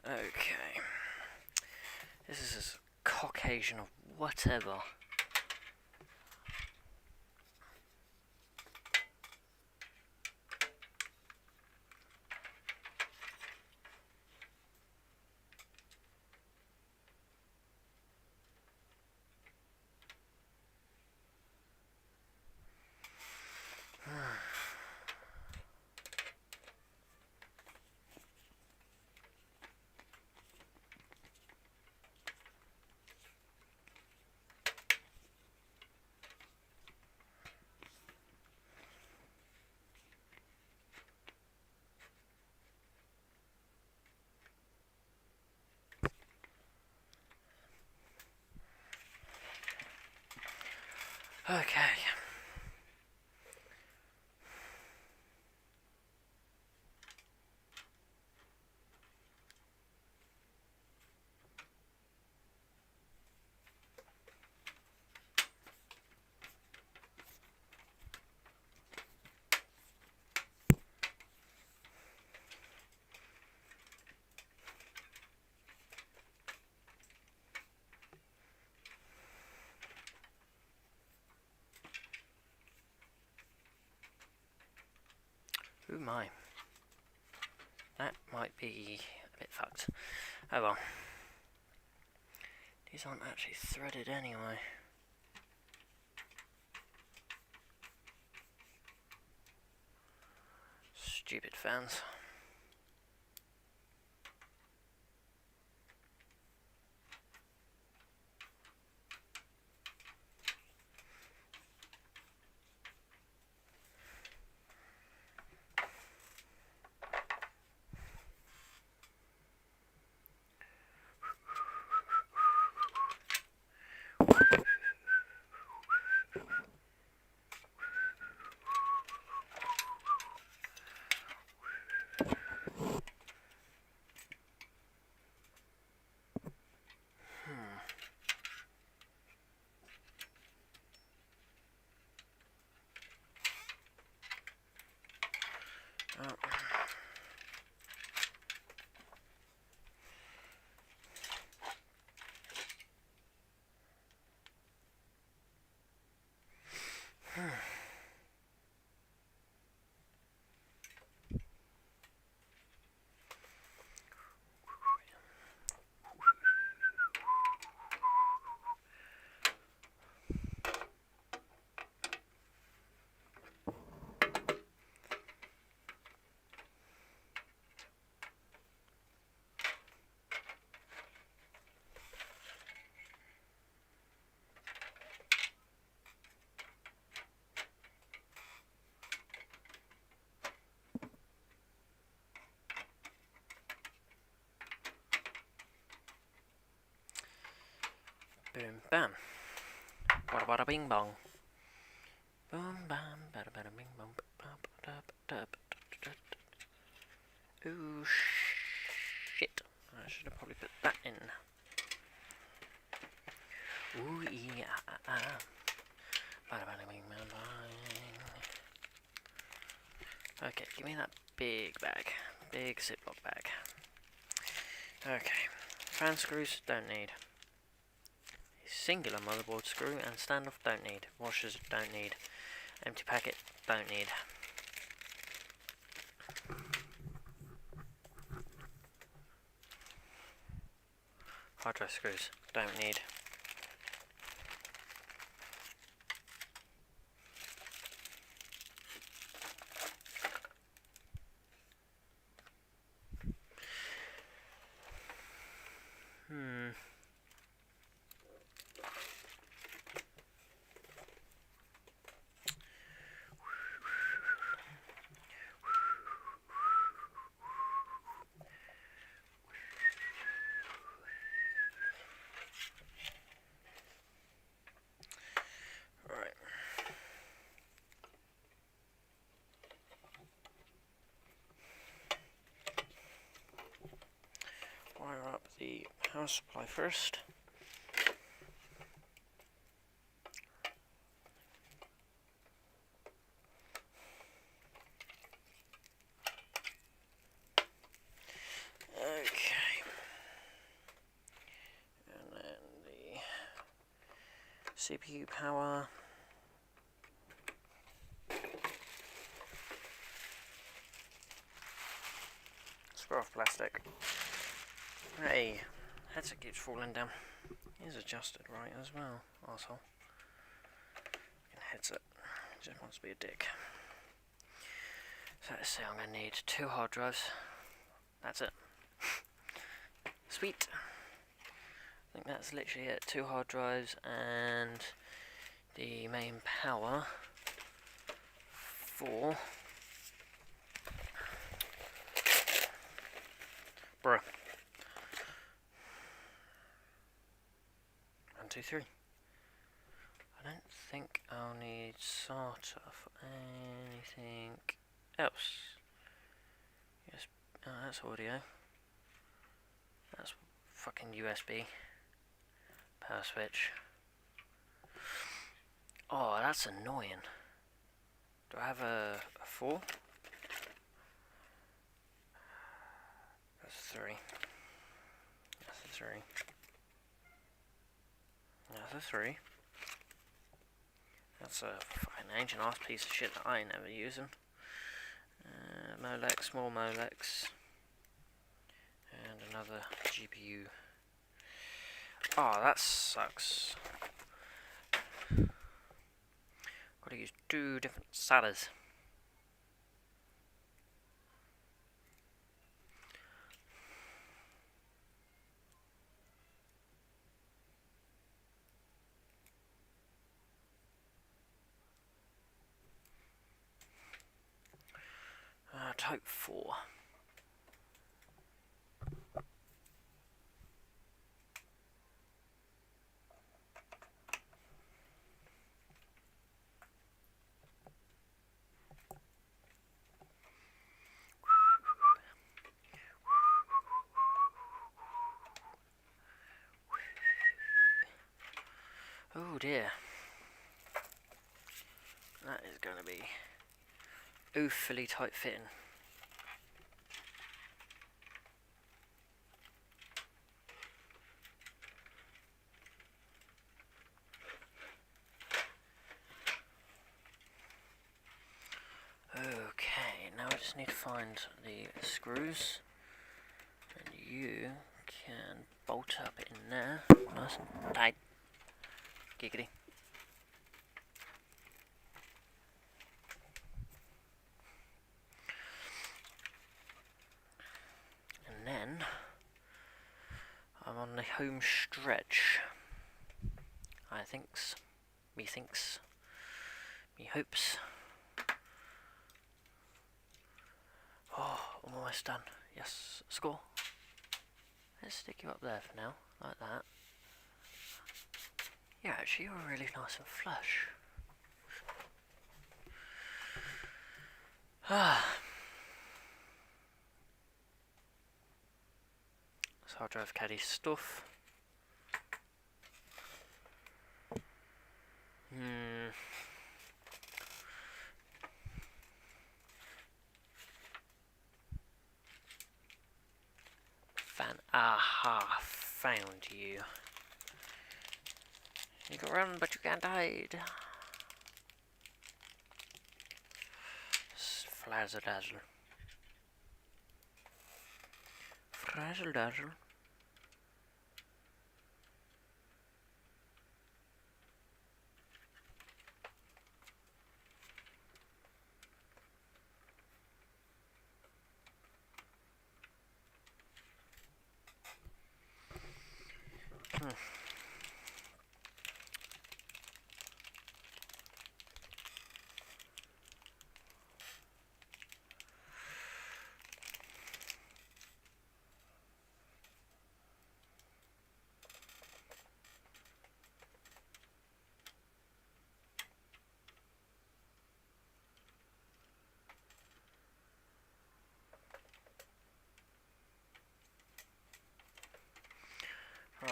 Okay. This is as Caucasian of whatever. Okay. Ooh my. That might be a bit fucked. Oh well. These aren't actually threaded anyway. Stupid fans. Oh. Boom, bam. Bada bada bing bong. Boom, bam, bada bada bing bong. Ooh, shit. I should have probably put that in. Ooh, yeah. Bada bada bing bang bang. Okay, give me that big bag. Big Ziploc bag. Okay. Fan screws, don't need. Singular motherboard screw and standoff, don't need. Washers, don't need. Empty packet, don't need. Hard drive screws, don't need. Wire up the power supply first. Okay. CPU power. Screw off plastic. Hey, headset keeps falling down. He's adjusted right as well, arsehole. Headset just wants to be a dick. So let's say I'm going to need 2 hard drives. That's it. Sweet. I think that's literally it. 2 hard drives and the main power for... Bruh. 1, 2, 3. I don't think I'll need SATA for anything else. Yes, oh, that's audio. That's fucking USB. Power switch. Oh, that's annoying. Do I have a 4? That's a 3. That's a 3. That's a 3. That's a fucking ancient ass piece of shit that I ain't never using. Molex, small Molex. And another GPU. Oh, that sucks. Gotta use 2 different SATAs. Type 4. Oh dear. That is going to be awfully tight fitting. Okay, now I just need to find the screws, and you can bolt up in there. Nice and tight. Giggity. And then I'm on the home stretch. I thinks, methinks, me hopes. Oh, I'm almost done. Yes, score. Let's stick you up there for now, like that. Yeah, actually, you're really nice and flush. Ah. That's hard drive caddy stuff. Aha, found you. You can run, but you can't hide. Flazzle dazzle. Frazzle dazzle.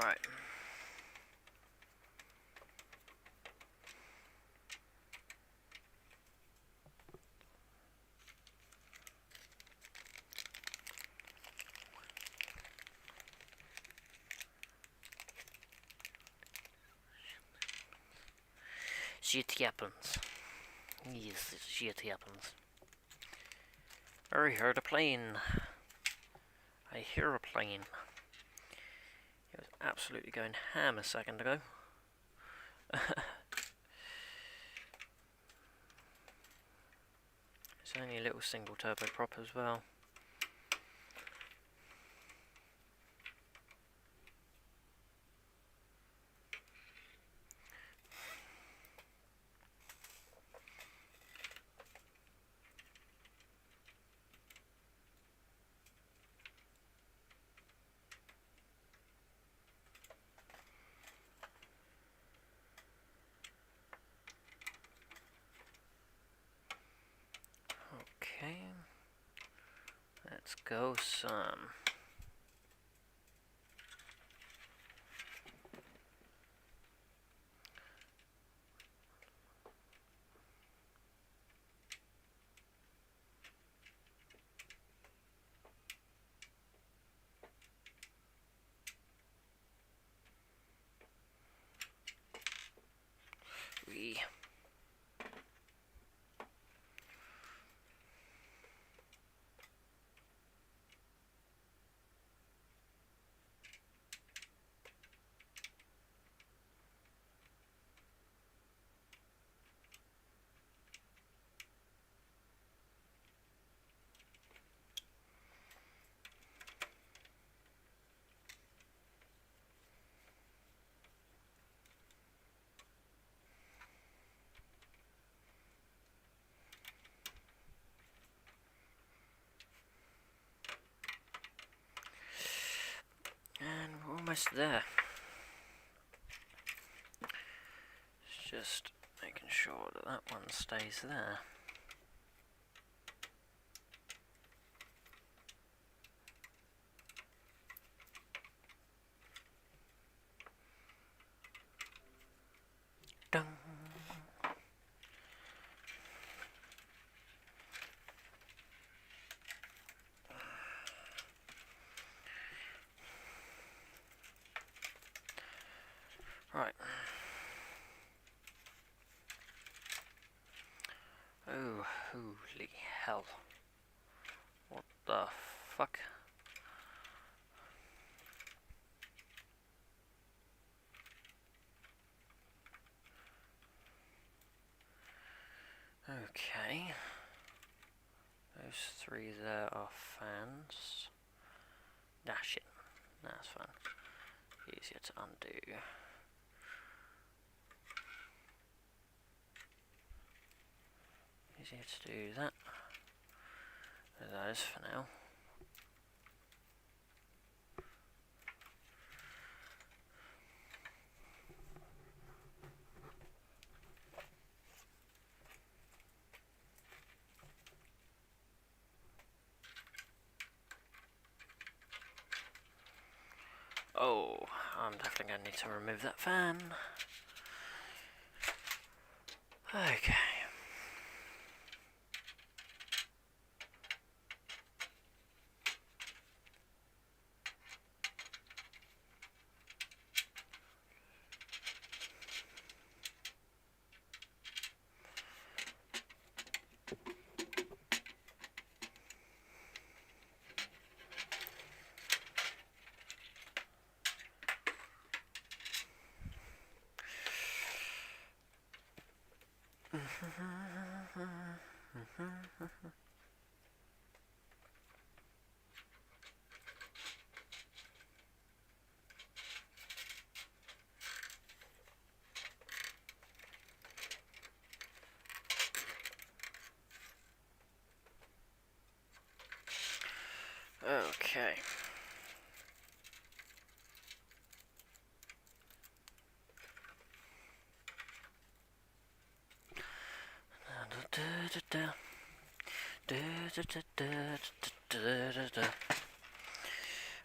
Right. Shit happens. Yes, shit happens. I heard a plane. I hear a plane. It was absolutely going ham a second ago. It's only a little single turboprop as well. Okay, let's go some. We. And we're almost there. It's just making sure that that one stays there. Dun. Right. Oh, holy hell. What the fuck? Okay. Those three there are fans. Ah, shit. That's fine. Easier to undo. Easier to do that. Those for now. Oh, I'm definitely going to need to remove that fan. Okay. Okay.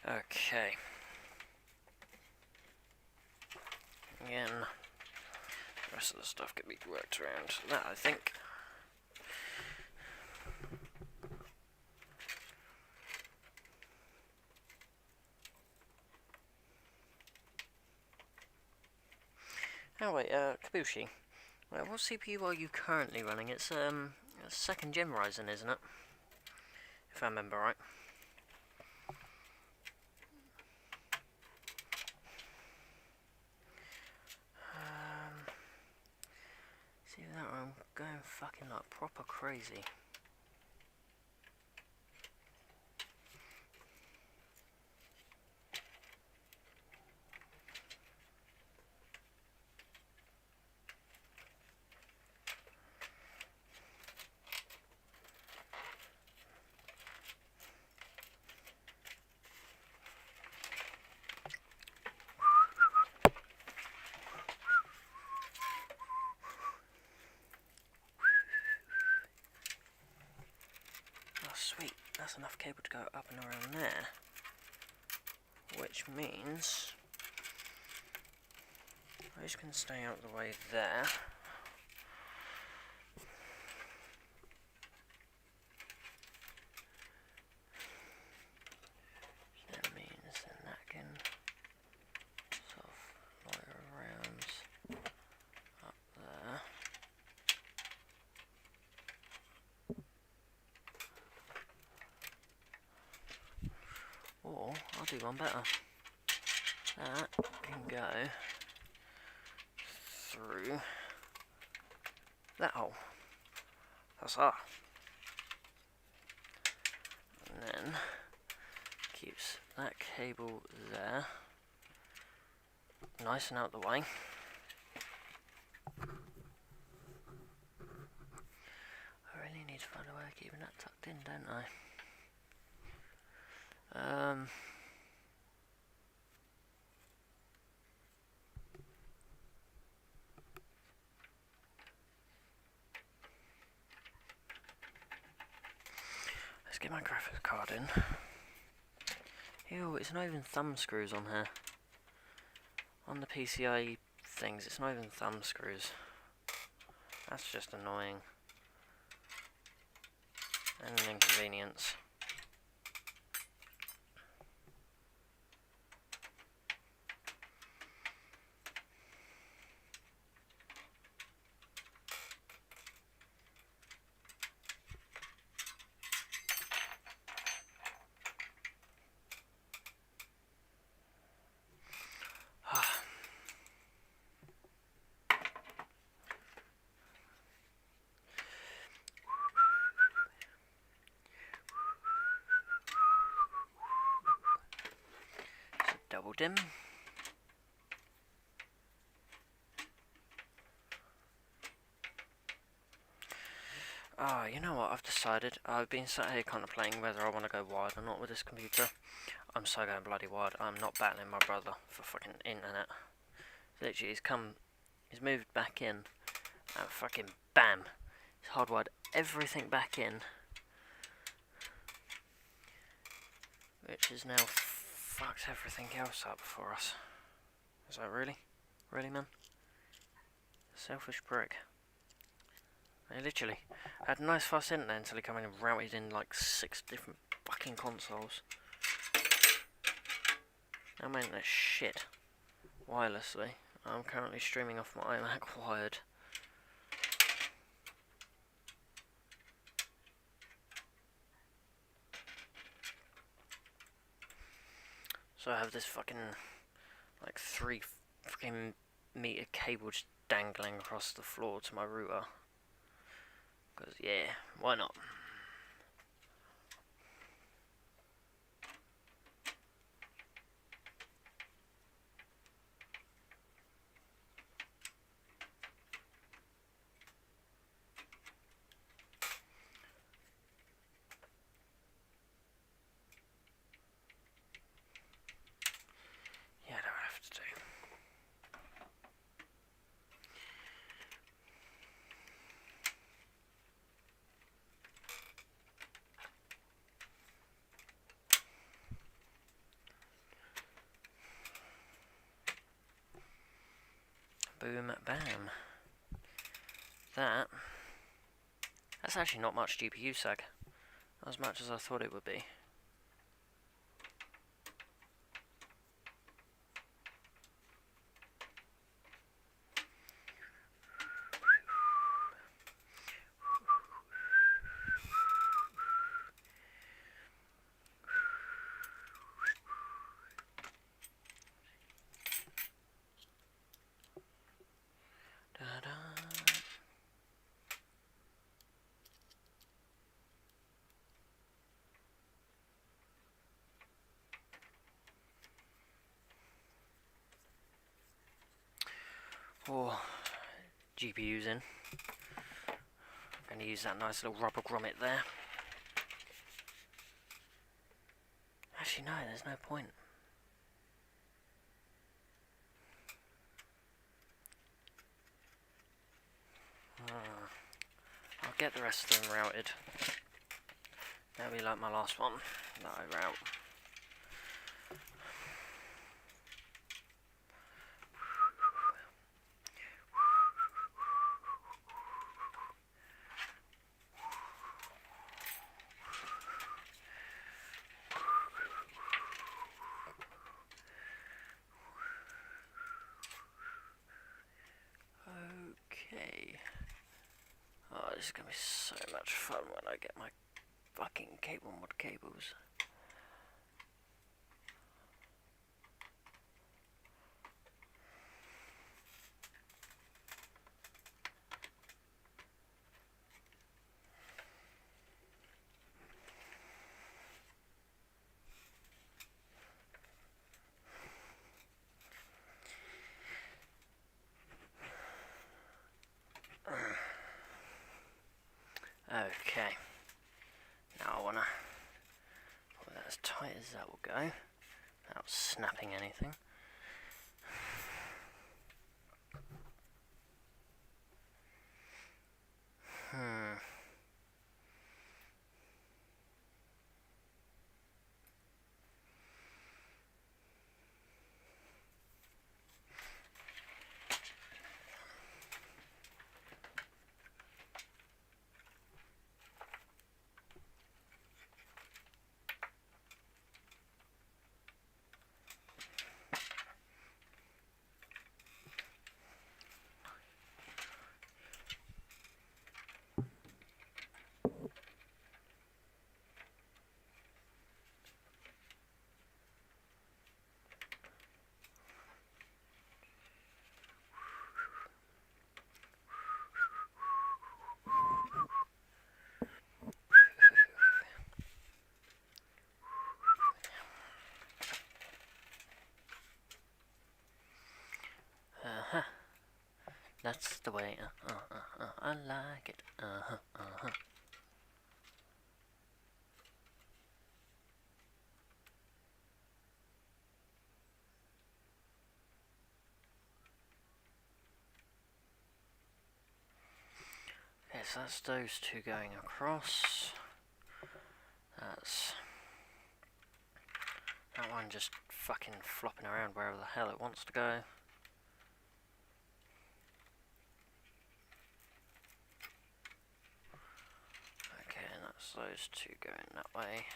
Okay. Again, the rest of the stuff can be worked around. That, I think. Oh wait, Kabushi. Well, what CPU are you currently running? It's a 2nd gen Ryzen, isn't it? If I remember right. See that I'm going fucking like proper crazy. Oh sweet, that's enough cable to go up and around there. Which means those can stay out the way there. That means then that can sort of loiter around up there. Or I'll do one better. That can go through that hole. That's that. And then keeps that cable there, nice and out the way. I really need to find a way of keeping that tucked in, don't I? Let's get my graphics card in. Ew, it's not even thumb screws on here. On the PCIe things, it's not even thumb screws. That's just annoying. And an inconvenience. Double dim. Ah, you know what, I've decided. I've been sat here contemplating whether I want to go wired or not with this computer. I'm so going bloody wired. I'm not battling my brother for fucking internet. Literally, he's moved back in, and fucking bam, he's hardwired everything back in, which has now fucked everything else up for us. Is that really? Really, man? Selfish prick. I literally had a nice fast internet until he came in and routed in like 6 different fucking consoles. Now my internet's shit. Wirelessly. I'm currently streaming off my iMac wired. So I have this fucking like 3 fucking meter cable just dangling across the floor to my router. Because yeah, why not? Yeah, that would have to do. Boom, bam. That's actually not much GPU sag. As much as I thought it would be. 4 GPUs in. I'm going to use that nice little rubber grommet there. Actually no, there's no point. I'll get the rest of them routed. That'll be like my last one that I route. Okay. Oh, this is gonna be so much fun when I get my fucking cable mod cables. Okay. Now I wanna put that as tight as that will go, without snapping anything. That's the way, I like it, Okay, so that's those two going across. That's that one just fucking flopping around wherever the hell it wants to go. Okay, and that's those two going that way.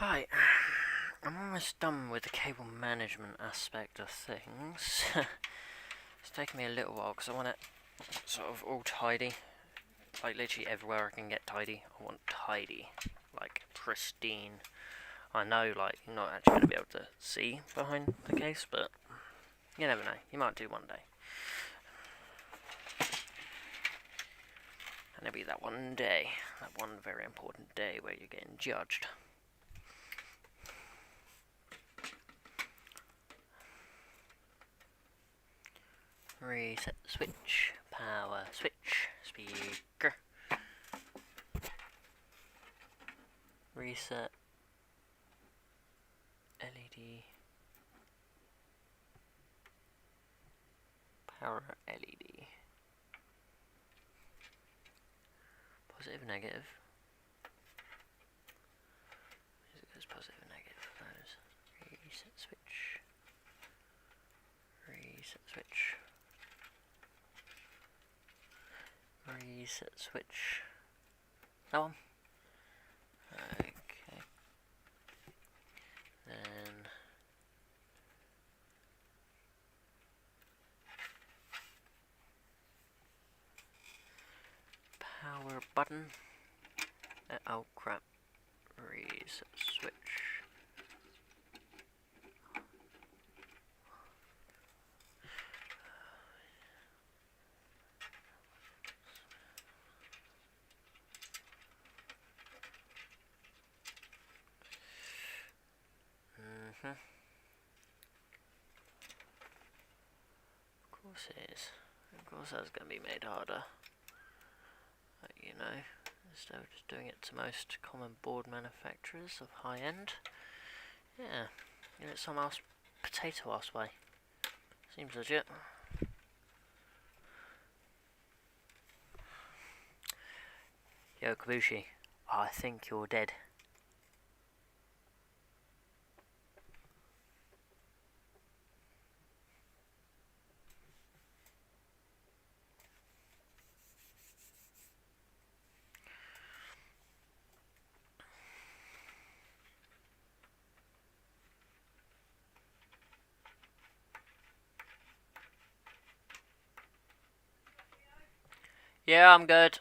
Right, I'm almost done with the cable management aspect of things. It's taken me a little while because I want it sort of all tidy. Like literally everywhere I can get tidy, I want tidy. Like pristine. I know like you're not actually going to be able to see behind the case, but you never know, you might do one day. And it'll be that one day, that one very important day where you're getting judged. Reset switch, power switch, speaker. Reset LED, power LED. Positive, negative. It goes positive and negative for those. Reset switch. Reset switch. Reset switch. That one. Okay. Then power button. Oh crap. Reset switch. Of course it is. Of course that's going to be made harder. But, you know, instead of just doing it to most common board manufacturers of high end, yeah, you know, some ass potato ass way. Seems legit. Yo, Kabushi, I think you're dead. Yeah, I'm good.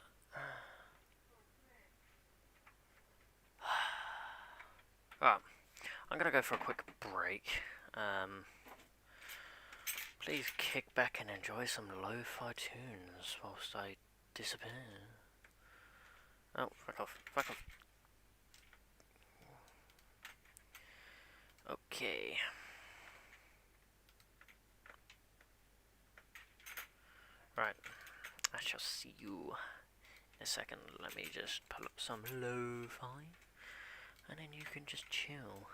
Right, I'm gonna go for a quick break. Please kick back and enjoy some lo-fi tunes whilst I disappear. Oh, fuck off, fuck off. Okay. Right, I shall see you in a second. Let me just pull up some lo-fi, and then you can just chill.